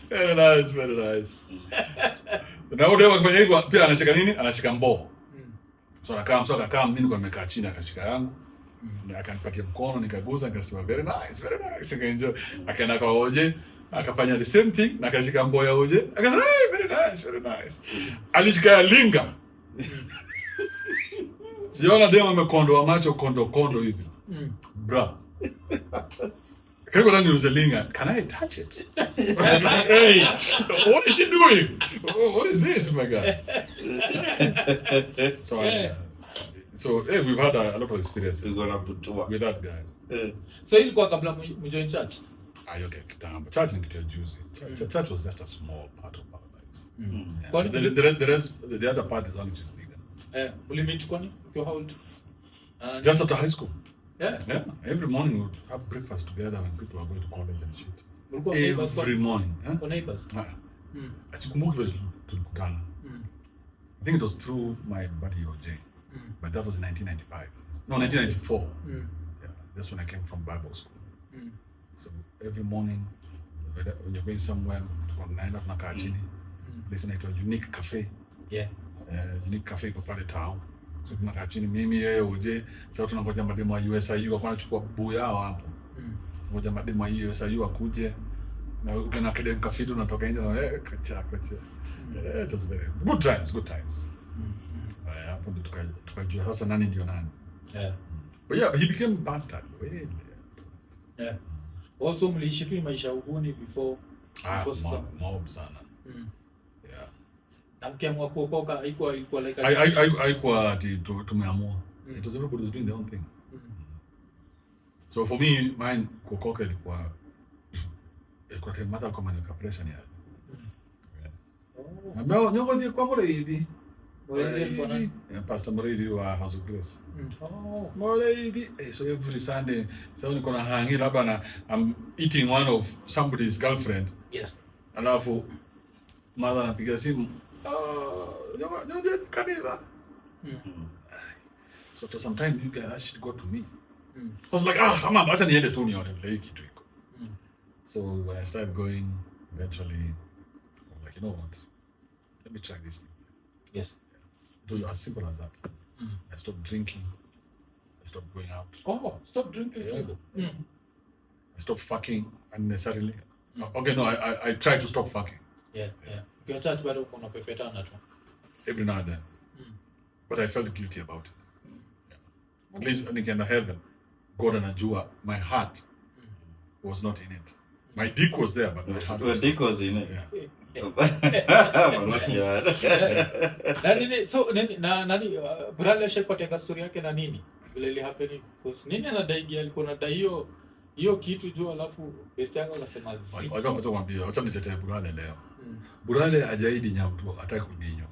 Very nice, very nice. Na ule wakifanya hivyo pia anashika nini? Anashika mboo. So akakaa mimi nilikuwa nimekaa chini akashika yangu. Na akanipatia mkono nikaguza nikasema very nice, very nice. Nikaenjoy. Akaenda kwa OJ akafanya the same thing na akashika mboo ya OJ. Akasema very nice, very nice. Alishika linga. Siona demo amekondoa macho kondo hivi. Bra. Karibu ni Rosalinga. Can I touch it? Hey, what is she doing? What is this, my guy? So hey, we've had a lot of experiences with that guy. So ilikuwa kabla mjoin church? Okay, kitambo. Church ni kitu ya juzi. Church was just a small part of our lives. Yeah. The other part is only just bigger. Ulimit kwani? How old? Just after high school. Yeah. Every morning we would have breakfast together when people are going to college and shit. Every morning. Kwa neighbors? Sikumbuki vile tulikutana. I think it was through my buddy OJ. But that was in 1995. No, 1994. Yeah, that's when I came from Bible school. So every morning, when you're going somewhere, tunakaa chini. Place inaitwa Unique Cafe. Yeah. Unique Cafe iko pale town. So tunakaa chini mimi yeye uje. Sasa tunangoja mademo wa USIU wako anachukua buu yao hapo. Ngoja mademo wa USIU akuje. Na ukena academic cafe tunatoka nje na kacha. It was very good times. Hapo ndo tukajua sasa nani ndio nani. Yeah. But yeah, he became bastard. Yeah. Also mliishi tu maisha uhuni before mob sana. Yeah. Na mkiamua kuokoka haikuwa like haikuwa ati tumeamua. It was everybody was doing their own thing. So for me, mine kuokoka ilikuwa mother kama ni pressure ni. No, nyongo ni kwa mbona hivi. Pastor Moridi wa House of Grace. Moridi. So every Sunday, so niko na hangi labda na I'm eating one of somebody's girlfriend. Yes. Alafu mother anapiga simu. Nyongo kanisa. So for some time you guys should go to me. I was like, mama, acha niende tu nione vile hiki kitu iko. So when I started going, eventually I was like, you know what? Let me try this. Yes. It was as simple as that. I stopped drinking. I stopped going out. Oh, stop drinking. Yeah. I stopped fucking unnecessarily. Okay, no, I tried to stop fucking. Yeah. Kwa church bado kuna pepetana tu. Every now and then. But I felt guilty about it. Yeah. At least when I get to heaven, God anajua my heart was not in it. My dick was there, but my heart was dick was in it. Yeah. Nani Bradley shakoteka story yake na nini vile ile happen because nini anadai alikuwa anadai hiyo kitu juu alafu best yake anasema wacha nitetee Bradley leo. Bradley hajaidi nyamtu hataki kudinywa.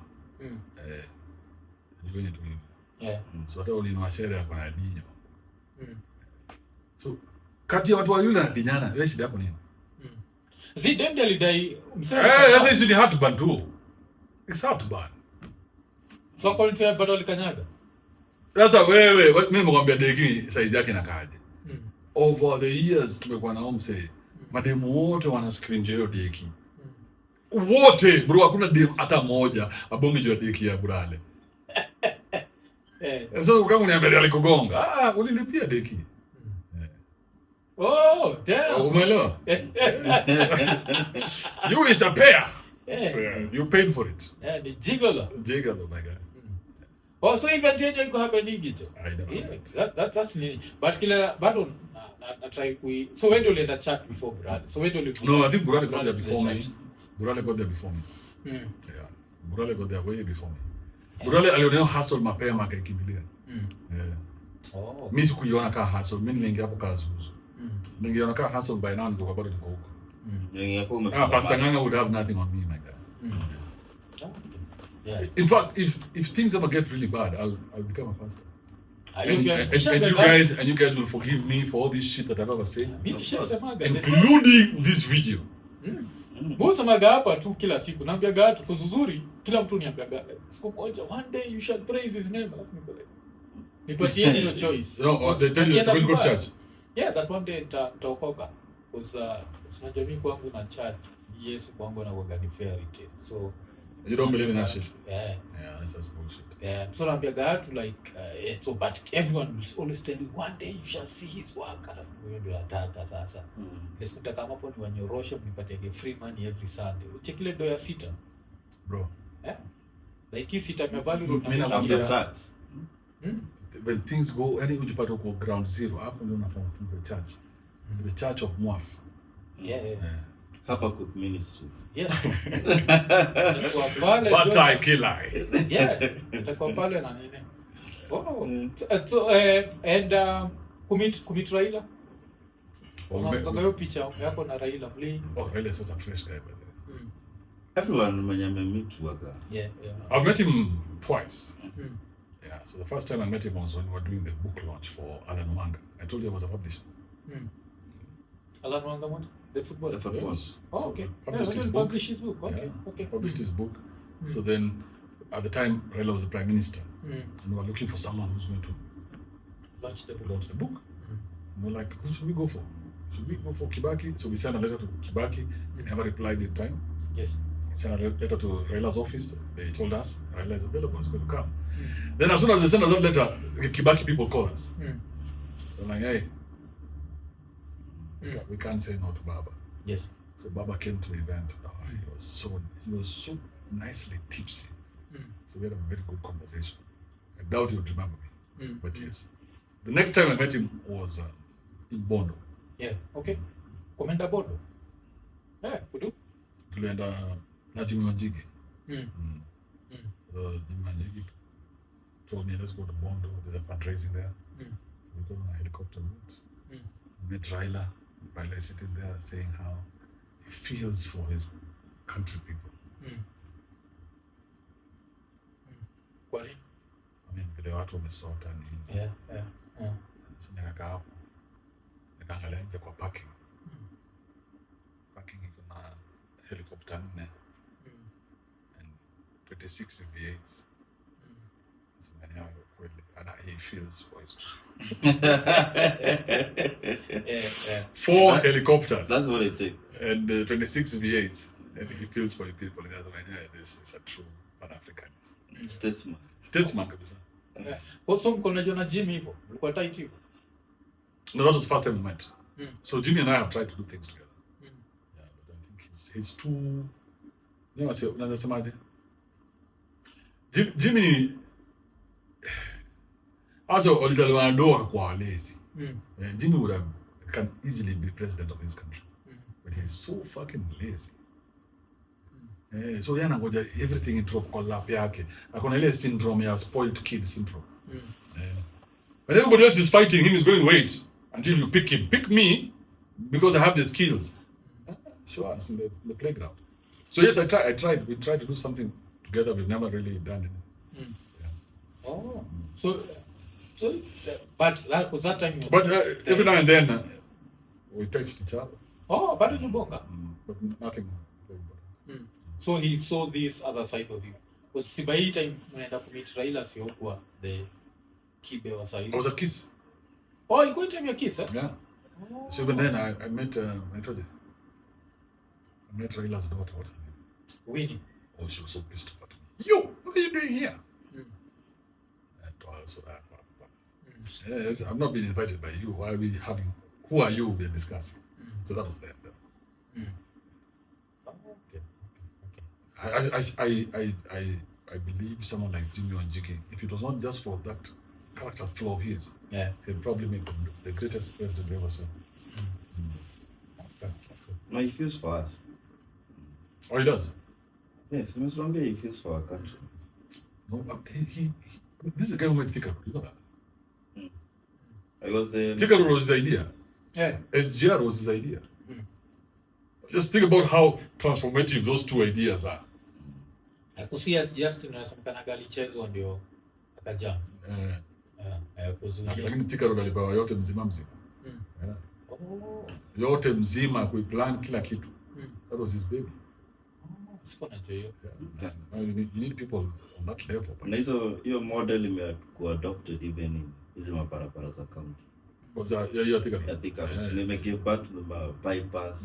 Ndio ni tu hivi. Yeah. So hata ulinwa sheria yako na dinyo. So kati ya watu wa yule na dinyana wewe shida yako nini? Zidem alidai sasa hizi ni hard to ban too. It's hard to ban. So kwa nini bado alikanyaga? Sasa wewe mimi nimekwambia deki size yake inakaaje. Over the years tumekuwa na omse. Mademu wote wana screen hiyo deki. Wote bro hakuna deki hata moja abonge juu ya deki ya Burale. So kama uniambia alikugonga, ulilipia deki. Oh, damn. Umeelewa? You is a pair. Yeah. You paid for it. Yeah, the gigolo, my guy. Oh, so even then you go have a nigga. I don't know. That's neat. But killer, bado na try kui. So when do you let chat before Brad? So when do you? No, I think Burale got there before me. Burale got there before me. Yeah. Burale got there way before me. Burale alioneo hustle mapema akakimbilia. Yeah. Oh. Mimi sikuiona kama hustle, mimi niliingia hapo kazi zuzu. Ningeona kama hustle by now ndio bado niko huko. Pastor Nganga would have nothing on me like that. Yeah. In fact, if things ever get really bad, I'll become a pastor. And you guys will forgive me for all this shit that I've ever said, including this video. Most maga hapa tu kila siku naambiaga watu kuzuri kila mtu niambiaga siku moja one day you shall praise his name alafu nipatie hiyo choice. No, they tell you to go to church. Yeah, that one day nitaokoka because unajua mimi kwangu na church Yesu kwangu na uga ni fairy tale. So you don't believe in that shit? Yeah, that's bullshit. Yeah, so naambiaga watu like so but everyone will always tell you one day you shall see his work alafu wewe ndio unataka sasa. Nisikutaka hapo ni wanyoroshe mnipatie free money every Sunday. Uchekile do ya sita. Bro. Like hii sita mevalue after tax. When things go any ujipata uko ground zero hapo ndio unafanya church. The Church of Mwaf. Habakkuk Ministries. Yes. Itakuwa pale. But I kill I. Yeah. Itakuwa pale na nini? Oh. So and commit Raila. Unaangalia picha yako na Raila mli. Oh, Raila is such a fresh guy, by the way. Everyone mwenye amemeet waga. Yeah. I've met him twice. Mm. Yeah, so the first time I met him was when we were doing the book launch for Alan Wanga. I told you I was a publisher. Alan Wanga what? The football. Yes. Oh, So okay. published his book. Publish his book. Okay. Yeah. Okay. Published his book. So then, at the time, Raila was the prime minister, and we were looking for someone who's going to Launch the book. launch the book. And we're like, who should we go for? Should we go for Kibaki? So we sent a letter to Kibaki. He never replied at the time. Yes. We sent a letter to Raila's office. They told us Raila is available. He's going to come. Then as soon as they sent us that letter, the Kibaki people called us. They're like, hey, we can't say no to Baba. Yes. So Baba came to the event. Oh, he was so nicely tipsy. So we had a very good conversation. I doubt he would remember me, but yes. The next time I met him was in Bondo. Yeah. Okay. Komenda Bondo. Yeah. Kudu. Tulienda na Jimmy Wanjigi. Mm. Jimmy Wanjigi told me, let's go to Bondo. There's a fundraising there. We go on a helicopter route. We met Raila. Raila is sitting there saying how he feels for his country people. Kwani? I mean, vile watu wamesota nini. Yeah. So nikakaa hapo. Nikaangalia nje kwa parking. Parking iko na helicopter 4 and 26 V8s. And he feels for his 4 helicopters. That's what it takes. And 26 V8s. And he feels for the people. And that's why this is a true Pan-Africanist. Statesman kabisa. So mkonaje na Jimmy hivyo? Mlikuwa tight hivyo? No, that was the first time we met. So Jimmy and I have tried to do things together. Yeah, but I think he's too. Unasemaje? Jimmy also alizaliwa na doa kwa lazy. Jimmy can easily be president of this country. But he's so fucking lazy. So yana ngoja everything in drop kwa lap yake. Akona ile syndrome ya spoiled kid syndrome. When everybody else is fighting him, is going wait until you pick him. Pick me because I have the skills. Show us in the playground. So yes, I tried. We tried to do something together. We've never really done it. Oh, so, but that was that time. But every now and then we touched each other. Oh, but in Bonga. But nothing. So he saw this other side of you. Because si by hii time mnaenda kumit Raila sio kwa the Kibe wa side. I was at Kiss. Oh, you going to your Kiss, eh? Yeah. Oh. So even then I met Raila's daughter. What's her name? Winnie. Oh, she was so pissed off at me. Yo, what are you doing here? Yes, I've not been invited by you. Why are we having? Who are you? We're discussing. So that was that. Okay. I believe someone like Jimmy Wanjigi, if it was not just for that character flaw of his, he'd probably make the greatest president we ever saw. No, he feels for us. Oh, he does? Yes, Mr. Wanga, he feels for our country. No, this is the guy who made Tika. You know that? I was the... Tika was his idea. Yeah. SGR was his idea. Just think about how transformative those two ideas are. Kusia SGR tunasemekana galichezwa ndio akajam. Lakini Tika alipewa yote mzima. Yote mzima kuiplan kila kitu. That was his baby. You need people on that level. Na hiyo model imekuwa adopted even in hizo mabarabara za county. Was that Tika? Tika. They make it back to the bypass.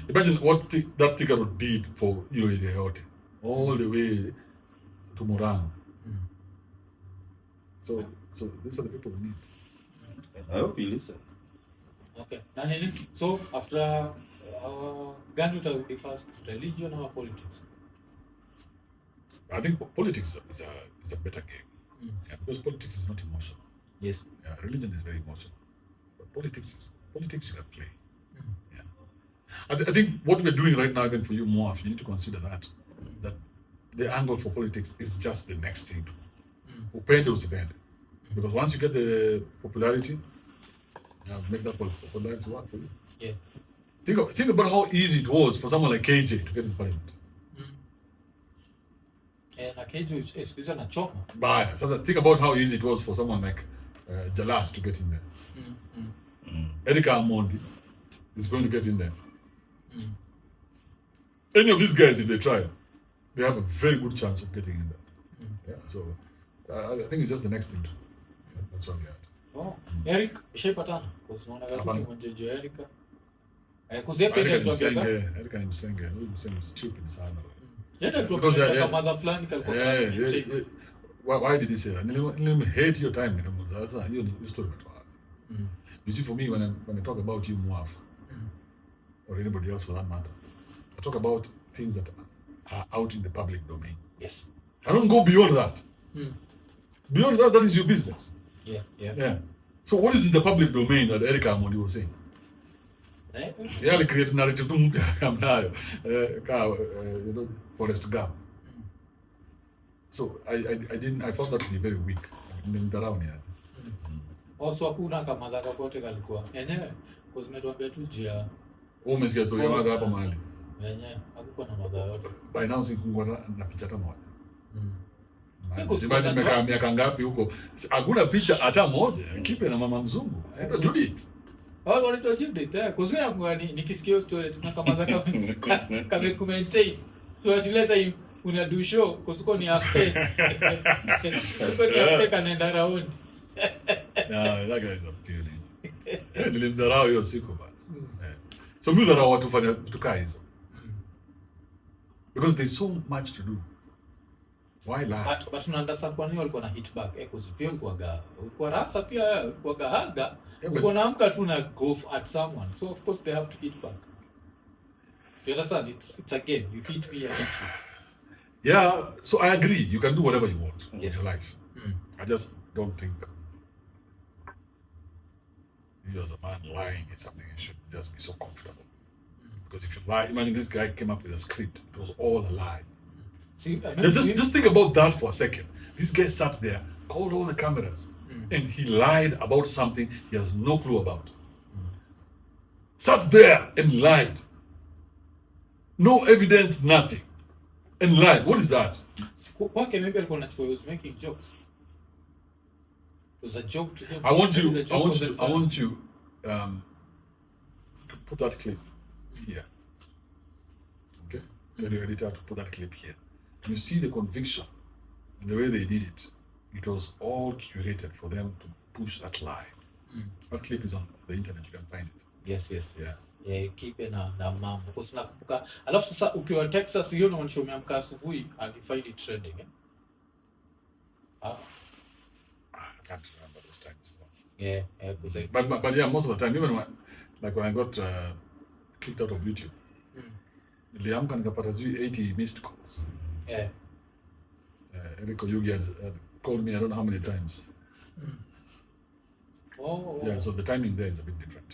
Imagine what that Tika did for you in the yote. All the way to Murang. So these are the people we need. I hope he listens. Okay. So after gani utarudi first, religion or politics? I think politics is a better game. Because politics is not emotional. Yes. Religion is very emotional. But politics politics you can play. Yeah. I think what we're doing right now, even for you, Mwaf, you need to consider that the angle for politics is just the next thing. Upende usipende. Because once you get the popularity, make that popularity work for you. Yeah. Think about how easy it was for someone like KJ to get in parliament. Na KJ is anachoma. Baya. So think about how easy it was for someone like Jalas to get in there. Erika Amondi is going to get in there. Any of these guys, if they try, they have a very good chance of getting in there. Yeah. So I think it's just the next thing. That's what we had. Oh, Eric, shaipatana. Because naona kama mmoja Erika. Kuzepa Erika ile tu Msenge huyu Msenge stupid sana. Yeye tu kama mother fulani kalikuwa. Why did he say that? Let hate your time. Sasa hiyo ni story tu. You see, for me, when I talk about you, Mwaf, or anybody else for that matter, I talk about things that are out in the public domain. Yes. I don't go beyond that. Beyond that, that is your business. Yeah. So what is in the public domain that Erika Amondi was saying? Yeah, they create narrative to Forest Gump. So I found that to be very weak. Also hakuna kama madhara kote kalikuwa. Yenyewe kuzimetuambia tu jia. Umesikia story ya hapa mahali. Yenyewe hakukuwa na madhara yote. By now sikuwa na picha hata moja. Imagine nimekaa miaka ngapi huko. Hakuna picha hata moja. Kibe na mama mzungu. Judy. Wanaitwa Judith, kuzungumza kwa nikisikia story tunaka madhara kama commentate. So atileta una do show kusuko ni after. Kusuko ni after kanaenda round. Yeah, that guy is appealing. Nilimdharau hiyo siku bana. So mimi dharau watu fanya tukaa hizo. Because there's so much to do. Why lie? But tunaanza kwa nini walikuwa na hit back? Kuzipia kwa rasa pia kwa gahaga. Uko naamka tu na go at someone. So of course they have to hit back. You understand? It's a game. You hit me, I hit you. Yeah, so I agree. You can do whatever you want in Yes. your life. I just don't think you as a man lying is something you should just be so comfortable. Because if you lie, imagine this guy came up with a script. It was all a lie. See, Just think about that for a second. This guy sat there, called all the cameras, and he lied about something he has no clue about. Sat there and lied. No evidence, nothing. And lied. What is that? Kwake maybe alikuwa anachukua, he was making jokes. It was a joke to him. I want you to put that clip here. Okay? Tell your editor to put that clip here. You see the conviction and the way they did it. It was all curated for them to push that lie. That clip is on the internet, you can find it. Yes. Yeah. Kibe na mambo. Kwa sababu nakumbuka. Alafu sasa ukiwa Texas hiyo na unachomeamka umeamka asubuhi and you find it trending. I can't remember those times. Yeah. But yeah, most of the time, even when I got kicked out of YouTube, niliamka nikapata 80 missed calls. Yeah. Iko Yugi had called me I don't know how many times. Oh. Yeah, so the timing there is a bit different.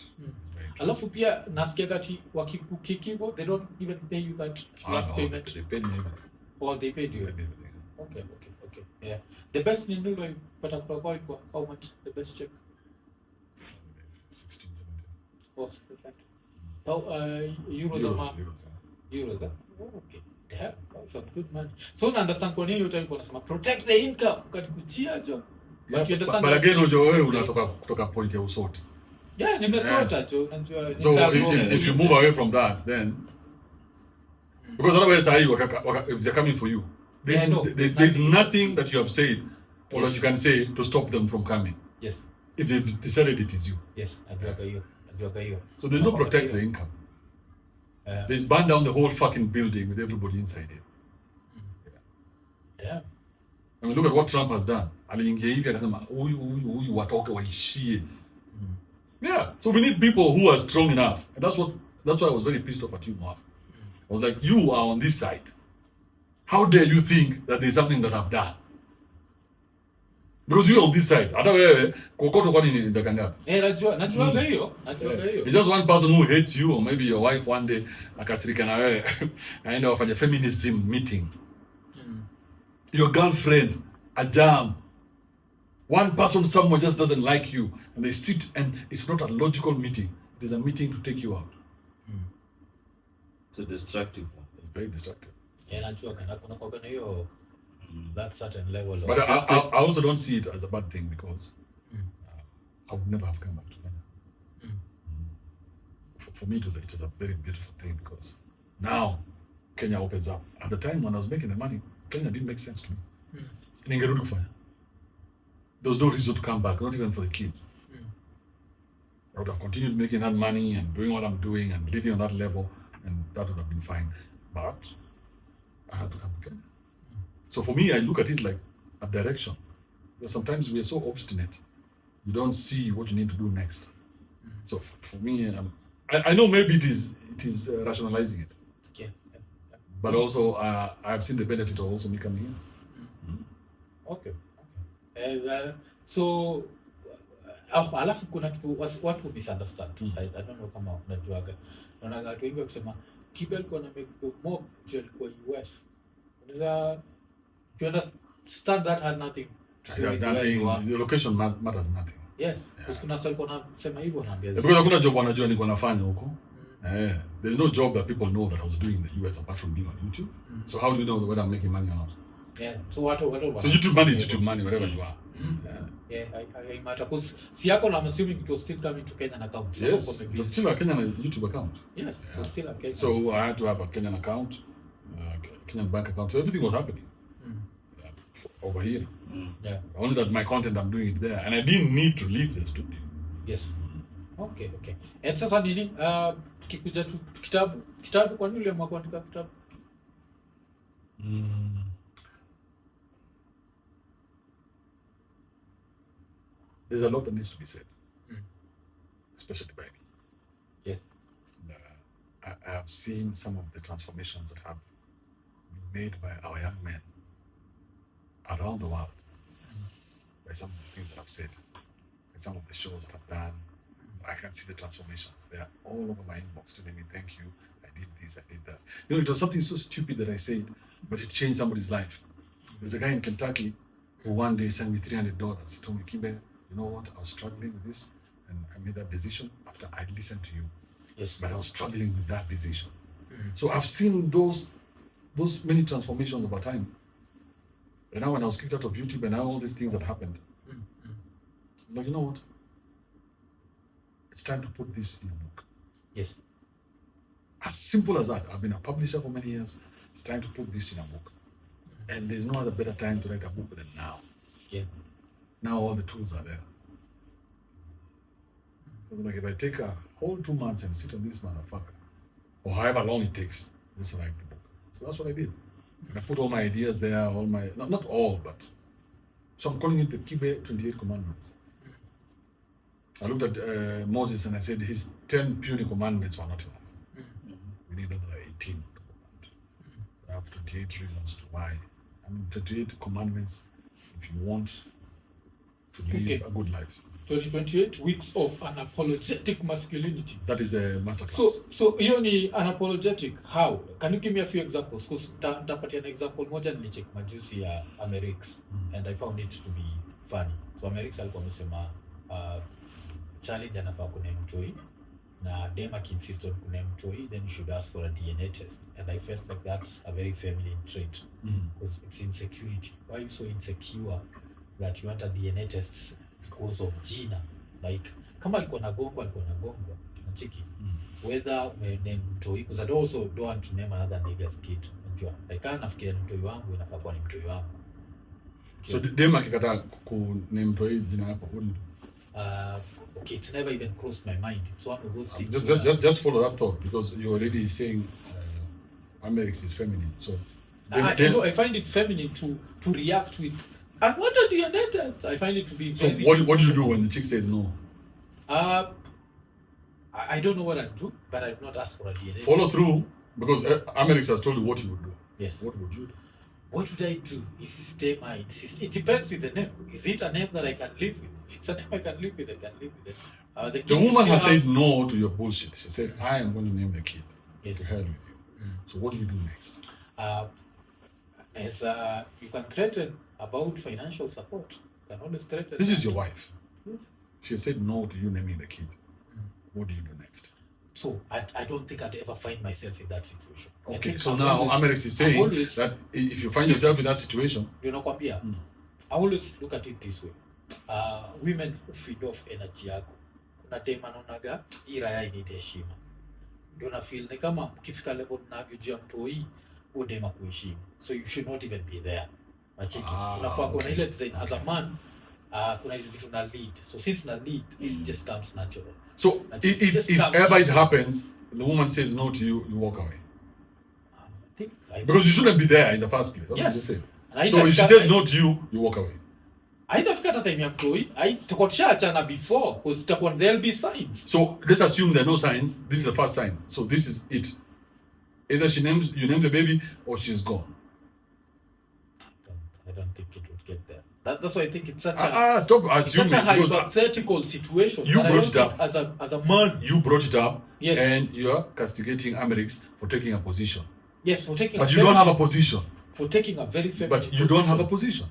Alafu pia nasikia kati wakikikivo they don't even pay you that last payment. They paid me everything. Or they paid you. They paid me everything. Okay. Yeah. The best ni ndio pata kwa how much the best check? 16, 17. Oh, 6%. Euros ama yeah. Euros. Oh, okay. Damn, that's a good money. So una understand kwa nini yote wanasema protect the income ukatikuchia jo. But you understand. But again unajua wewe unatoka kutoka point ya usoti. Yeah, nimesota jo unajua. So if you move away from that then because otherwise if they're coming for you there's nothing that you have said or that you can say to stop them from coming. Yes. If they've decided it is you. Yes, najua hiyo. So there's no protect the income. There's burn down the whole fucking building with everybody inside it. Yeah. I mean, look at what Trump has done. Aliingia hivi akasema huyu watoke waishie. Yeah. So we need people who are strong enough. And that's why I was very pissed off at you, Mwaf. I was like, you are on this side. How dare you think that there's something that I've done? Because you're on this side. Hata wewe kokoto kwani ni ndakanga. Najuaga hiyo. It's just one person who hates you, or maybe your wife one day akasirika na wewe aenda wafanya feminism meeting. Your girlfriend, a jam. One person somewhere just doesn't like you, and they sit, and it's not a logical meeting. It is a meeting to take you out. It's a destructive one. It's very destructive. Najuaga kuna hiyo that certain level of But I also don't see it as a bad thing, because I would never have come back to Kenya. For me, it was a very beautiful thing, because now Kenya opens up. At the time when I was making the money, Kenya didn't make sense to me. Ningerudi kufanya. There was no reason to come back, not even for the kids. I would have continued making that money and doing what I'm doing and living on that level, and that would have been fine. But I had to come to Kenya. So for me, I look at it like a direction. Because sometimes we are so obstinate, you don't see what you need to do next. So for me, I know maybe it is rationalizing it. Yeah. But also, I've seen the benefit of also me coming here. Okay. So alafu kuna kitu watu misunderstand. I don't know kama unajuaga. Naona watu wengi wakisema Kibe alikuwa na make mob kwa US. Unaweza you understand that had nothing to do with where you are. The location matters nothing. Yes, because kuna sasa kuna sema hivyo naambia. Because hakuna job wanajua niko nafanya huko. There's no job that people know that I was doing in the US apart from being on YouTube. So how do you know whether I'm making money or not? Yeah. So what? So YouTube money is YouTube money wherever you are. I matter because si yako I'm assuming it was still coming to Kenyan account. So yes, it was still a Kenyan YouTube account. Yes, it was still a Kenyan. So I had to have a Kenyan account, Kenyan bank account. So everything was happening over here. Yeah. Only that my content, I'm doing it there, and I didn't need to leave the studio. Yes. Okay. And sasa nini tukikuja tu kitabu kwa nini uliamua kuandika kitabu? There's a lot that needs to be said, especially by me. Yeah. I have seen some of the transformations that have been made by our young men around the world, by some of the things that I've said, by some of the shows that I've done. I can see the transformations. They are all over my inbox telling me, thank you, I did this, I did that. You know, it was something so stupid that I said, but it changed somebody's life. There's a guy in Kentucky who one day sent me $300. He told me, Kibe, you know what, I was struggling with this, and I made that decision after I listened to you. Yes. But I was struggling with that decision. So I've seen those many transformations over time. And now when I was kicked out of YouTube and now all these things that happened, I'm like, you know what? It's time to put this in a book. Yes. As simple as that. I've been a publisher for many years. It's time to put this in a book. And there's no other better time to write a book than now. Yeah. Now all the tools are there. So like if I take a whole 2 months and sit on this motherfucker, or however long it takes, just write the book. So that's what I did. And I put all my ideas there, all my, not all, but, so I'm calling it the Kibe 28 Commandments. I looked at Moses and I said his 10 puny commandments were not enough. We need another 18 to command. I have 28 reasons to why. 28 commandments if you want to live a good life. 28 weeks of unapologetic masculinity. That is the masterclass. So hiyo ni unapologetic. How? Can you give me a few examples? Because nitapatia an example moja nilicheck majuzi ya Amerix and I found it to be funny. So Amerix alikuwa amesema challenge anafaa kuname mtoi na dem akiinsist on kuname mtoi, then you should ask for a DNA test. And I felt like that's a very feminine trait because it's insecurity. Why are you so insecure that you want a DNA test because of jina? Like kama alikuwa nagongwa nachiki whether name mtoi, because I also don't want to name another nigga's kid. Unajua like kana nafikiria ni mtoi wangu inafaa kuwa ni mtoi wangu. So dem akikataa ku name mtoi jina yako, what do you do? Okay, it's never even crossed my mind. It's one of those things. Just follow that thought, because you're already saying Amerix is feminine. So I find it feminine to react with. And what are the identities? I find it to be. So what do you do when the chick says no? I don't know what I do, but I've not asked for a DNA. Follow through, because Amerix has told you what you would do. Yes. What would you do? what would I do if they might insist? It depends with the name. Is it a name that I can live with? If it's a name I can live with, I can live with it. The woman has said no to your bullshit. She said, I am going to name the kid. Yes. To hell with you. So what do you do next? You can threaten about financial support. You can always threaten. This is your wife. Yes. She has said no to you naming the kid. What do you do next? So I don't think I'd ever find myself in that situation. Okay, so now Amerix is saying that if you find yourself in that situation, I always look at it this way. Women who feed off energy yako. Kuna time anaonaga hii raya inahitaji heshima. Ndio na feel ni kama ukifika level unavyojua mtoi udema kuheshimu. So you should not even be there. Machiki. Unafaa kuwa na ile design as a man. Kuna hizi vitu na lead. So since na lead, this just comes natural. So if ever it happens, the woman says no to you, you walk away. Because you shouldn't be there in the first place. That's what you say. So if she says no to you, you walk away. Haitafika hata time ya mtoi, tukotushaachana before because there'll be signs. So let's assume there are no signs. This is the first sign. So this is it. Either you name the baby or she's gone. I don't think it would get there. That's why I think it's such stop assuming. Such a hypothetical situation. You brought it up as a man. You brought it up, yes. And you are castigating Amerix for taking a position. Yes, for taking. But you don't have a position. For taking a very feminine. But you don't have a position.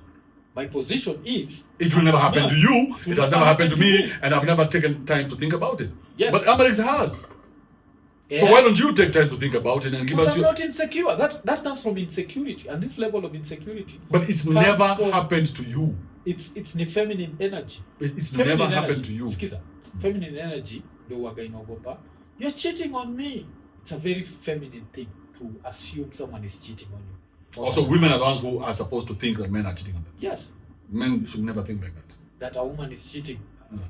My position is. It will never happen to you. It has never happened to me, and I've never taken time to think about it. Yes. But Amerix has. Yeah. So why don't you take time to think about it and give us your... I'm not insecure. That comes from insecurity, and this level of insecurity. But it's never happened to you. It's the feminine energy. It's never happened to you. Skiza. Feminine energy, you're cheating on me. It's a very feminine thing to assume someone is cheating on you. Also, women are the ones who are supposed to think that men are cheating on them. Yes. Men should never think like that. That a woman is cheating.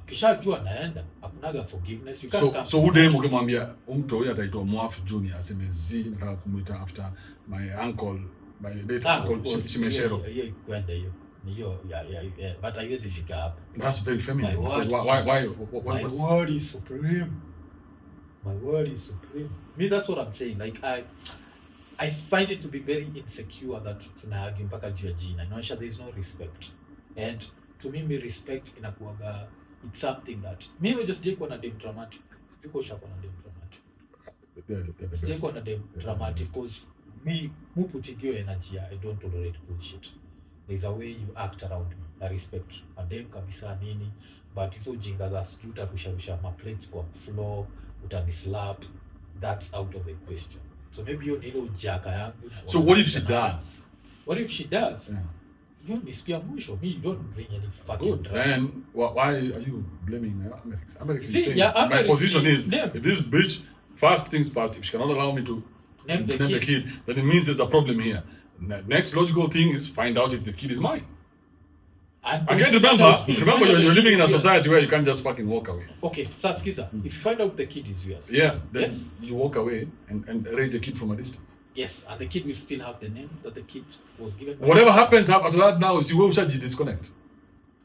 Kishajua naenda, hakunaga forgiveness. You can't so who dem ukimwambia mtu ataitwa Mwaf Junior aseme zi nataka kumuita after my uncle, my late uncle Chimeshero. Kwenda hiyo. Yeah. But I guess if you up. That's very feminine. Why? My word is supreme. My word is supreme. Me, that's what I'm saying. Like I find it to be very insecure that tunaargue mpaka juu ya jina. Inaonyesha there is no respect. And to me respect inakuwaga, it's something that mimi just sijai kuwa na dem dramatic. Sijui kwa shaka na dem dramatic. Sijai kuwa na dem dramatic because me putting your energy, I don't tolerate bullshit. There's a way you act around me. I respect madem kabisa nini, but hizo jinga za sijui utakushawisha ma plates kwa floor, utanislap, that's out of the question. So maybe you need ujaka yangu. So what if she does? What if she does? Yeah. You don't bring any fucking good. And why are you blaming Amerix? Amerix is saying, my position is, if this bitch, first things first, if she cannot allow me to name the kid, then it means there's a problem here. Next logical thing is find out if the kid is mine. Again, remember you're living in a society where you can't just fucking walk away. Okay, so Skiza, if you find out the kid is yours. Yeah, then you walk away and raise the kid from a distance. Yes, and the kid will still have the name that the kid was given. Whatever happens after that now is you will disconnect.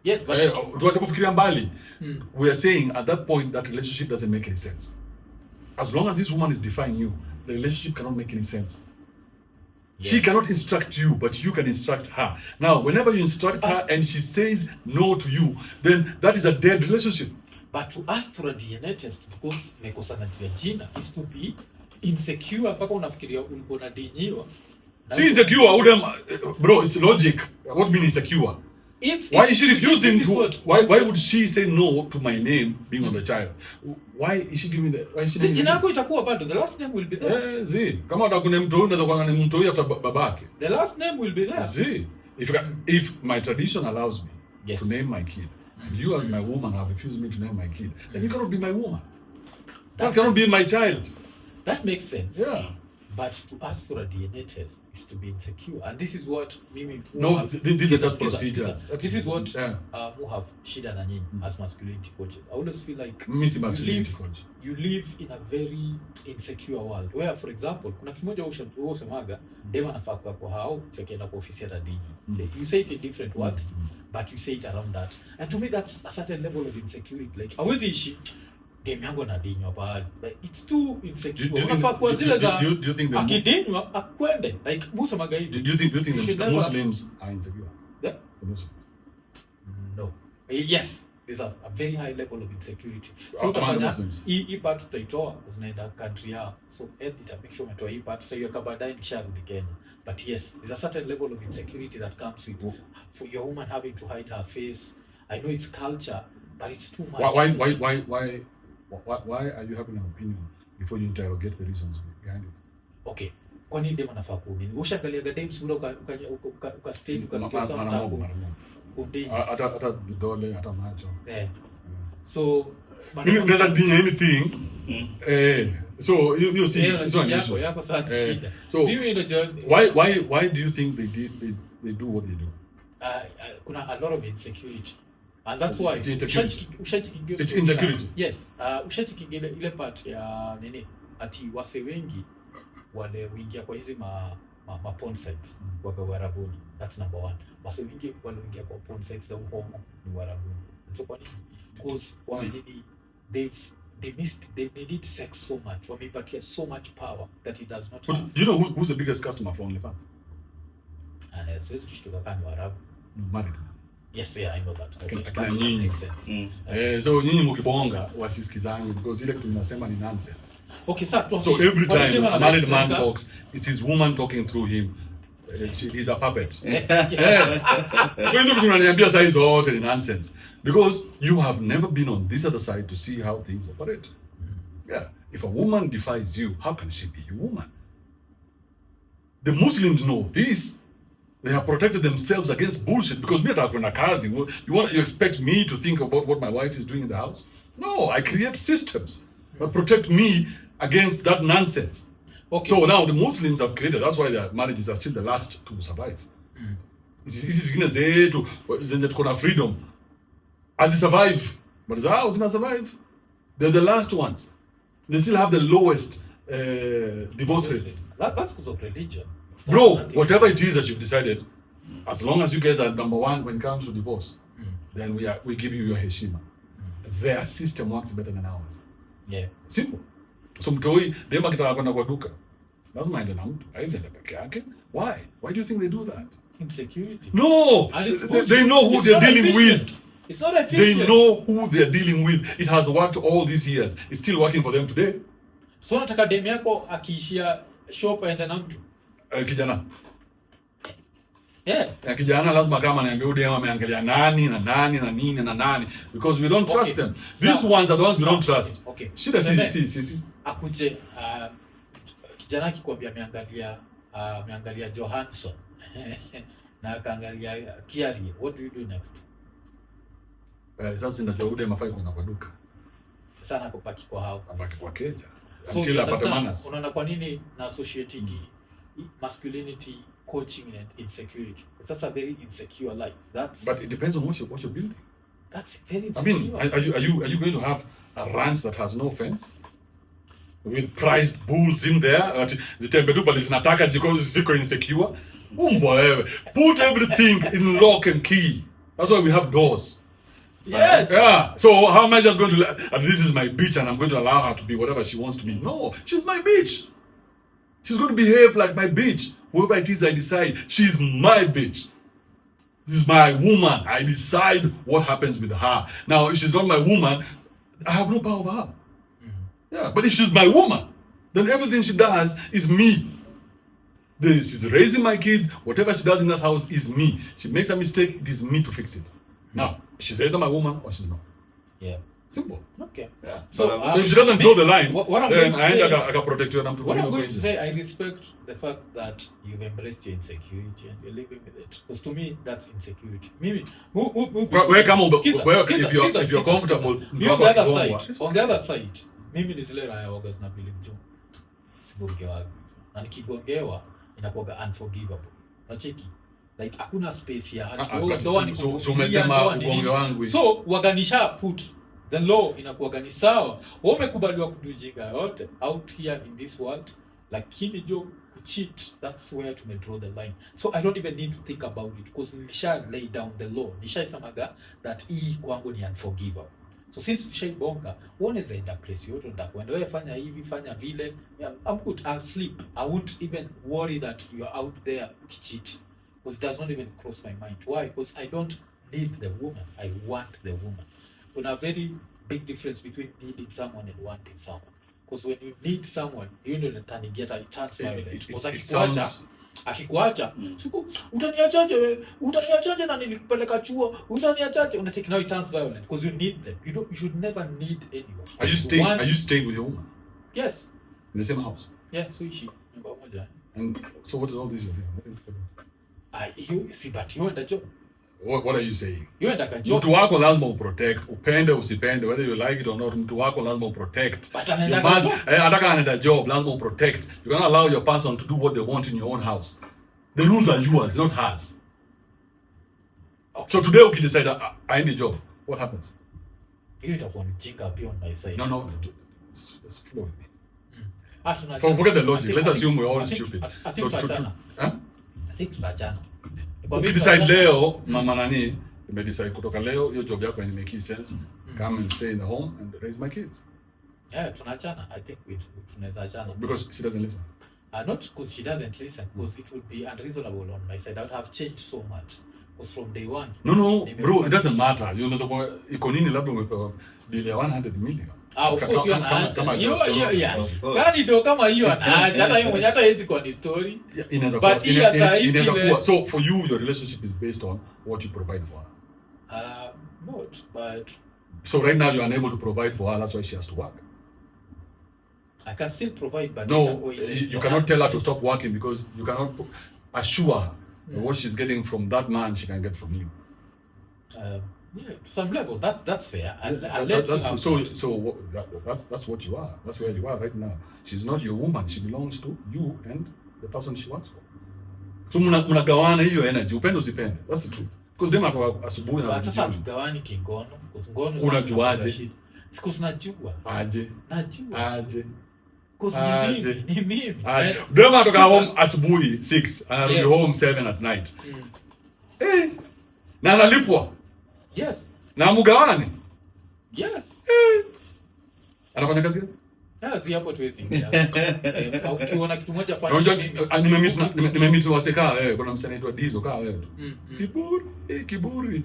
Yes, but we are saying at that point that relationship doesn't make any sense. As long as this woman is defying you, the relationship cannot make any sense. Yeah. She cannot instruct you, but you can instruct her. Now, whenever you instruct her and she says no to you, then that is a dead relationship. But to ask for a DNA test because mekosana jina is to be insecure mpaka unafikiria ulikuwa unadinyiwa. She insecure, bro, it's logic. What mean insecure? Why is she refusing to? Why would she say no to my name being on the child? Why is she giving the? Why is she? Jina yako itakuwa bado. The last name will be there. See, kama utakuna mtu unaweza kuwa ni mtu after babake. The last name will be there. See, if my tradition allows me to name my kid, and you as my woman have refused me to name my kid, then you cannot be my woman. That cannot be my child. That makes sense. Yeah. But to ask for a DNA test is to be insecure. And this is what Mimi... No, this is just procedure. This is what Mwaf, Shida na Nini as masculinity coaches. I always feel like you live in a very insecure world. Where, for example, kuna kimoja usemaga, dema nafaa kwa hao, tukienda kwa ofisi ya dini. You say it in different words, but you say it around that. And to me, that's a certain level of insecurity. Like, hawezi ishi game yangu anadinywa pale. Like it's too insecure. Do you Unafaa kwa zile za do you think akidinywa akwende like Musa Magaidi. do you think should the never- Muslims are insecure? Yeah? The Muslims. No. Yes, there's a very high level of insecurity. So Among the utafanya Muslims. hii part tutaitoa zinaenda country yao. So ita make sure umetoa hii part tutaiweka baadaye nikisharudi Kenya. But yes, there's a certain level of insecurity that comes with for your woman having to hide her face. I know it's culture, but it's too much. Why are you having an opinion before you interrogate the reasons behind it? Okay. Kwa nini dem anafaa kunini? Ushaangalia gadem sura uka stay ukasikia sana hapo. Hata vidole, hata macho. Yeah. So Mimi naweza dinya anything. So you see, it's one issue. yako sana shida. So Mimi ndio why do you think they do what they do? kuna a lot of insecurity. And that's why It's insecurity. It's insecurity. Yes. Ushachiki ile part ya nini? Ati wase wengi wale uingia kwa hizi ma porn sites kwa Warabuni. That's number one. Wase wengi wale uingia kwa porn sites za uhomo ni Warabuni. So kwa nini? Because they need sex so much. Wameipatia so much power that it does not But have. you know who's the biggest customer for OnlyFans? And siwezi kushtuka kama ni Warabu. Married. Yes, yeah, I know that. Okay, Akina that nyinyi. makes sense. So nyinyi mkibonga wasisikizangi because ile kitu mnasema ni nonsense. Okay, sir. So every time a married man talks, it's his woman talking through him. He's a puppet. So hizo vitu unaniambia saa hizo zote ni nonsense because you have never been on this other side to see how things operate. Yeah, if a woman defies you, how can she be your woman? The Muslims know this. They have protected themselves against bullshit because me atakwenda kazi. You expect me to think about what my wife is doing in the house? No, I create systems that protect me against that nonsense. Okay. So now the Muslims have created, that's why their marriages are still the last to survive. Hizi zingine zetu zenye tuko na freedom survive, but zao zina survive. They're the last ones. They still have the lowest divorce rate. That's because of religion. Bro, whatever it is that you've decided, as long as you guys are number one when it comes to divorce, then we give you your heshima. Their system works better than ours. Yeah. Simple. So mtoi dema kitaka kwenda kwa duka, lazima aende na mtu, aiende peke yake. Why do you think they do that? Insecurity. No, they know who they're dealing with. It's not efficient. They know who they're dealing with. It has worked all these years. It's still working for them today. So nataka dem yako akiishia shop aende na mtu. Kijana. Yeah. Kijana lazima kama anaambia udem ameangalia nani na nani na nini na nani because we don't trust them. These ones are the ones we don't trust. Okay. Shida si. Akuje kijana akikwambia ameangalia Johansson na akaangalia Kiari. What do you do next? Sasa ndio udem afai kwenda kwa duka. Sana kupaki kwa hao. Abaki kwa keja. So Until apate manners. unaona kwa nini na associating masculinity, coaching and insecurity? That's a very insecure life. But it depends on what you're building. That's very I insecure. mean, are you going to have a ranch that has no fence? With prized bulls in there? Zitembe tu bali zinataka ziko insecure? Wewe. Put everything in lock and key. That's why we have doors. Yes. Yeah. So how am I just going to this is my bitch and I'm going to allow her to be whatever she wants to be? No, she's my bitch. She's going to behave like my bitch. Whoever it is I decide, she's my bitch. This is my woman. I decide what happens with her. Now, if she's not my woman, I have no power over her. Yeah, but if she's my woman, then everything she does is me. She's raising my kids. Whatever she does in that house is me. She makes a mistake, it is me to fix it. Now, she's either my woman or she's not. Yeah. Simple. Okay. Yeah. So if she doesn't toe the line, what then I can protect you. What I'm going to say, I respect the fact that you've embraced your insecurity and you're living with it. Because to me, that's insecurity. Maybe if you're comfortable, on the other side, mimi ni zile raya waga zina believe tu. Sigongewa. Na nikigongewa inakuwa unforgivable. Unacheki? Like hakuna space ya so umesema ugonge wangu. So waganisha put the law inakuwa ni sawa. Wewe umekubaliwa kudujinga yote out here in this world, lakini jo cheat, that's where to draw the line. So I don't even need to think about it because nisha lay down the law. Nisha isamaga that hii kwangu ni unforgivable. So since ushaibonga, unaweza enda place yote utakwenda, wewe fanya hivi, fanya vile. Yeah, I'm good, I'll sleep. I won't even worry that you are out there ukicheat. Because it does not even cross my mind. Why? Because I don't need the woman. I want the woman. Kuna a very big difference between needing someone and wanting someone. Because when you need someone, you know that it turns violent. Because akikuacha, siku utaniachaje na nilikupeleka chuo, utaniachaje, unatake now it turns violent because you need them. You should never need anyone. Are you staying with your woman? Yes. In the same house? Yes, so she nyumba moja. And so what is all this you're saying? You see, but you and the job. What are you saying? You and the job. Mtu wako lazima uprotect, upende usipende, whether you like it or not, mtu wako lazima uprotect. But ataka anaenda job, lazima uprotect. You cannot allow your person to do what they want in your own house. The rules are yours, not hers. Okay. So today we decide I need a job. What happens? You itakuwa mjinga pia on my side. No. Just flow with me. Forget the logic. Let's assume we're all stupid. I think tunachana. Ukidecide leo mama nani nimedecide kutoka leo hiyo job yako make sense, come and stay in the home and raise my kids. Yeah, tunachana. I think tunaweza achana because she doesn't listen. Not because she doesn't listen, because it would be unreasonable on my side. I would have changed so much. Because from day one. No, bro, it doesn't matter. You know, so Iko Nini labda umepewa deal ya 100 million. Of course you anaacha. Yeah. Gani ndo kama hiyo anaacha, hata yeye mwenyewe hata hawezi kwa ni story. Inaweza kuwa. So for you, your relationship is based on what you provide for her. Not, but so right now you're unable to provide for her, that's why she has to work. I can still provide, but no, you cannot tell her to stop working because you cannot assure her what she's getting from that man she can get from you. Yeah, to some level, that's fair. That's true. So that's what you are. That's where you are right now. She's not your woman. She belongs to you and the person she works for. So mnagawana hiyo energy, upende usipende. That's the truth. Because them atoka asubuhi na sasa tugawani kingono, because ngono unajuaje? Because najua. Aje. Because ni mimi. Them atoka home asubuhi 6 anarudi home 7 at night. Na analipwa. Yes. Na mugawani? Yes. Anafanya kazi gani? Si hapo tuwezi ingia. Ukiona kitu moja fanya mimi. Nimemit waseka wewe, kuna msanii anaitwa Dizo kaa wewe tu. Kiburi.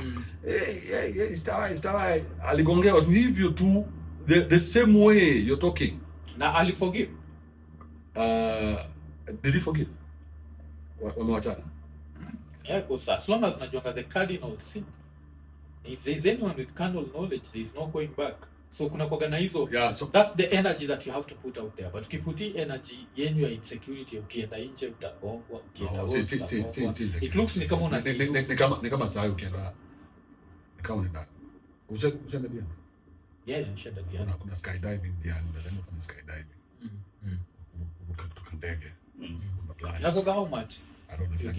Stawa. Aligongea watu hivyo tu the same way you're talking. Na aliforgive. Did he forgive? Wamewachana. Yeah, because as long as unajuanga the cardinal sin. If there's anyone with candle knowledge, there's no going back. So kuna kwa gana hizo, so that's the energy that you have to put out there. But ukiputi energy yenu ya insecurity, ukienda nje utagongwa, ukienda hosi. It looks ni kama una ni kama saa ukienda kama unaenda. Ushaenda dia? Yeah, nishaenda dia. Kuna skydiving dia, ndio kuna skydiving. Kutoka ndege. Nazo how much? I don't know.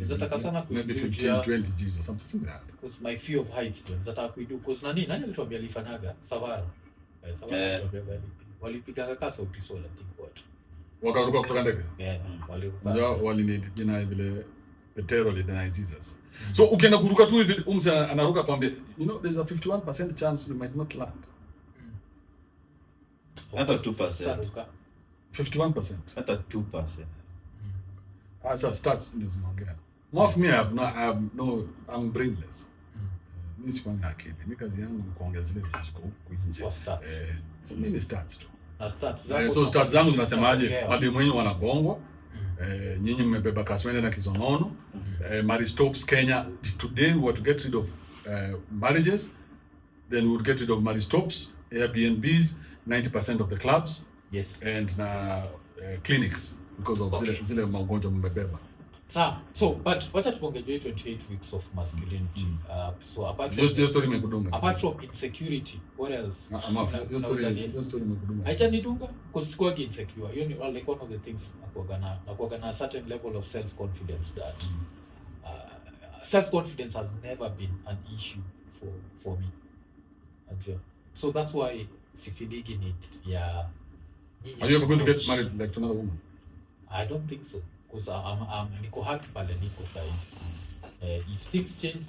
Nataka sana maybe 15-20 G's or something like that. Because my fear of heights ndio nataka kuidu. Because nani alituambia alifanyaga Savara. Walipiga kaka sauti sola tikot. Wakaruka kutoka ndege. Yeah, wali deny vile Petero li deny Jesus. So ukienda kuruka tu hivi anaruka kwambia, you know there's a 51% chance you might not land. Hata 2%. 51%. Hata 2%. As a stats ndio zinaongea. Mwaf me I'm brainless. Mimi sifanya akili. Mimi kazi yangu ni kuongea zile vitu ziko huko nje. So mimi stats tu. Na stats zangu. So stats zangu zinasemaje? Wale mwenye wanagongwa. Nyinyi mmebeba kaswende na kizonono. Maristopes Kenya today we were to get rid of marriages, then we would get rid of Maristopes, Airbnbs, 90% of the clubs. Yes. And clinics. Because of zile magonjwa mmebeba. So but wacha tuongeje 28 weeks of masculinity. So apart from your story imekudunga. Apart from insecurity, what else? Your story imekudunga. Haijanidunga because sikuwa insecure. You know, like one of the things nakuwa na a certain level of self confidence that self confidence has never been an issue for me. So that's why sifidigi need Are you ever going to get married like to another woman? I don't think so, because I'm niko happy pale niko sahihi. If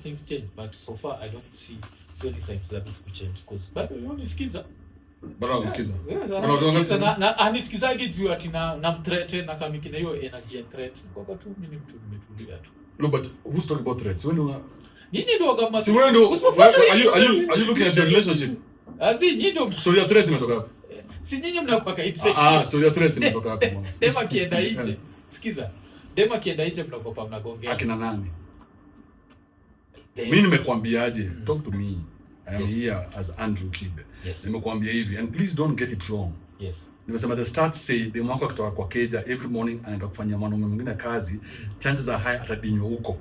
things change, but so far I don't see sioni signs za vitu kuchange cause bado unisikiza Bado unasikiza. Unasikiza na anisikizagi juu ati na threat na kama kina hiyo energy and threats kwa tu mimi mtu nimetulia tu. No, but who's talking about threats? When you Nyinyi ndio kama si wewe ndio are you looking at your relationship? Si nyinyi ndio So your threats imetoka wapi? Si nyinyi mnakuwa insecure. So your threats imetoka wapi? Dema kienda nje. Sikiza. Dema kienda nje mnakopa mnagongea. Akina nani? Mimi nimekwambiaje? Talk to me. I am here as Andrew Kibe. Yes. Nimekwambia hivi and please don't get it wrong. Yes. Nimesema the stats say the mwako kutoka kwa keja every morning anaenda kufanya mwanaume mwingine kazi, chances are high atadinywa huko.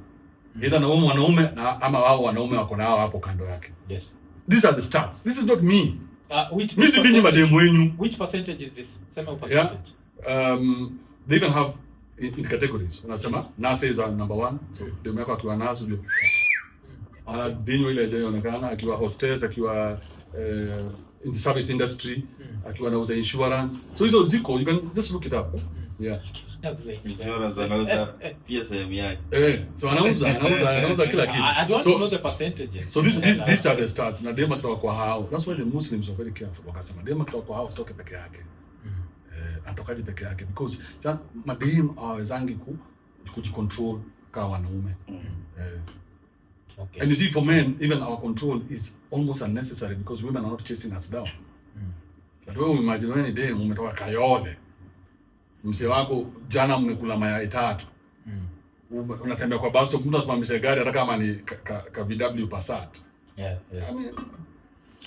Either na mwanaume ama wao wanaume wako nao hapo kando yake. Yes. These are the stats. This is not me. Which mademu wenyu. Which percentage is this? Sema percentage. Yeah. They even have in categories. Unasema nurses are number 1. So demu yako akiwa nurse ndio anadinywa ile inaonekana, akiwa hostess, akiwa in the service industry, akiwa anauza insurance. So hizo ziko, you can just look it up. Yeah. Insurance anauza pia sehemu yake. So anauza kila kitu. I don't know the percentages. So these are the stats. Na dema kutoka kwa hao. That's why the Muslims are very careful. Wakasema dema kutoka kwa hao sitoke peke yake. Anatokaje peke yake because madem hawezangi kujicontrol kama wanaume. Okay. And you see, for men, even our control is almost unnecessary because women are not chasing us down. But wewe imagine when day umetoka Kayole, mzee wako jana mmekula mayai 3. Unatembea kwa bus stop, mtu asimamisha gari hata kama ni ka VW Passat. Yeah. I mean,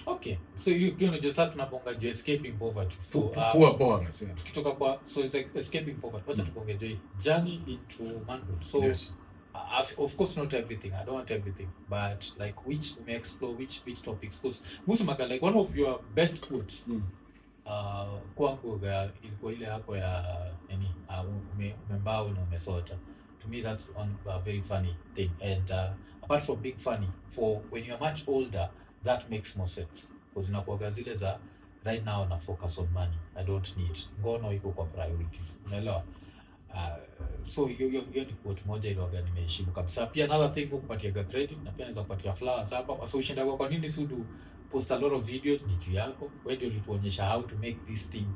okay. So you know just that tunabonga juu escaping poverty. So poor. Tukitoka kwa so it's like escaping poverty. Wacha tubonge juu journey into manhood. So yes. Of course not everything. I don't want everything, but like which we may explore which topics. Because Musumaka, like one of your best quotes, kwangu ilikuwa ile yako ya nini umembao na umesota. To me that's a very funny thing, and apart from being funny, for when you're much older, that makes more sense. Because unakuwa zile za right now na focus on money. I don't need ngono iko kwa priorities. Unaelewa? So hiyo ni quote moja ile waga nimeheshimu kabisa. Pia another thing kupatia credit na pia naweza kupatia flowers hapa. So ushinda kwa nini Sudu post a lot of videos ni juu yako. Wewe ndio ulituonyesha how to make this thing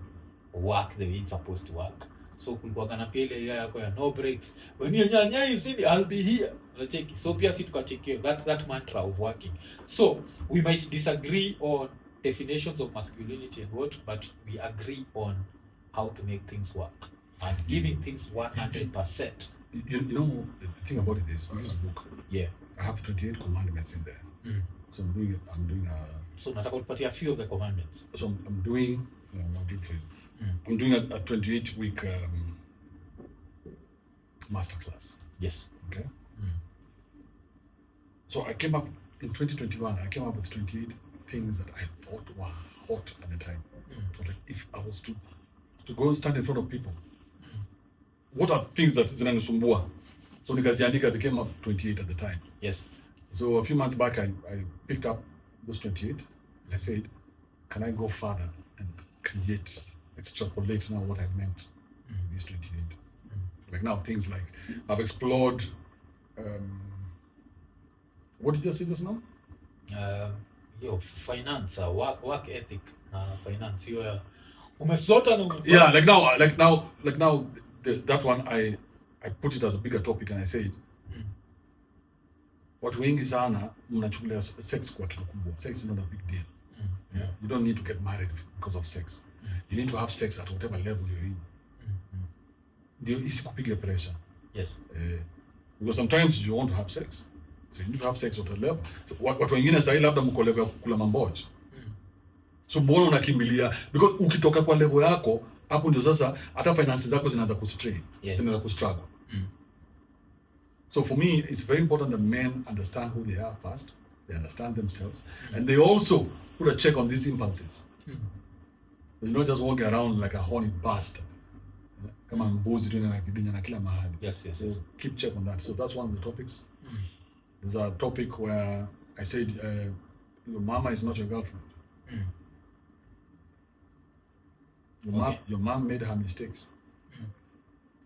work the way it's supposed to work. So kulikuwa kana pia ile yako ya no breaks. When you nyanya you see I'll be here. Unacheki. So pia si tukachekia that mantra of working. So we might disagree on definitions of masculinity and what, but we agree on how to make things work. And giving things 100%. You know, the thing about it is, in this book, Yeah. I have 28 commandments in there. So I'm doing So nataka kupatia a few of the commandments. So I'm doing, I'll do it for you. I'm doing a 28-week masterclass. Yes. Okay. So I came up in 2021. I came up with 28 things that I thought were hot at the time. So like, if I was to go and stand in front of people, what are things that zinanisumbua? So nikaziandika, became up 28 at the time. Yes. So a few months back, I picked up those 28. And I said, can I go further and extrapolate now what I meant with these 28? Like now, things like I've explored. What did you say just now? Finance, work ethic, finance. Umesota na. Yeah, like now, that one I put it as a bigger topic and I said, watu wengi sana mnachukulia sex kwa kitu kubwa. Sex is not a big deal. Yeah, you don't need to get married because of sex. You need to have sex at whatever level you're in. Ndio isikupige pressure. Yes. Because sometimes you want to have sex, so you need to have sex at a level. So watu wengine sasa labda mko level ya kula mamboja. So mbona unakimbilia? Because ukitoka kwa level yako hapo ndio sasa hata finances zako zinaanza kustrain, zinaanza kustruggle. So for me, it's very important that men understand who they are first, they understand themselves, and they also put a check on these impulses. You're not just walking around like a horny bastard. Kama mbuzi tu na kidinya na kila mahali. Yes. So keep check on that. So that's one of the topics. There's a topic where I said, your mama is not your girlfriend. Your mom made her mistakes.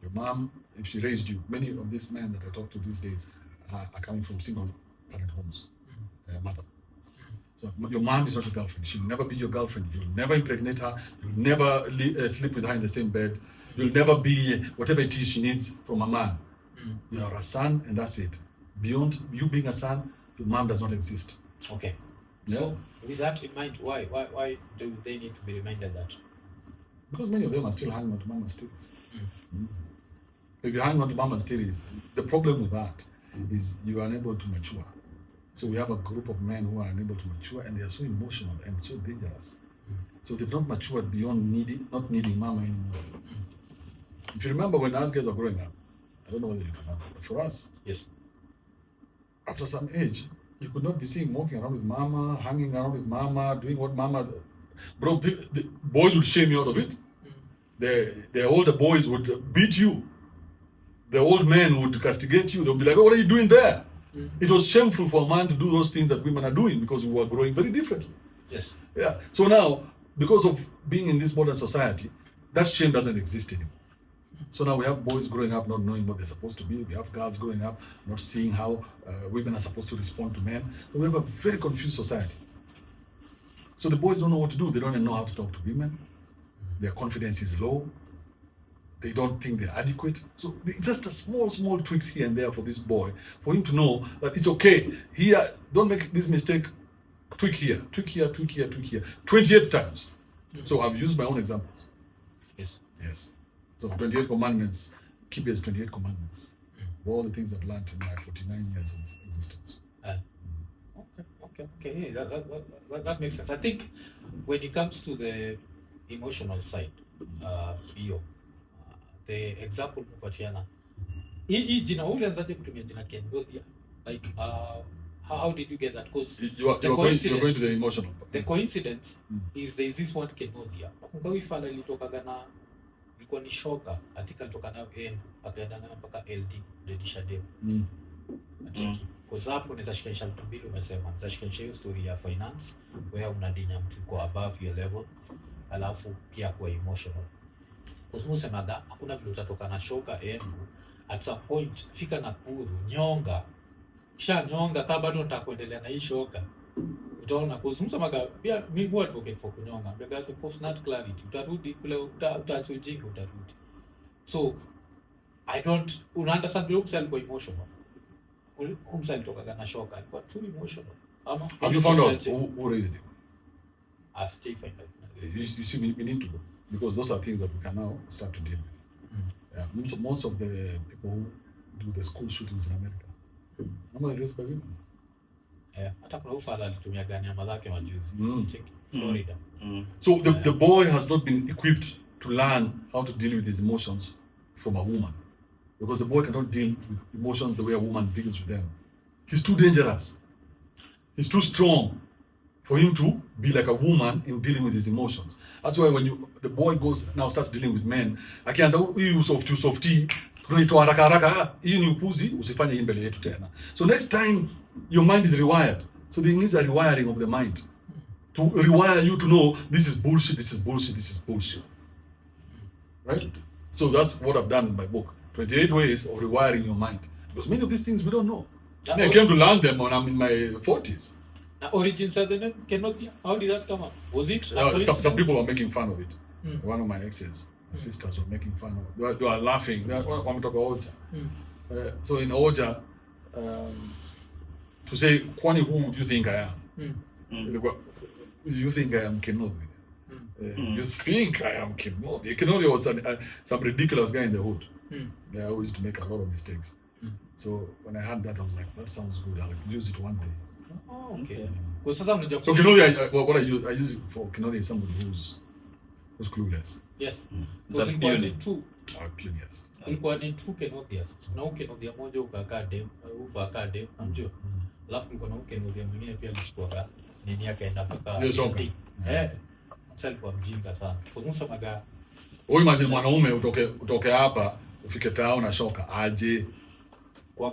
Your mom, if she raised you, many of these men that I talk to these days are coming from single parent homes. Mother. So your mom is not your girlfriend. She'll never be your girlfriend. You'll never impregnate her. You'll never sleep with her in the same bed. You'll never be whatever it is she needs from a man. You are a son, and that's it. Beyond you being a son, your mom does not exist. Okay. Yeah. So with that in mind, why do they need to be reminded that? Because many of them are still hanging on to mama's titties. If you hang on to mama's titties, the problem with that is you are unable to mature. So we have a group of men who are unable to mature, and they are so emotional and so dangerous. So they've not matured beyond not needing mama anymore. If you remember when us guys are growing up, I don't know whether you remember, but for us, Yes. after some age, you could not be seen walking around with mama, hanging around with mama, doing what mama. Bro, the boys would shame you out of it. The older boys would beat you. The old men would castigate you. They would be like, "Oh, what are you doing there?" It was shameful for a man to do those things that women are doing because we were growing very differently. Yes. Yeah. So now, because of being in this modern society, that shame doesn't exist anymore. So now we have boys growing up not knowing what they're supposed to be. We have girls growing up not seeing how women are supposed to respond to men. So we have a very confused society. So the boys don't know what to do. They don't even know how to talk to women. Their confidence is low. They don't think they're adequate. So it's just a small tweaks here and there for this boy, for him to know that it's okay. Here, don't make this mistake. Tweak here, tweak here, tweak here, tweak here. 28 times. So I've used my own examples. Yes. Yes. So 28 commandments, Kibe's 28 commandments. All the things I've learned in my 49 years of existence. Okay. That makes sense. I think when it comes to the emotional side, the example mpatiana hii jina ulianzaje kutumia jina Kendothia, like how did you get that? Because you're going to the emotional part. The coincidence is there is this one Kendothia. Nakumbuka hii fala ilitoka na ilikuwa ni shoka, atika alitoka nayo akaenda nayo mpaka LD Redisha Dem. Kwa hapo unaweza shikanisha vitu mbili umesema. Unaweza shikanisha hiyo story ya finance where unadinya mtu kwa above your level, alafu pia kwa emotional. Usemaga hakuna vile utatoka na shoka at some point fika na kuru nyonga kama bado nitakuendelea na hii shoka utaona kusemaga pia mimi huwa advocate for kunyonga because of post-nut clarity utarudi kule utachujinga utarudi. So I don't understand the upside kwa emotional umsali toka na shoka alikuwa too emotional. Have you found out who raised him? As Stephen, you see, we need to go. Because those are things that we can now start to deal with. Yeah, most of the people who do the school shootings in America, normally raised by women. Hata kuna ufala alitumia gani ya madhake majuzi. Florida. So the boy has not been equipped to learn how to deal with his emotions from a woman. Because the boy cannot deal with emotions the way a woman deals with them. He's too dangerous. He's too strong for him to be like a woman in dealing with his emotions. That's why when the boy starts dealing with men, akianza hii softy tunaitoa haraka hii ni upuzi, usifanye hii mbele yetu tena. So next time your mind is rewired. So there needs a rewiring of the mind to rewire you to know this is bullshit, this is bullshit, this is bullshit. Right? So that's what I've done in my book. 28 ways of rewiring your mind. Because many of these things we don't know. I came to learn them when I'm in my 40s. Origins of the name Kendothia, how did that come up? Was it? Some people were making fun of it. One of my exes, sisters, were making fun of it. They were laughing. They were talking about Oja. So in Oja, to say, Kwani, who do you think I am? You think I am Kendothia? You think I am Kendothia? Kendothia was some ridiculous guy in the hood. They always used to make a lot of mistakes. So when I heard that, I was like, that sounds good. I'll use it one day. Oh, okay. So Kendothia, what I use it for Kendothia is somebody who's clueless. Yes. Kulikuwa ni two. Clueless. Kulikuwa ni two Kendothia. Na Kendothia moja ukakaa dem, unajua. Alafu kulikuwa na Kendothia mwingine pia alichukua nini yake aenda mpaka shoka. Sasa kwa mjinga sana. Kwa maga. Wewe imagine mwanaume utoke hapa ufike town na shoka aje.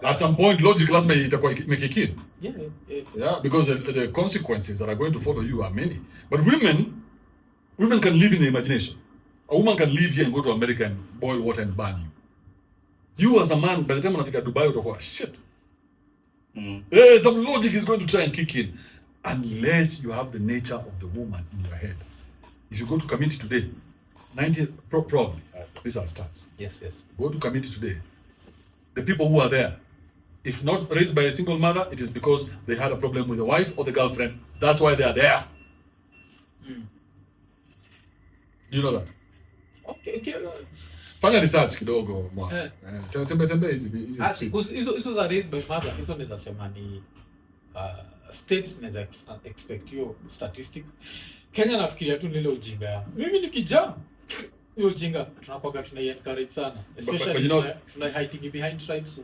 At some point, logic lazima itakuwa imekikia. Yeah, because the consequences that are going to follow you are many. But women can live in the imagination. A woman can live here and go to America and boil water and burn you. You as a man, by the time unafika Dubai utakuwa shit. Some logic is going to try and kick in. unless you have the nature of the woman in your head. If you go to committee today, 90 probably these are stats. Yes. Go to committee today. The people who are there, if not raised by a single mother, it is because they had a problem with the wife or the girlfriend. That's why they are there. Do you know that? Okay. Fanya research kidogo Mwaf. Tembe hizi hizo za raised by mother, hizo naweza sema ni states naweza expect hiyo statistics. Kenya nafikiria tu nile ujinga. Mimi ni kijana. Hiyo ujinga tunakuwa encourage sana. Especially tuna hiding behind tribes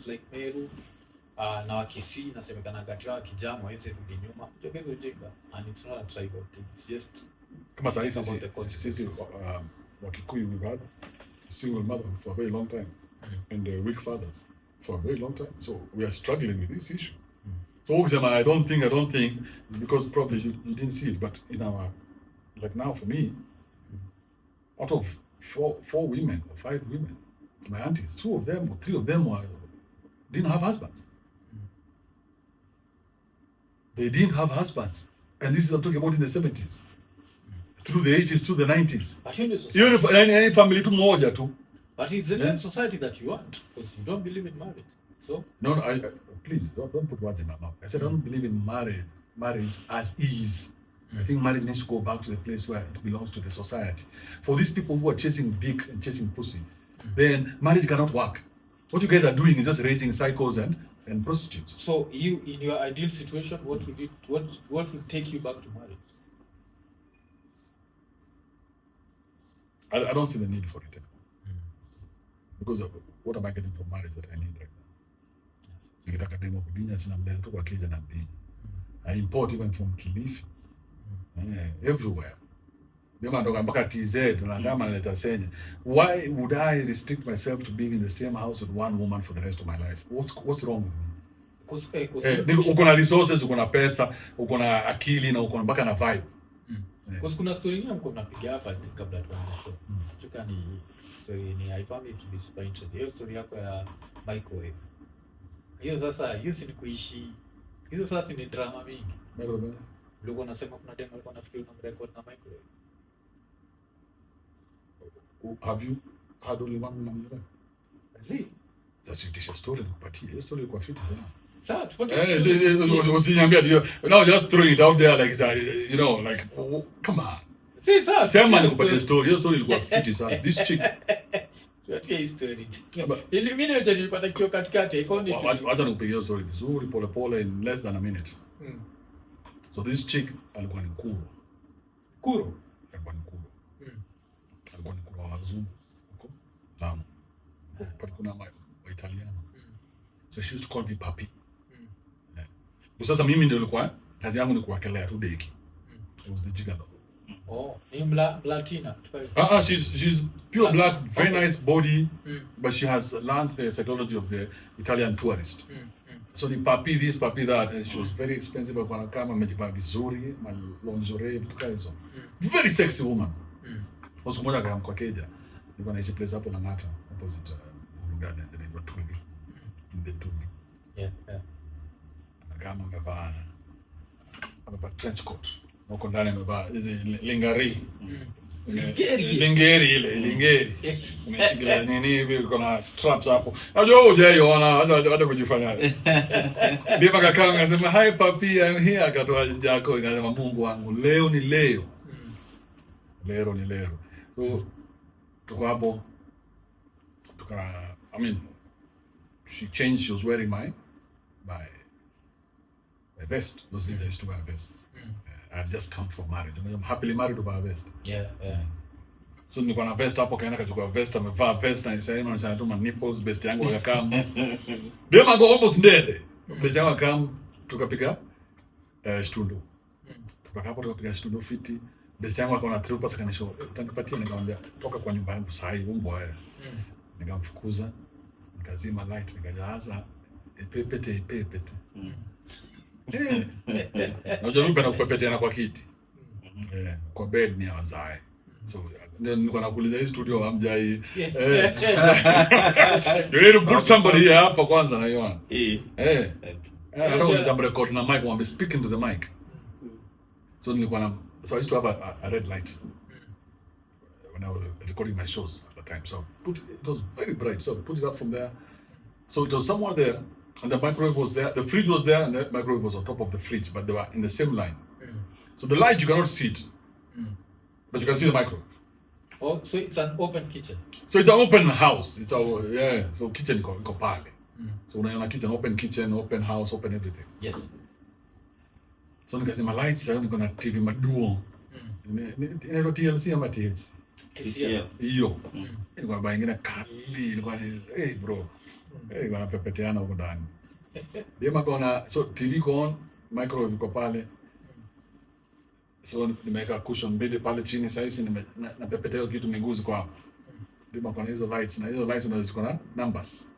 like Meru na Wakisii nasemekana gati wa kijana hawezi rudi nyuma. Hiyo ujinga, and it's not a tribal thing. It's just kama sisi Wakikuyu we've had a single mother for a very long time and weak fathers for a very long time. So we are struggling with this issue. So I don't think it's because probably you didn't see it, but in our, like now for me, out of four women or 5 women, my aunties, 2 of them or 3 of them didn't have husbands. They didn't have husbands. And this is, I'm talking about in the 70s. Through the 80s, through the 90s. Any family tu moja tu. But it's the same society that you want, because you don't believe in marriage. So no, please don't put words in my mouth. I said I don't believe in marriage as is. I think marriage needs to go back to the place where it belongs to the society. For these people who are chasing dick and chasing pussy, then marriage cannot work. What you guys are doing is just raising psychos and prostitutes. So you, in your ideal situation, what would take you back to marriage? I don't see the need for it. Because of what am I getting from marriage that I need right now? Nikitaka demo kudinya sina mbele tu kwa kija na mbili. I import even from Kilifi. Everywhere. Demo ndoka mpaka TZ tunandama naleta Senya. Why would I restrict myself to being in the same house with one woman for the rest of my life? What's wrong with me? Uko na resources, uko na pesa, uko na akili na uko mpaka na vibe. Because kuna story nyingine mko mnapiga hapa kabla tuanze show. Chuka ni story ni I found it to be super interesting. Hiyo story yako ya microwave. Hiyo sasa, hiyo si kuishi. Hiyo sasa ni drama mingi. Microwave. Ndio unasema kuna demo alikuwa anafikiri unamrecord na microwave. Have you had only one woman in your life? Zii. Sasa utisha story nikupatie. Hiyo story ilikuwa fit sana. Sawa, tupate. Usiniambia hiyo. Now just throwing it out there like that, you know, like come on. See, sasa. Sema nikupatie story. Hiyo story ilikuwa fit sana. This chick. Tuatie history. Ili mimi ndio nilipata kio katikati. I found it. Wacha nikupigie hiyo story vizuri pole in less than a minute. So this chick alikuwa ni Kuro. Alikuwa ni Kuro wa wazungu huko Lamu. But kuna wa Italiano. So she used to call me papi. Sasa mimi ndio nilikuwa kazi yangu ni kuwakelea tu deki. It was the gigolo. Oh, ni Latina. She's pure black, very nice body, but she has learned the psychology of the Italian tourist. So ni papi this, papi that, and she was very expensive. Kwa kama amejivaa vizuri, lingerie vitu kama hizo. Very sexy woman. Siku moja kama kwa Keja, nilikuwa naishi place hapo na Ngata, opposite Urugane, inaitwa Tumbi. In the Tumbi. Yeah. Kama amevaa trench coat. Huko ndani amevaa hizi lingerie. Lingeri. Umeshikilia nini hivi kuna straps hapo. Unajua hujaiona hata kujifanya. Ndipo kaka akasema hi papi I'm here, akatoa jako akasema Mungu wangu leo ni leo. Leo ni leo. So tuko hapo she changed, she was wearing my vest. Those days I used to wear vests. I had just come from marriage. I'm happily married to wear a vest. Yeah. So nilikuwa na vest hapo, kaenda kachukua vest, amevaa vest na sasa inaonyesha tu nipples, vest yangu yakam. Dema go almost dead. Vest yangu yakam, tukapiga stundo. Tukapiga stundo fiti. Vest yangu akaona trupa sasa kanisho. Utanipatia, nikamwambia toka kwa nyumba yangu saa hii umbo haya. Nikamfukuza, nikazima light, nikajaza ipepete. Unajua mimi nakupepetana kwa kiti. Kwa bed ni awazae. So nilikuwa nakuuliza hii studio hamjai. You need to put somebody here hapa kwanza na yona. I don't want to record na mic, I'm speaking to the mic. So I used to have a red light when I was recording my shows at the time. So it was very bright. So I put it up from there. So it was somewhere there, and the microwave was there. The fridge was there, and the microwave was on top of the fridge, but they were in the same line. So the light, you cannot see it, but you can see the microwave. Oh, so it's an open kitchen. So it's an open house. It's our so kitchen iko pale. So unaona kitchen, open house, open everything. Yes. So nikasema lights, sasa niko na TV maduo. Inaitwa TLC ama TLC? Hiyo. Ilikuwa baingine kali, ilikuwa bro. Ilikuwa napepeteana huko ndani. Dema kona, so TV iko on, microwave iko pale. So nimeweka cushion mbili pale chini, sasa hizi napepetea kitu miguzi kwa hapo. Dema kona hizo lights, na hizo lights unaziko na numbers.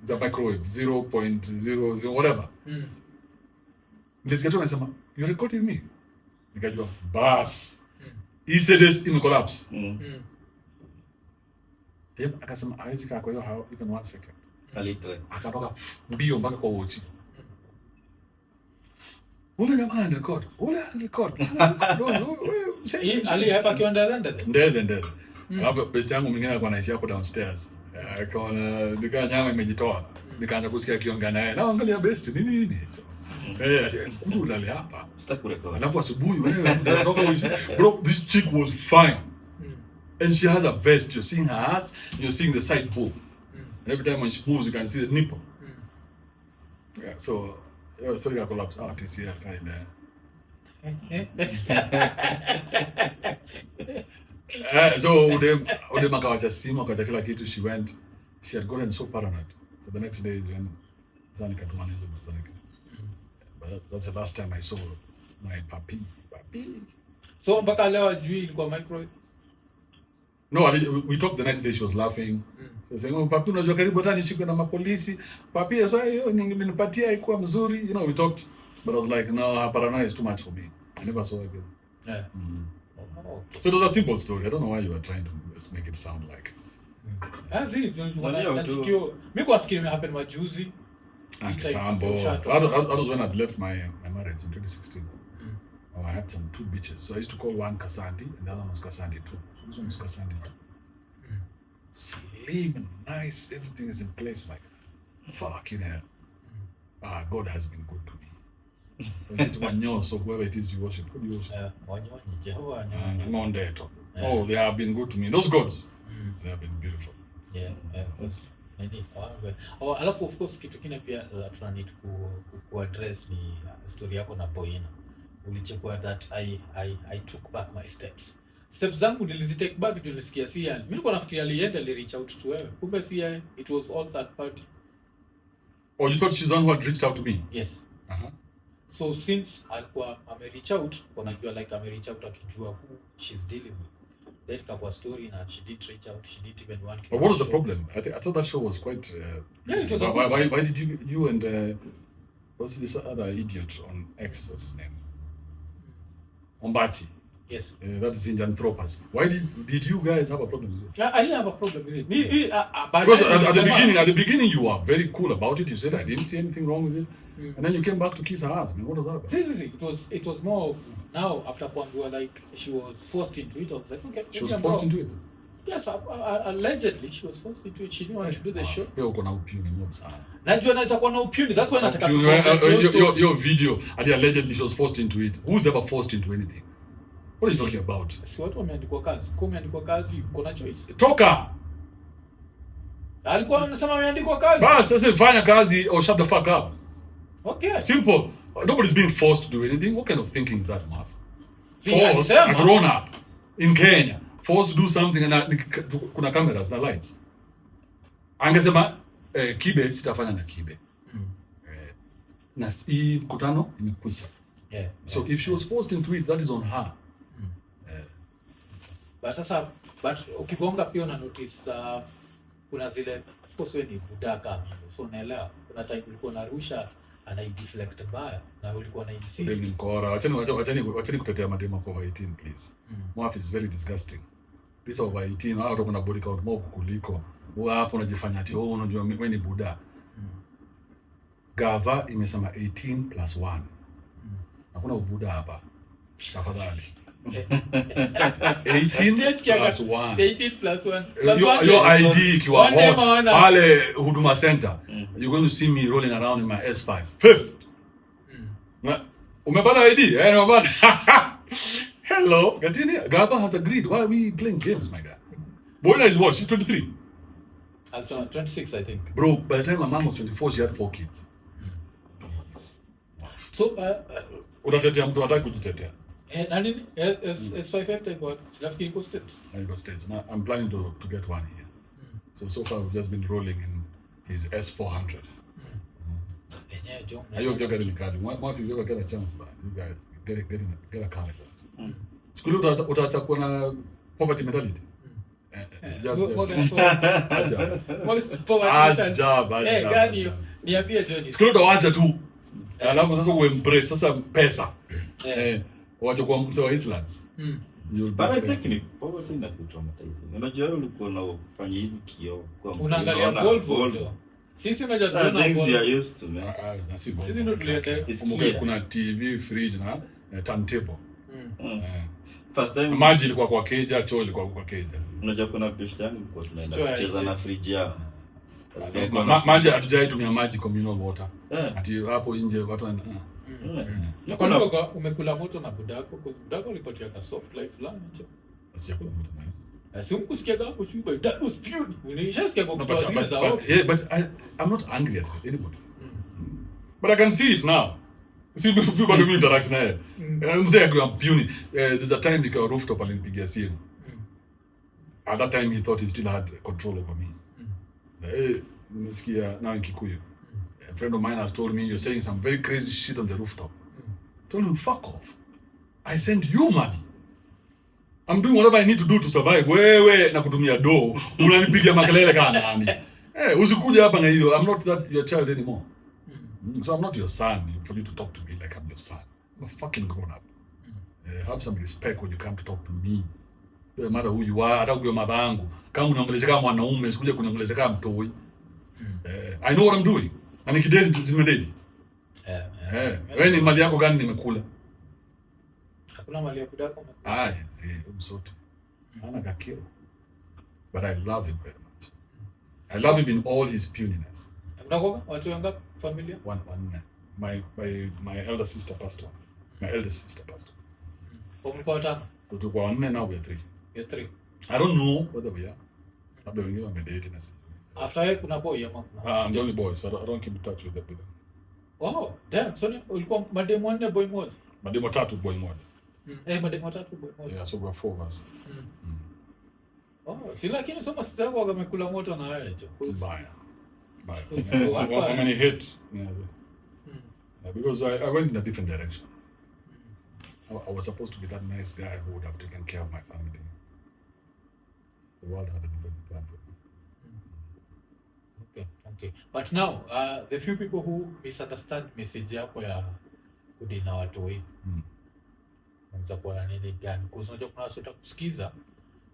The microwave 0.00 whatever. Nilisikia tu anasema, "You recording me?" Nikajua, "Bas." He said this in collapse. Dem akasema, "Hawezi kaa kwa hiyo how even 1 second." Alitoa. Akatoka mbio mpaka kwa wochi. Ule jamaa record. Ali hapa kiwanda Ndende. Hapo best yangu mwingine alikuwa anaishi hapo downstairs. Akaona nyama imejitoa. Nikaanza kusikia akiongea naye. Na angalia best nini? Ndule hapa. Sitakurekodi. Alafu asubuhi wewe unatoka uishi. Bro, this chick was fine. And she has a vest. You're seeing her ass, you're seeing the side boob. And every time when she moves, you can see the nipple. Yeah, so you collapse out. You see her kind of. So udem akawacha simu, akawacha kila kitu. She had gotten so paranoid. So the next day is when Zani katumana hizo mzanike. But that's the last time I saw my papi. So mpaka leo ajui ilikuwa microwave? No, we talked the next day. She was laughing. She was saying, "Oh, papi, unajua karibu hata nishikwe na mapolisi. Papi, so hiyo ningenipatia haikuwa mzuri." You know, we talked, but I was like, "No, her paranoia is too much for me. I never saw her again." Yeah. Okay. So it was a simple story. I don't know why you were trying to make it sound like. Mimi kwa fikiri happen majuzi. That was when I left my marriage in 2016. I had some 2 bitches. So I used to call one Kasandi and the other one was Kasandi too. So this one was Kasandi. Slim and nice, everything is in place. Like, fucking hell. God has been good to me. So whoever it is you worship, who do you worship? Oh, they have been good to me. Those gods, they have been beautiful. Yeah, alafu of course kitu kingine pia tuna need ku address ni story yako na Boina. Ulichukua that I took back my steps. Steps zangu nilizitake back nilisikia si yani. Mimi nilikuwa nafikiria alienda reach out to wewe. Kumbe si yani, it was all third party. Oh, you thought she's the one who had reached out to me? Yes. So since alikuwa reach out, unajua like reach out akijua who she's dealing with. Then kapwa story na she did reach out, she didn't even want to. But what was the problem? I thought that show was quite it was why did you and what's this other idiot on X, what's his name? Ombachi. Yes. That is Injanthropus. Why did you guys have a problem with it? I didn't have a problem with it. Because at the beginning you were very cool about it. You said I didn't see anything wrong with it. And then you came back to kiss her ass. I mean, what was that about? It was more of now after Kwambiwa, like she was forced into it. I was like, okay. She was forced into it? Yes, allegedly she was forced into it. She didn't want to do the show. Pia uko na upuni mob sana. Najua naweza kuwa na upuni. That's why nataka to your video, allegedly she was forced into it. Who's ever forced into anything? What are you talking about? Si watu wameandikwa kazi. Kwa umeandikwa kazi, uko na choice. Toka! Alikuwa anasema ameandikwa kazi. Bas, sasa fanya kazi or shut the fuck up. Okay. Simple. Nobody's being forced to do anything. What kind of thinking is that, Mwaf? Forced, a grown up in Kenya, forced to do something and kuna cameras na lights. Angesema Kibe sitafanya na Kibe. Na hii mkutano imekwisha. Yeah. So if she was forced into it, that is on her. But ukibonga pia una notice kuna zile of course wewe ni budaka so unaelewa kuna time ulikuwa unarusha ana deflect baya na ulikuwa na insist Dem mkora wachani kutetea mademo kwa 18 please. Mwaf is very disgusting. This over 18 hao watu kuna body count more kuliko wewe hapo unajifanya ati unajua wewe ni buda. Gava imesema 18 plus 1. Hakuna ubuda hapa. Tafadhali. 18 plus 1. 18 plus 1. Your ID ikiwa One day hot pale Huduma Center, you're going to see me rolling around in my S5. Fifth. Umepata ID? Umepata. Hello. Gatini, Gaba has agreed. Why are we playing games, my guy? Boyna is what? She's 23. Also 26, I think. Bro, by the time my mom was 24, she had 4 kids. So, unatetea mtu hataki kujitetea. Na nini? S55 type what? Nafikiri iko states. I go states. Now I'm planning to get one here. So far we've just been rolling in his S400. Are you getting a car? What if you ever get a chance, man? You guys get a car like that. Skulu utaacha kuwa na poverty mentality. Gani niambie Johnny. Skulu utawacha tu. Alafu sasa uembrace sasa pesa. Wacha kuwa mzee wa Islands. But I think poverty na kutraumatizing. Unajua ulikuwa unafanya hivi kio kwa unaangalia Volvo. Sisi unajua tunaona things you are used to, man. Sisi ndio tulienda. Kuna TV, fridge na turntable. First time maji ilikuwa kwa keja, choo ilikuwa kwa keja. Unajua kuna pesa yangu kwa tunaenda kucheza na fridge yao. Maji hatujai tumia maji communal water. Ati hapo nje watu wana Kwa umekula moto na budako alipatia ka soft life fulani hicho. Asiakula moto nayo. Simkusikia hapo shuba that was beauty. Unishasikia kwa kutoa zile za off. Yeah, but I'm not angry at anybody. But I can see it now. See people do interact na yeye. Mzee akiwa puny. There's a time niko rooftop alinipigia simu. At that time he thought he still had control over me. Nimesikia now in Kikuyu. A friend of mine has told me you're saying some very crazy shit on the rooftop. I told him, fuck off. I send you money. I'm doing whatever I need to do to survive. Wewe na kutumia do, unanipigia makelele kama nani? Usikuja hapa na hiyo. I'm not that your child anymore. So I'm not your son for you to talk to me like I'm your son. I'm a fucking grown up. Have some respect when you come to talk to me. No matter who you are, hata ukiwa madhangu. Kama unaongeleza kama mwanaume, usikuja kuniongeleza kama mtoi. I know what I'm doing. Na nikidedi zimededi. Wewe ni mali yako gani nimekula? Hakuna mali ya kudako. Msote. Hana kakio. But I love him very much. I love him in all his puniness. Unakoga watu wangapi familia? One. My elder sister passed on. My eldest sister passed on. Mlikuwa watano? Tulikuwa wanne, now we are 3. You're 3. I don't know whether we are. Labda wengine wamedate na sisi. After kuna boy ama kuna? I'm the only boy, so I don't keep in touch with them. Oh, damn. So ulikuwa mademu wanne boy mmoja? Mademu 3 boy mmoja. Mademu 3 boy mmoja. Yeah, so we are 4 of us. Si lakini soma sita wako wamekula moto na wewe hicho. Bye. How many hate? Because I went in a different direction. I was supposed to be that nice guy who would have taken care of my family. The world had a different plan for me. Okay. But now, the few people who misunderstand message yako ya kudina watu hii. Unaweza kuwa na nini gani? Kwa sababu kuna watu watakusikiza,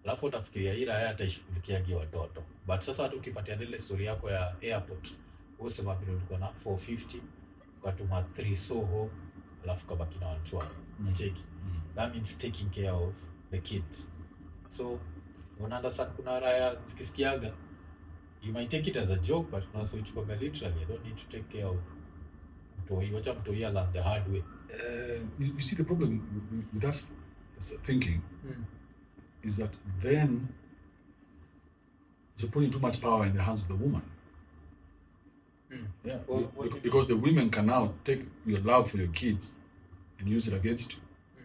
alafu utafikiria ila yeye ataishughulikiaje watoto. But sasa watu ukipatia ile story yako ya airport, usema vile ulikuwa na 450, ukatuma 3 Soho, alafu kabaki na 112. Unacheki. That means taking care of the kids. So, unaanza kuna raya zikisikiaga, you might take it as a joke, but also it's literally. You don't need to take care of mtoi. Wacha mtoi learn the hard way. You see the problem with us thinking is that then you're putting too much power in the hands of the woman. Yeah, because the women can now take your love for your kids and use it against you.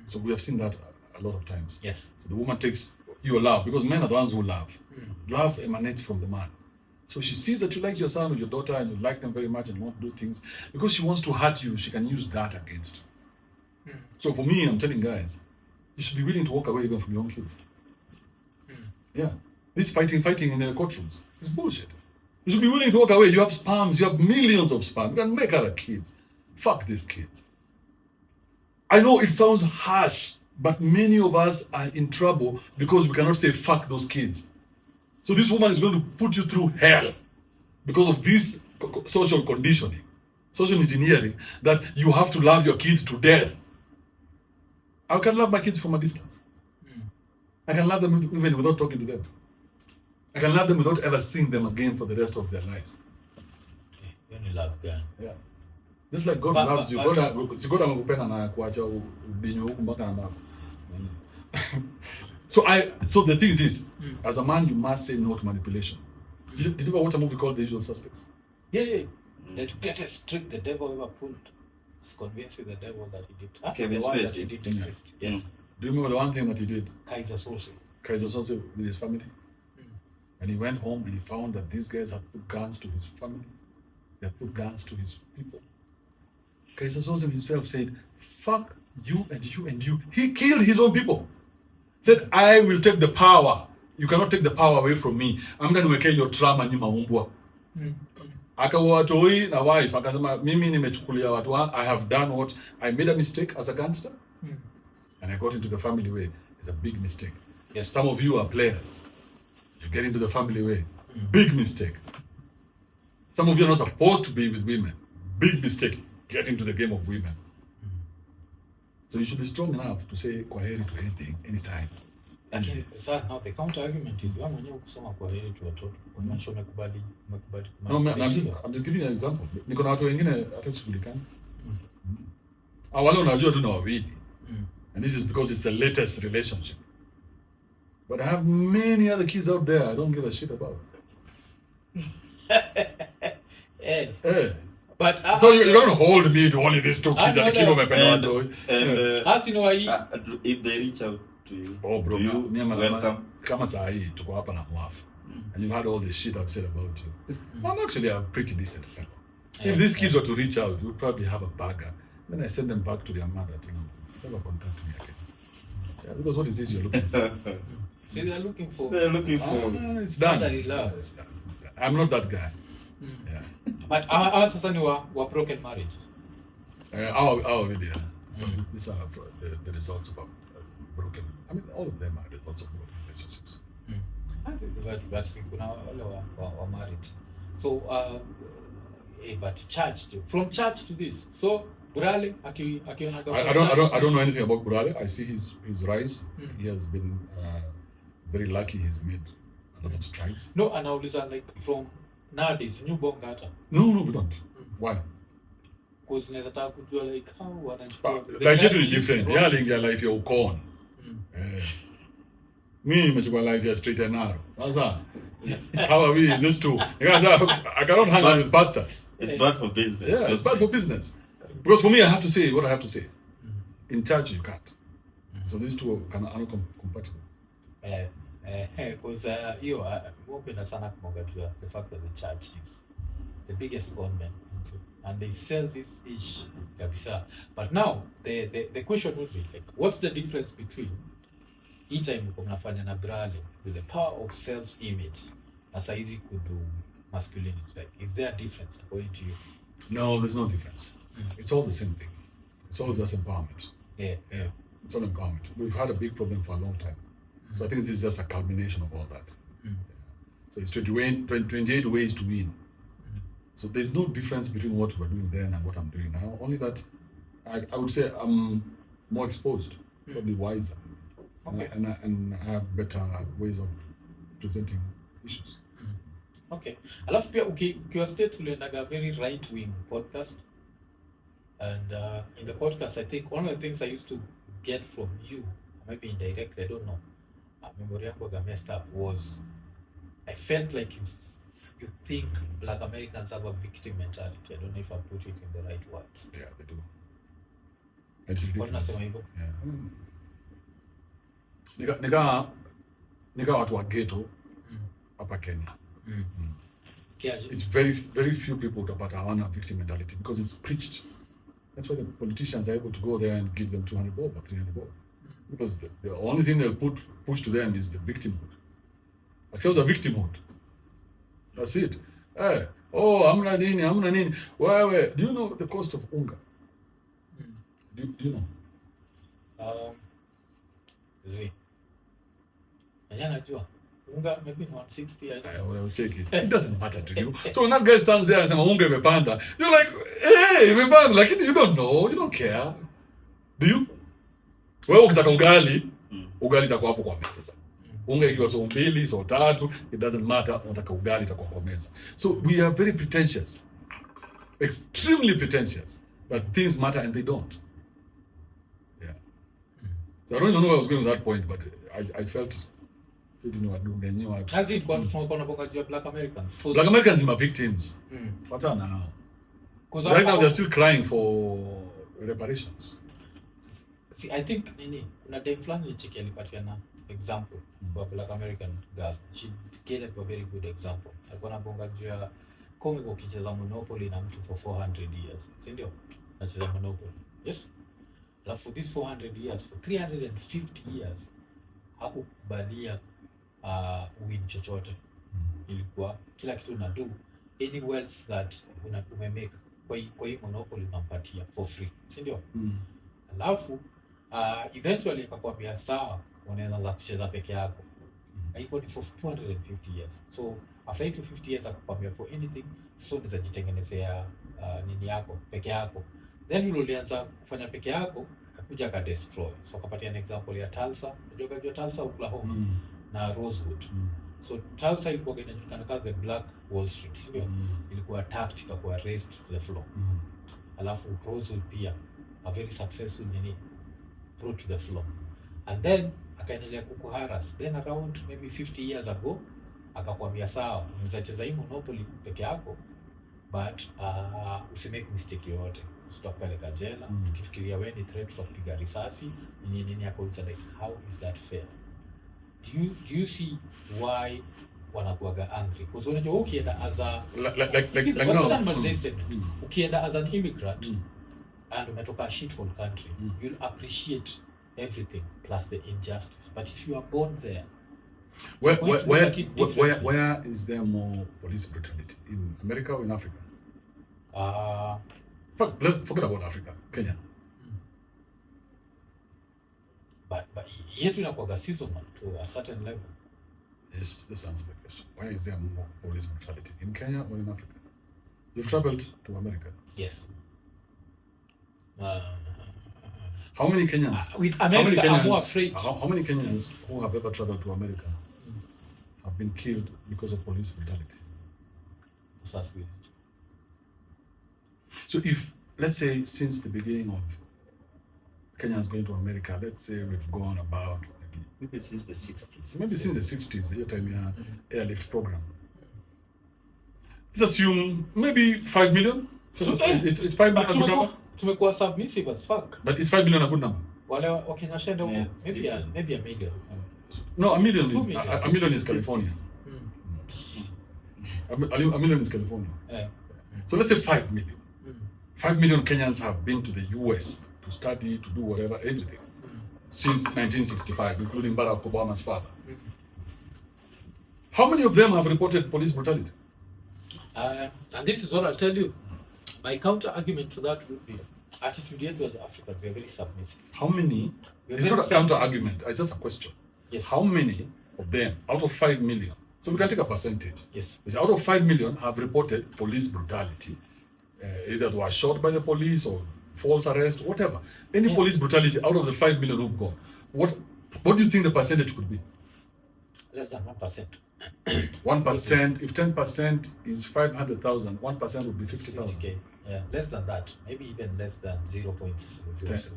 So we have seen that a lot of times. Yes. So the woman takes your love, because men are the ones who love. Love emanates from the man. So she sees that you like your son or your daughter and you like them very much and want to do things. Because she wants to hurt you, she can use that against you. So for me, I'm telling guys, you should be willing to walk away even from your own kids. Yeah. This fighting in the courtrooms. It's bullshit. You should be willing to walk away. You have sperms, you have millions of sperm. You can make other kids. Fuck these kids. I know it sounds harsh, but many of us are in trouble because we cannot say fuck those kids. So this woman is going to put you through hell because of this social conditioning, social engineering, that you have to love your kids to death. I can love my kids from a distance. I can love them even without talking to them. I can love them without ever seeing them again for the rest of their lives. You only love God. Yeah. Just like God loves you. God amekupenda na kuacha ubinyo huku mpaka na mako. So the thing is this, as a man you must say no to manipulation. Did you ever watch a movie called The Usual Suspects? Yeah. The greatest trick the devil ever pulled is convincing the devil that he did. Kevin the one that Spacey. he did exist. Yes. Do you remember the one thing that he did? Kaiser Soze. With his family? And he went home and he found that these guys had put guns to his family. They had put guns to his people. Kaiser Soze himself said, fuck you and you and you. He killed his own people. Said, I will take the power. You cannot take the power away from me. I'm going to make your trauma nyuma umbwa. Akawa toi na wife. Akasema, mimi nimechukulia watu. I have done what? I made a mistake as a gangster. And I got into the family way. It's a big mistake. Yes. Some of you are players. You get into the family way. Big mistake. Some of you are not supposed to be with women. Big mistake. Get into the game of women. So you should be strong enough to say kwaheri to anything, anytime. Lakini sasa now the counter argument is wewe mwenyewe kusoma kwaheri tu watoto. Kumaanisha umekubali. No, I'm just giving you an example. Niko na watu wengine hata sikulikana. Wale unajua tu na wawili. And this is because it's the latest relationship. But I have many other kids out there I don't give a shit about. But so you're going to hold me to only these two kids that keep on my pen. As you know, if they reach out to you, oh bro, you welcome. Kama sahi tuko hapa na Mwaf, and you've had all this shit I've said about you. I'm actually a pretty decent fellow. If these kids were to reach out, you'd probably have a bagger. Then I send them back to their mother. Never contact me again. Yeah, because what is this you're looking for? See, they're looking for. It's done. It's done. I'm not that guy. Yeah. But ours sasa ni wa broken marriage. Our really. So these are the results of broken. I mean, all of them are results of broken relationships. But kuna wale wa married. So but church, from church to this. So Burale I don't know anything about Burale. I see his rise. He has been very lucky. He's made a lot of strides. No, anauliza like from nowadays new bonga hata. No, we don't. Why? Because naweza taka kujua like how wanachukua. Life yetu ni different. Yeah, lingia life ya ukon. Mimi nimechukua life ya straight and narrow. Sasa how are we these two? Because I cannot hang out with pastors. It's bad for business. Yeah, it's bad for business. Because for me, I have to say what I have to say. In church, you can't. So these two are not compatible. Because napenda sana kumwangazia the fact that the church is the biggest convent, and they sell this ish kabisa. But now the question would be like, what's the difference between each time mnafanya na Brale with the power of self-image na saizi kudu masculinity? Like, is there a difference according to you? No, there's no difference. It's all the same thing. It's all just empowerment. Yeah. It's all empowerment. We've had a big problem for a long time. So I think this is just a culmination of all that. So it's 28 ways to win. So there's no difference between what we're doing then and what I'm doing now. Only that I would say I'm more exposed, probably wiser, and I have better ways of presenting issues. Okay. Alafu pia ukiwa state uliendaga very right wing podcast, and in the podcast I think one of the things I used to get from you, maybe indirectly, I don't know, memory yangu ga messed up, was I felt like you think Black Americans have a victim mentality. I don't know if I put it in the right words. Yeah, they do. It's ridiculous. Yeah. Nika watu wa ghetto hapa Kenya. It's very few people utapata hawana victim mentality because it's preached. That's why the politicians are able to go there and give them 200 bob or 300 bob. Because the only thing they'll push to them is the victimhood. Accept the victimhood. That's it. Hey, hamna nini. Wewe, do you know the cost of unga? Do you know? Najua. Unga maybe 160. Well, check it. It doesn't matter to you. So when that guy stands there and says, unga imepanda, you're like, hey, imepanda. Like, you don't know. You don't care. Do you? Wewe ukitaka ugali itakuwa hapo kwa meza. Unga ikiwa so 2 so 3, it doesn't matter, unataka ugali itakuwa kwa meza. So we are very pretentious. Extremely pretentious. But things matter and they don't. Yeah. So I don't even know where I was going with that point, but I felt As it got Black Americans. Black Americans are victims. What are now? Right now they're still crying for reparations. See, I think kuna dem fulani chiki alipatiana example for Black American girl. She gave a very good example. Alikuwa anabonga juu ya kama ukicheza Monopoly na mtu for 400 years. Si ndio? Anacheza Monopoly. Yes. Alafu for these 400 years, for 350 years hakukubalia win chochote. Ilikuwa kila kitu una do, any wealth that umemake kwa hii Monopoly unampatia for free. Si ndio? Alafu eventually akakwambia sawa, unaweza kucheza peke yako. Haiko ni for 250 years. So after 250 years akakwambia for anything, so unaweza jitengenezea nini yako peke yako. Then ulianza kufanya peke yako, akakuja ka destroy. So akapatia an example ya Tulsa, unajua Tulsa Oklahoma na Rosewood. So Tulsa ilikuwa inajulikana kama the Black Wall Street, sio? Ilikuwa attacked, ikakuwa razed to the floor. Alafu Rosewood pia a very successful brought to the floor. And then akaendelea kukuharas. Then around maybe 50 years ago akakwambia sawa, unaweza cheza hii Monopoly peke yako, but usimake mistake yoyote. Usitapeleka jela, ukifikiria wewe ni threat for kupiga risasi, nini yako like how is that fair? Do you see why wanakuaga angry? Because unajua ukienda as a ukienda as an immigrant and umetoka a shithole country, you'll appreciate everything plus the injustice. But if you are born there, where is there more police brutality? In America or in Africa? Let's forget about Africa, Kenya. But yetu inakuwa seasonal to a certain level. Yes, let's answer the question. Why is there more police brutality in Kenya or in Africa? You've traveled to America. Yes. How many Kenyans? With America, I'm more afraid. How many Kenyans who have ever traveled to America have been killed because of police brutality? So if, let's say, since the beginning of Kenyans going to America, let's say we've gone about maybe since the 60s. Maybe since the 60s, the time airlift program. Let's assume maybe 5 million. It's 5 million a good number. Tumekuwa submissive as fuck. But is 5 million a good number? Wale Wakenya shenda huko, maybe a million. No, a million is California. A million is California. So let's say 5 million. 5 million Kenyans have been to the US to study, to do whatever, everything, since 1965, including Barack Obama's father. How many of them have reported police brutality? And this is what I'll tell you. My counter argument to that would be attitude yetu as Africans, we are very submissive. How many? It's not a counter argument, it's just a question. Yes. How many of them out of 5 million? So we can take a percentage. Yes. Out of 5 million have reported police brutality. Either they were shot by the police or false arrest, whatever. Any police brutality out of the 5 million who've gone. What do you think the percentage could be? Less than 1%. 1%. If 10% is 500,000, 1% would be 50,000. Yeah, less than that. Maybe even less than 0.0.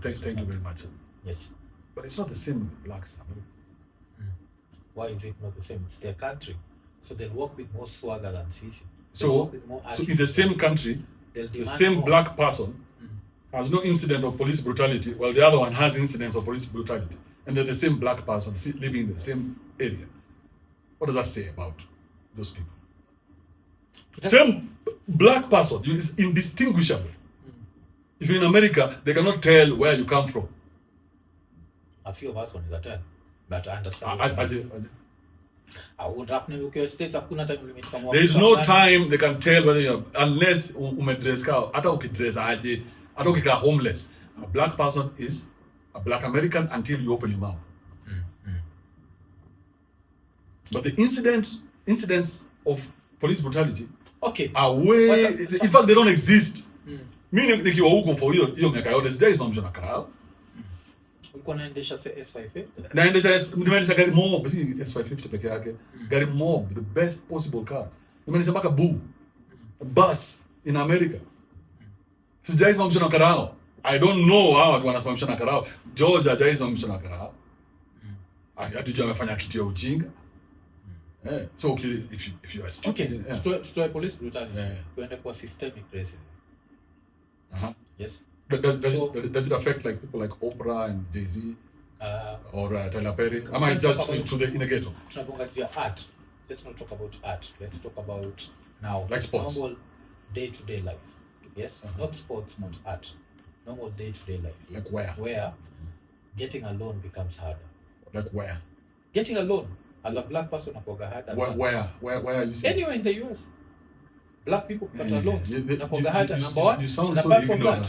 Thank you very much. Yes. But it's not the same with blacks. Why is it not the same? It's their country. So they'll work with more swagger than Sisi. So in the same country, the same more. Black person has no incident of police brutality, while the other one has incidents of police brutality. And they're the same black person living in the same area. What does that say about those people? Same black person is indistinguishable. If you're in America, they cannot tell where you come from. A few of us on that time, but I understand. There is no time they can tell whether you're, unless umedress ka, hata ukidress aje, hata ukika homeless. A black person is a black American until you open your mouth. But the incidents of police brutality are way, in fact they don't exist. Mimi nikiwa huko for hiyo miaka yote, there is no mjona crowd. Ulikuwa unaendesha S550? Nimeendesha gari mob, si S550 peke yake. Gari mob, the best possible cars. Nimeendesha mpaka bus in America. Sijaisomesha na karao. I don't know how watu wanasimamisha na karao. George hajaisomesha na karao. Atijua amefanya kitu ya ujinga. So if you are stupid, tutoe police brutality. Tuende kwa systemic racism. Yes. Does it affect like people like Oprah and Jay-Z or Tyler Perry? Am I just to the in the ghetto? Tunabonga art. Let's not talk about art. Let's talk about now like sports. Normal day-to-day life. Yes, not sports, not art. Normal day-to-day life. Like where? Where getting a loan becomes harder. Like where? Getting a loan as a black person nakoga harder. Where are you saying? Anywhere in the US. Black people get a loan. Nakoga harder. Number one. You sound so ignorant.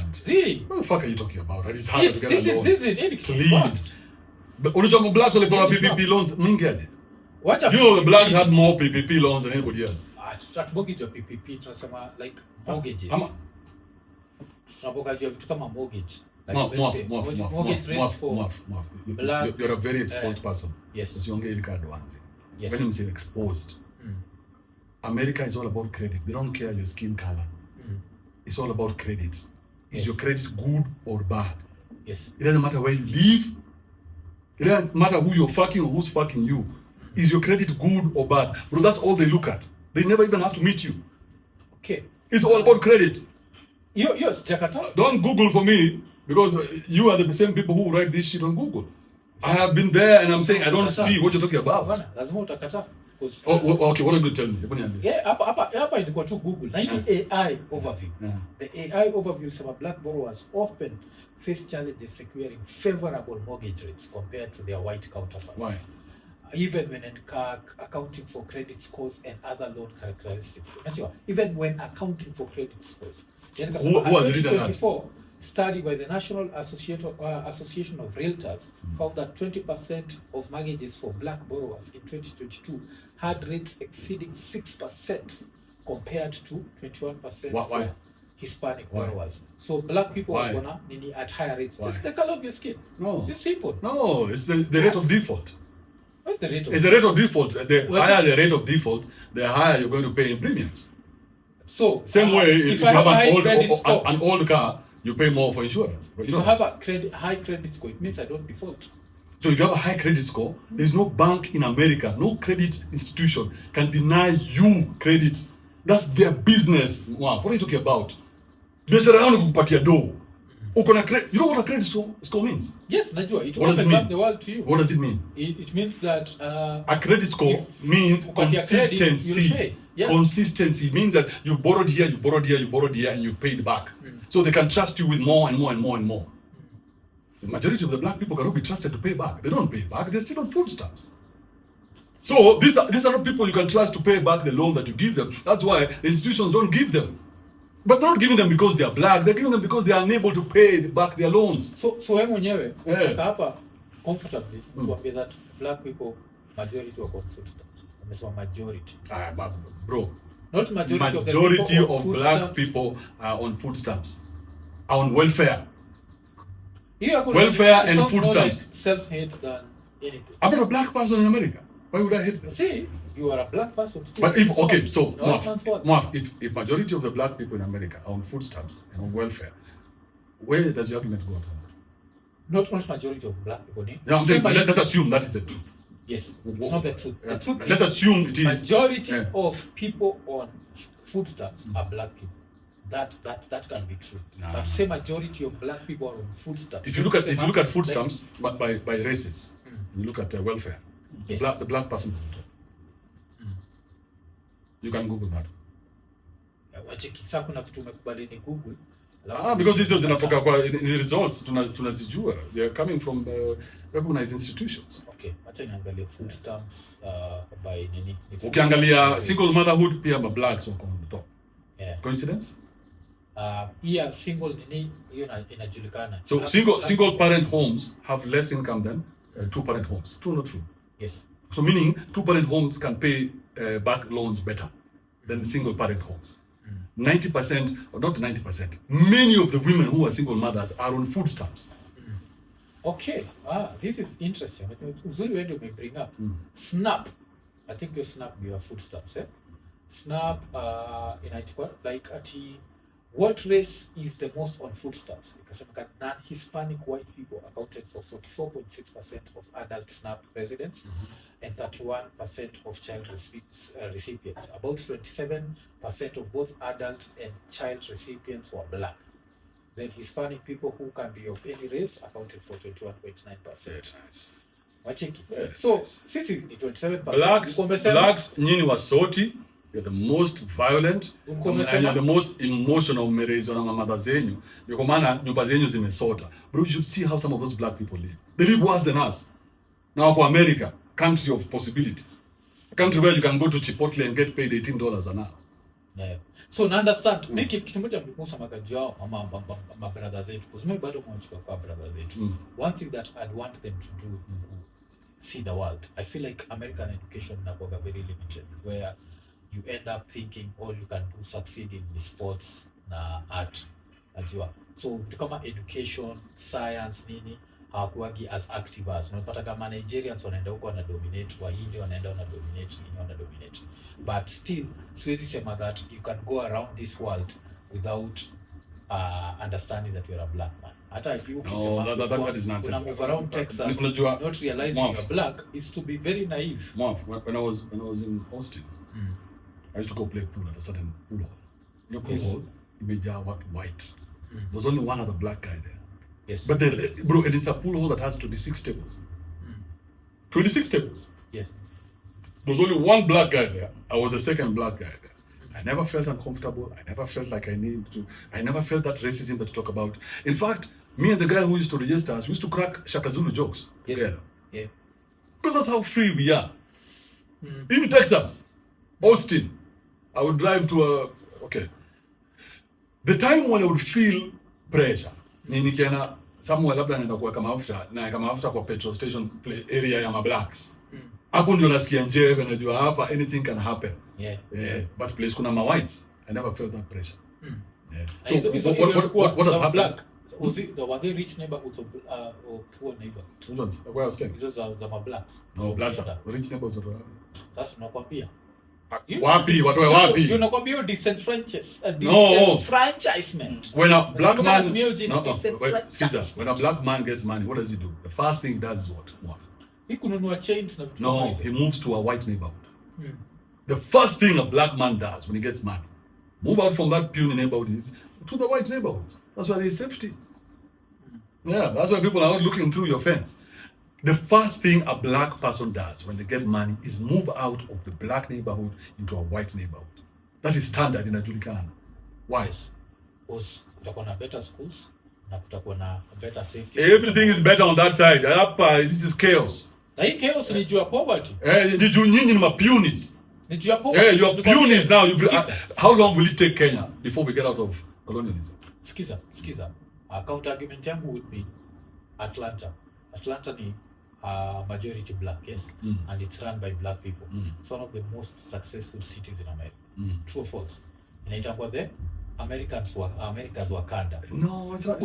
What the fuck are you talking about? It's hard to get a loan. This is please. But unajua blacks walipewa PPP loans mingi aje? You know the blacks had more PPP loans than anybody else. Mortgage or PPP tunasema like mortgages. Tunapoka vitu kama mortgage. Mortgage rates for black. You're a very exposed person. Yes. Usiongee ile card once. Yes. When you say exposed, America is all about credit. They don't care your skin color. It's all about credit. Is your credit good or bad? Yes. It doesn't matter where you live. It doesn't matter who you're fucking or who's fucking you. Is your credit good or bad? Bro, that's all they look at. They never even have to meet you. Okay. It's all about credit. Yes, Jakarta. Don't Google for me because you are the same people who write this shit on Google. I have been there and I'm saying I don't see what you're talking about. Lazima utakata. Okay, what are you going to tell me? Yeah, hapa ilikuwa tu Google. Na hii AI overview. The AI overview says black borrowers often face challenges securing favorable mortgage rates compared to their white counterparts. Why? Even when accounting for credit scores and other loan characteristics. Even when accounting for credit scores. Who has written that? 2024 study by the National Association of Realtors found that 20% of mortgages for black borrowers in 2022 had rates exceeding 6% compared to 21% for Hispanic borrowers. So black people are gonna need at higher rates. It's the color of your skin. No. It's simple. No, it's the rate of default. What's the rate of It's the rate of default. The higher the rate of default, the higher you're going to pay in premiums. So same way if you have an old car, you pay more for insurance. But if you have a high credit score, it means I don't default. So if you have a high credit score, there's no bank in America, no credit institution can deny you credit. That's their business. Wow, what are you talking about? Biashara yao ni kukupatia do. Uko na credit. You know what a credit score means? Yes, najua. It opens up the world to you. What does it mean? It means that a credit score means consistency. Credit, yes. Consistency means that you borrowed here, you borrowed here, you borrowed here, and you paid back. So they can trust you with more and more and more and more. The majority of the black people cannot be trusted to pay back. They don't pay back. They're still on food stamps. So these are not people you can trust to pay back the loan that you give them. That's why the institutions don't give them. But they're not giving them because they are black. They're giving them because they are unable to pay back their loans. So wewe mwenyewe hapa comfortably tuambie that black people majority wako on food stamps. Wamesema majority. Bro. Not majority of black people are on food stamps. Are on welfare. Welfare and food stamps. Like self-hate than anything. I'm not a black person in America. Why would I hate them? See, you are a black person. But if Mwaf, if majority of the black people in America are on food stamps and on welfare, where does your argument go? Not majority of black people. Yeah, I'm saying, let's assume that is the truth. Yes, it's not the truth. The truth let's assume it is. Majority of people on food stamps are black people. That can be true. Nah. But say majority of black people are on food stamps. If you look at food stamps by races, you look at welfare. Yes. The black person. You can Google that. Sasa kuna vitu umekubali ni Google. Because hizo zinatoka kwa the results tunazijua. They are coming from recognized institutions. Okay, acha niangalie food stamps by nini. Ukiangalia single motherhood pia blacks wako on the top. Yeah. Coincidence? Yeah, single nini hiyo inajulikana. So single parent homes have less income than two parent homes. True or not true? Yes. So meaning two parent homes can pay back loans better than single parent homes. 90%, or not 90%, many of the women who are single mothers are on food stamps. Okay. This is interesting. Uzuri wewe ume bring up. Snap. I think your snap be your footsteps, eh? Snap inaitwa like what race is the most on footsteps? Ikasema non-Hispanic white people accounted for 44.6% of adult SNAP residents and 31% of child recipients. About 27% of both adult and child recipients were black. Then Hispanic people who can be of any race accounted for 21.9%. Wacheki. So, sisi ni 27%. Blacks nyinyi wasoti. You're the most violent and you're the most emotional mmerezo na mama zenyu. Ndio maana nyumba zenyu zimesota. Bro, you should see how some of those black people live. They live worse than us. Now for America, country of possibilities. A country where you can go to Chipotle and get paid $18 an hour. Yeah. So na understand, make kitu moja mlikuwa magajao ama brothers zetu. Because mimi bado mwanachukua kwa brothers zetu. One thing that I'd want them to do see the world. I feel like American education inakuwa very limited where you end up thinking all you can do succeed in sports na art. Najua. So kama education, science nini hawakuagi as active as. Unapata kama Nigerians wanaenda huko wana dominate, Wahindi wanaenda wana dominate, nini wana dominate. But still, siwezi sema that you can go around this world without understanding that you're a black man. Hata if you that is nonsense. When I move around Texas, not realizing you're black is to be very naive. Mwaf, when I was in Austin, I used to go play pool at a certain pool hall. Your pool hall, imejaa white. There's only one other black guy there. Yes. But bro, and it's a pool hall that has 26 tables. 26 tables. Yeah. There's only one black guy there. I was the second black guy there. I never felt uncomfortable. I never felt like I needed to. I never felt that racism that you talk about. In fact, me and the guy who used to register us, we used to crack Shaka Zulu jokes. Yes. Together. Yeah. Because that's how free we are. In Texas, Austin, I would drive to the time when I would feel pressure, nikienda somewhere labda naenda kuweka mafuta kwa petrol station area ya blacks. Hapo ndio nasikia njeve, najua hapa anything can happen. Yeah. But place kuna whites, I never felt that pressure. Yeah. So what has happened? Black? Was it were they rich neighborhoods or poor neighborhoods? Which ones? Where I was staying? Those are the blacks. No, blacks are rich neighborhoods. That's unakwambia. Wapi? Watu wapi? You unakwambia disenfranchisement. When a black man when a black man gets money, what does he do? The first thing he does is what? No, he moves to a white neighborhood. The first thing a black man does when he gets money, move out from that puny neighborhood is to the white neighborhoods. That's why there's safety. Yeah, that's why people are not looking through your fence. The first thing a black person does when they get money is move out of the black neighborhood into a white neighborhood. That is standard in Ajulikana. Why? Because kutakuwa na better schools na kutakuwa na better safety. Everything is better on that side. This is chaos. Na hii chaos ni juu ya poverty. Ni juu nyinyi ni mapunis. Ni juu ya poverty. You are punis now. How long will it take Kenya before we get out of colonialism? Skiza. Counter argument yangu would be Atlanta. Atlanta ni majority black, yes, and it's run by black people. It's one of the most successful cities in America. True or false? Inaitangwa the America's Wakanda. No, it's not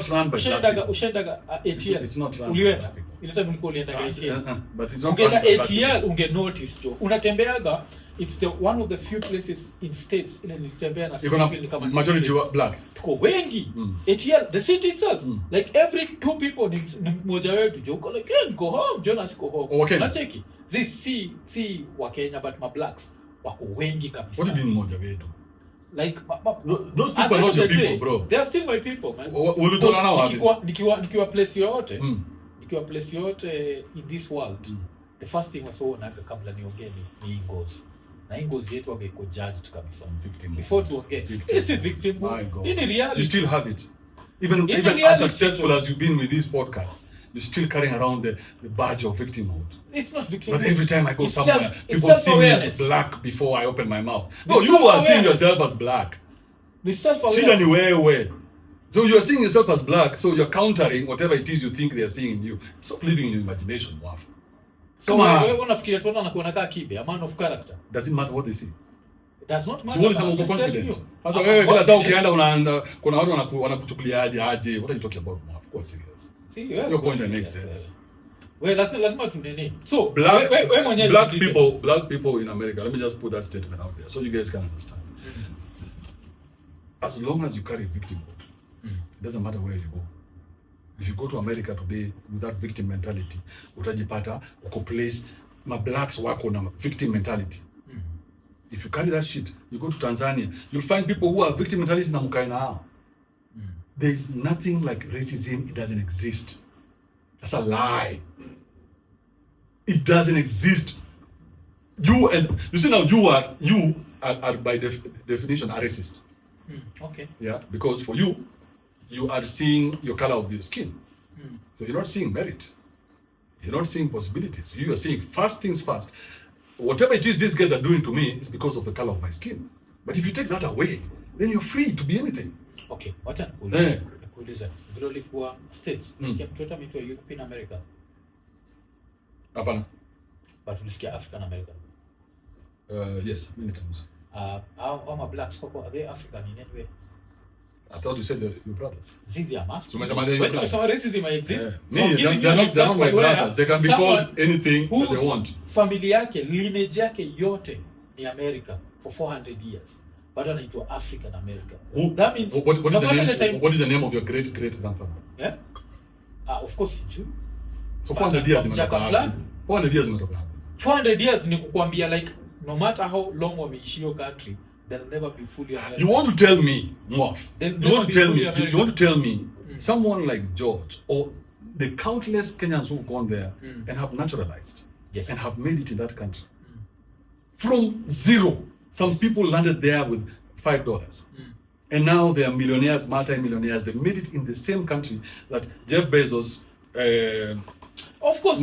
run by black people. Ushendaga ATL. It's not run by black people. Ileta mliko ulienda ATL. But it's not run by black people. ATL unge notice jo. Unatembeaga, it's one of the few places in states ile nilitembea na feel kama majority black. Tuko wengi. ATL, the city itself, like every two people ni mmoja wetu jo. Uko like, go home, Jonas go home. Unacheki. This see wa Kenya but my blacks wako wengi kabisa. What do you mean mmoja wetu? Like those people are not your people, bro. They are still my people, man. Ulitoka wapi? Nikiwa place yote. Nikiwa place yote in this world. The first thing was naga kabla niongee ni ingos. Na ingos yetu wangeko judged kabisa victim. Before tuongee. This is victim. In reality. You still have it. Even as successful as you've been with this podcast, you're still carrying around the badge of victimhood. It's not victimhood. But every time I go somewhere, people see me as black before I open my mouth. No, you are seeing yourself as black. So you're seeing yourself as black, so you're countering whatever it is you think they're seeing in you. Stop living in your imagination, Mwaf. Come on. Wewe unafikiria tu anakuona kama Kibe, a man of character. Doesn't matter what they see. It does not matter. You're so confident. Sasa wewe kila saa ukienda unaanza kuna watu wanakuchukulia aje. What are you talking about, Mwaf? Of course serious. See, Your point makes sense. Well, lazima tunene. So, Black mwenyewe people in America, let me just put that statement out there so you guys can understand. As long as you carry victimhood, it doesn't matter where you go. If you go to America today with that victim mentality, utajipata uko place ma blacks wako na victim mentality. If you carry that shit, you go to Tanzania, you'll find people who are victim mentality na mkae na hao. There is nothing like racism. It doesn't exist. That's a lie. It doesn't exist. You see now you are by definition a racist. Okay. Yeah, because for you are seeing your color of your skin. So you're not seeing merit. You're not seeing possibilities. You are seeing first things first. Whatever it is these guys are doing to me is because of the color of my skin. But if you take that away, then you're free to be anything. Okay, wacha nikuulize. Vile ulikuwa States, ulisikia mtu ameitwa European American? Hapana. But ulisikia African American? Yes, many times. How my blacks, are they African in any way? I thought you said your brothers. See, they are masked. So when racism exists, they're not my brothers. They can be called anything that they want. Family yake, lineage yake yote ni America for 400 years. But anaitwa African American. That means what is the name of your great grandfather? Yeah? Of course Jew. So 400 years imetoka hapo. 400 years imetoka hapo. 400 years ni kukwambia like no matter how long wameishi hiyo country, they'll never be fully American. You want to tell me, Mwaf? You want to tell me someone like George or the countless Kenyans who've gone there and have naturalized and have made it in that country from zero. Some people landed there with $5 and now they are millionaires, multi-millionaires. They made it in the same country that Jeff Bezos. Of course,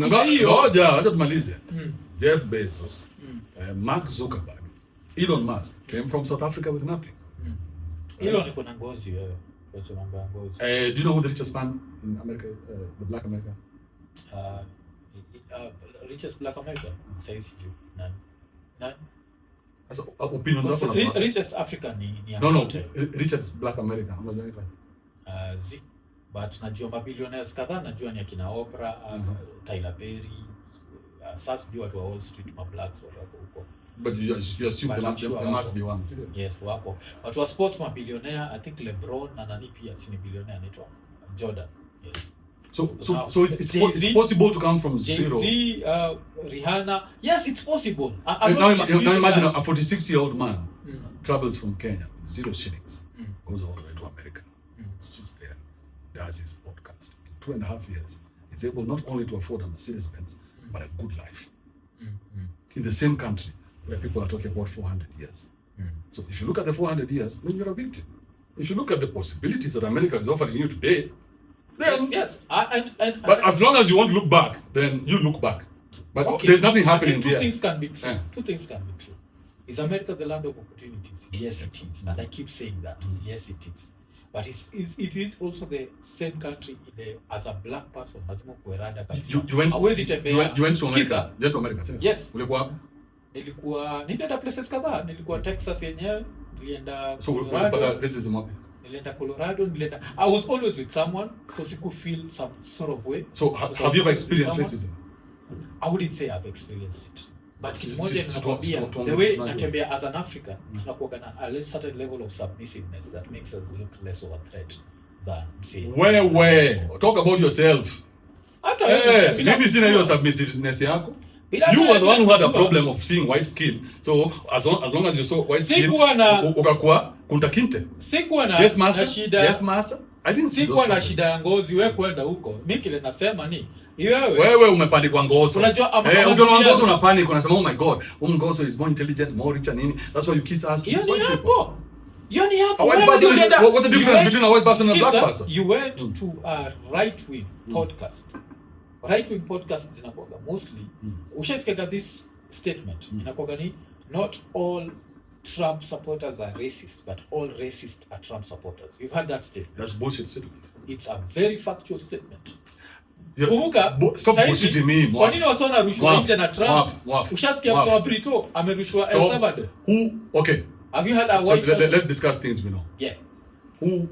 Jeff Bezos, Mark Zuckerberg, Elon Musk came from South Africa with nothing. Elon iko na ngozi wewe. Wacha mambo ya ngozi. Do you know who the richest man in America, the black America? Richest black America? Says you. None. As opinions of richest African ni No, richest black American. But najua mabilionaires kadhaa, najua ni akina Oprah, Tyler Perry, sasa ndio watu wa Wall Street, ma blacks wako huko. But you assume there must be one. Yes, wako. Watu wa sports mabilionaire, I think LeBron na nani pia si billionaire anaitwa Jordan. Yes. So it's possible to come from zero. Jay-Z, Rihanna. Yes, it's possible. Now imagine a 46-year-old man travels from Kenya, 0 shillings, goes all the way to America, sits there, does his podcast. In 2.5 years, he's able not only to afford a Mercedes-Benz, but a good life. In the same country where people are talking about 400 years. So if you look at the 400 years, then you're a victim. If you look at the possibilities that America is offering you today, then, yes. But as long as you won't look back, then you look back. But there's nothing happening there. Two things can be true. Two things can be true. Is America the land of opportunities? Yes, it is. And I keep saying that. Yes, it is. But it is also the same country as a black person. You went to America? You went to America? Yes. Nilienda places kadhaa. Nilikuwa Texas yenyewe. Nilienda Colorado. This is nilienda Colorado. I was always with someone, so siku feel some sort of way. So have you ever experienced racism? I wouldn't say I've experienced it. But kimoja ninakwambia, the way natembea as an African, tunakuwa na a certain level of submissiveness that makes us look less of a threat than say. Where? Talk about yourself. Maybe sina hiyo submissiveness yako. You were the one who had a problem of seeing white skin. So as long as you saw white skin, ukakuwa kunta kinte. Sikuwa na shida. Yes master. I didn't see. Sikuwa na shida ya ngozi wewe kwenda huko. Mimi kile nasema ni wewe umepandi kwa ngoso. Unajua ukiona ngoso unapanic unasema oh my god, ngoso is more intelligent, more rich and nini. That's why you kiss us. Yoni hapo. What's the difference between a white person and a black person? You went to a right-wing podcast. Right-wing podcast zinakuwa mostly ushasikia this statement inakuwa ni not all Trump supporters are racist, but all racists are Trump supporters. You've heard that statement. That's bullshit statement. It's a very factual statement. Stop bullshitting me. Kwa nini wasona rushwa nje na Trump? Ushasikia mswa Brito amerushwa El Salvador. Who? Okay. Have you heard a white person? Let's discuss things we know. Yeah. Who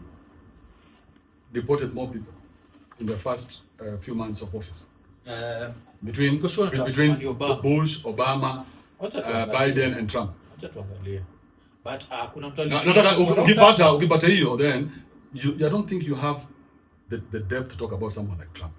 deported more people in the first few months of office? Uh, Between Niko sure between Obama. Bush, Obama, Wacha tuangalie. Biden and Trump. Acha tuangalie. But kuna mtu Nataka ukipata hiyo, then I don't think you have the depth to talk about someone like Trump.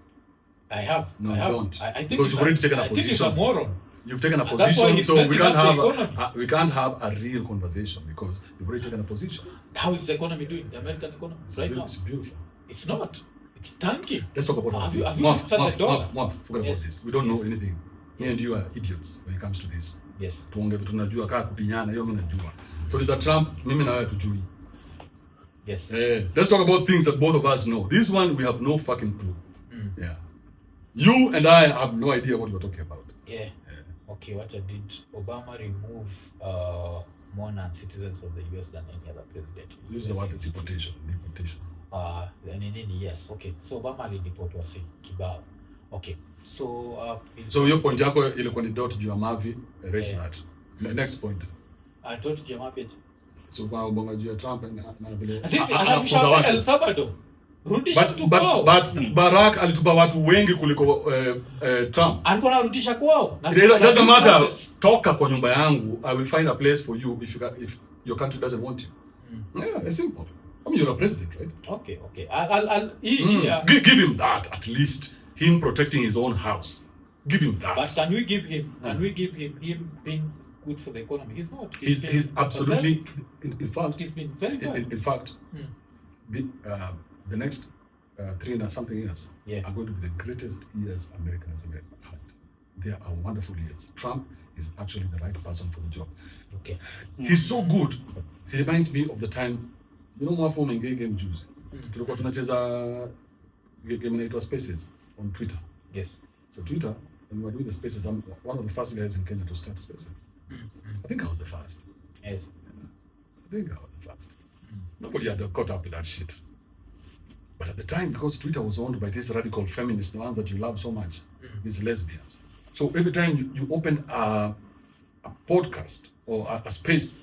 I have. No, I you have. don't. I think Because you've already taken a I think he's a position. moron. You've taken a And that's why position, he's so we messing can't up the have economy. we can't have a real conversation because you've already taken a position. How is the economy doing? The American economy right now? It's beautiful. It's not. It's tanking. Let's talk about Have this. you looked at the dollar? Forget Yes. about this. We don't know Yes. anything. Me Yes. and you are idiots when it comes to this. Yes. Tuongee vitu tunajua kaa kupinyana, hiyo mimi najua. So there's a Trump, mimi na wewe tujui. Yes. Let's talk about things that both of us know. This one we have no fucking clue. Mm. Yeah. You and I have no idea what we're talking about. Yeah. Okay, what did Obama remove more non-citizens from the US than any other president? Use the word deportation. Deportation. Yes. Okay. So Obama alideport wasi kibao. Okay. So your point yako ilikuwa ni dot juu ya Mavi, erase that. The next point. I told you Mavi. So kwa ubonga juu ya Trump na vile Anamshauri El Salvador. Rudisha tu kwao. But Barack alitupa watu wengi kuliko Trump. Alikuwa anarudisha kwao. It doesn't matter. Toka kwa nyumba yangu, I will find a place for you if your country doesn't want you. Yeah, it's simple. I mean, you're a president, right? Okay. Give him that at least. Him protecting his own house. Give him that. But can we give him him being good for the economy? He's not. He's absolutely in fact he's been very good. In fact, the next 3 and something years are going to be the greatest years Americans have ever had. They are wonderful years. Trump is actually the right person for the job. Okay. He's so good. He reminds me of the time, you know, Mwaf game juice. Tulikuwa tunacheza game inaitwa Spaces on Twitter. Yes. So Twitter, when we were doing the Spaces, I'm one of the first guys in Kenya to start Spaces. I think I was the first. Yes. I think I was the first. Nobody had caught up with that shit. But at the time, because Twitter was owned by these radical feminists, the ones that you love so much, these lesbians. So every time you opened a podcast or a space,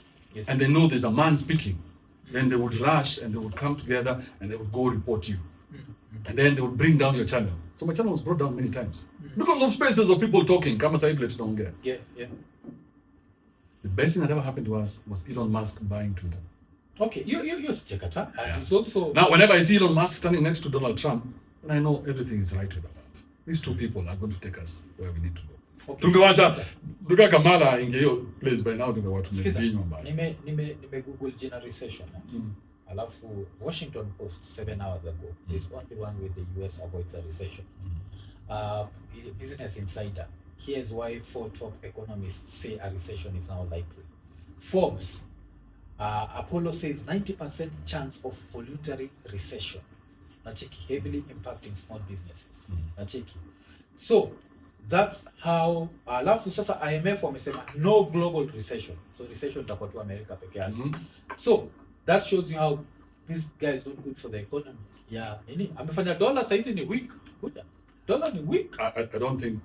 and they know there's a man speaking, then they would rush and they would come together and they would go report you. And then they would bring down your channel. So my channel was brought down many times. Because of spaces of people talking. Kama sasa hivi letu tunaongea. Yeah. The best thing that ever happened to us was Elon Musk buying Twitter. Okay, you're Chekata. It's also now whenever I see Elon Musk standing next to Donald Trump, then I know everything is right with that. These two people are going to take us where we need to go. Okay. Tungewacha Duka Kamala inge hiyo place by now tungewacha tumevinywa mbaya. Nime Google Gina recession. Alafu Washington Post 7 hours ago is only one with the US avoids a recession. Business Insider. Here's why 4 top economists say a recession is now likely. Forbes. Apollo says 90% chance of voluntary recession. Nacheki, heavily impacting small businesses. Nacheki. So that's how alafu sasa IMF wamesema no global recession. So recession itakuwa tu America peke yake. So that shows you how this guy is not good for the economy. Yeah, nini? Amefanya dollar saizi ni weak. Dollar ni weak. I don't think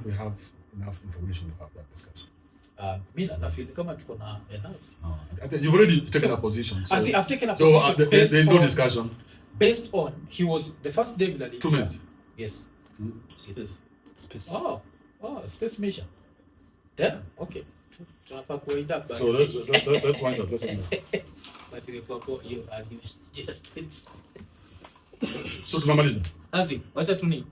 we have enough information to have that discussion. Mimi na feel kama tuko na enough. You've already taken a position. So, I've taken a position. So there is no discussion. Based on he was the first day Villa. 2 minutes. Yes. Space. Oh, space mission. Damn. Okay. Tunafaa kuenda back. So let's wind up. But imekuwa hiyo argument just So tumemaliza. Wacha tu ni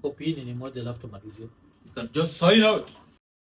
copy ni moja alafu tumalizie. You can just sign out.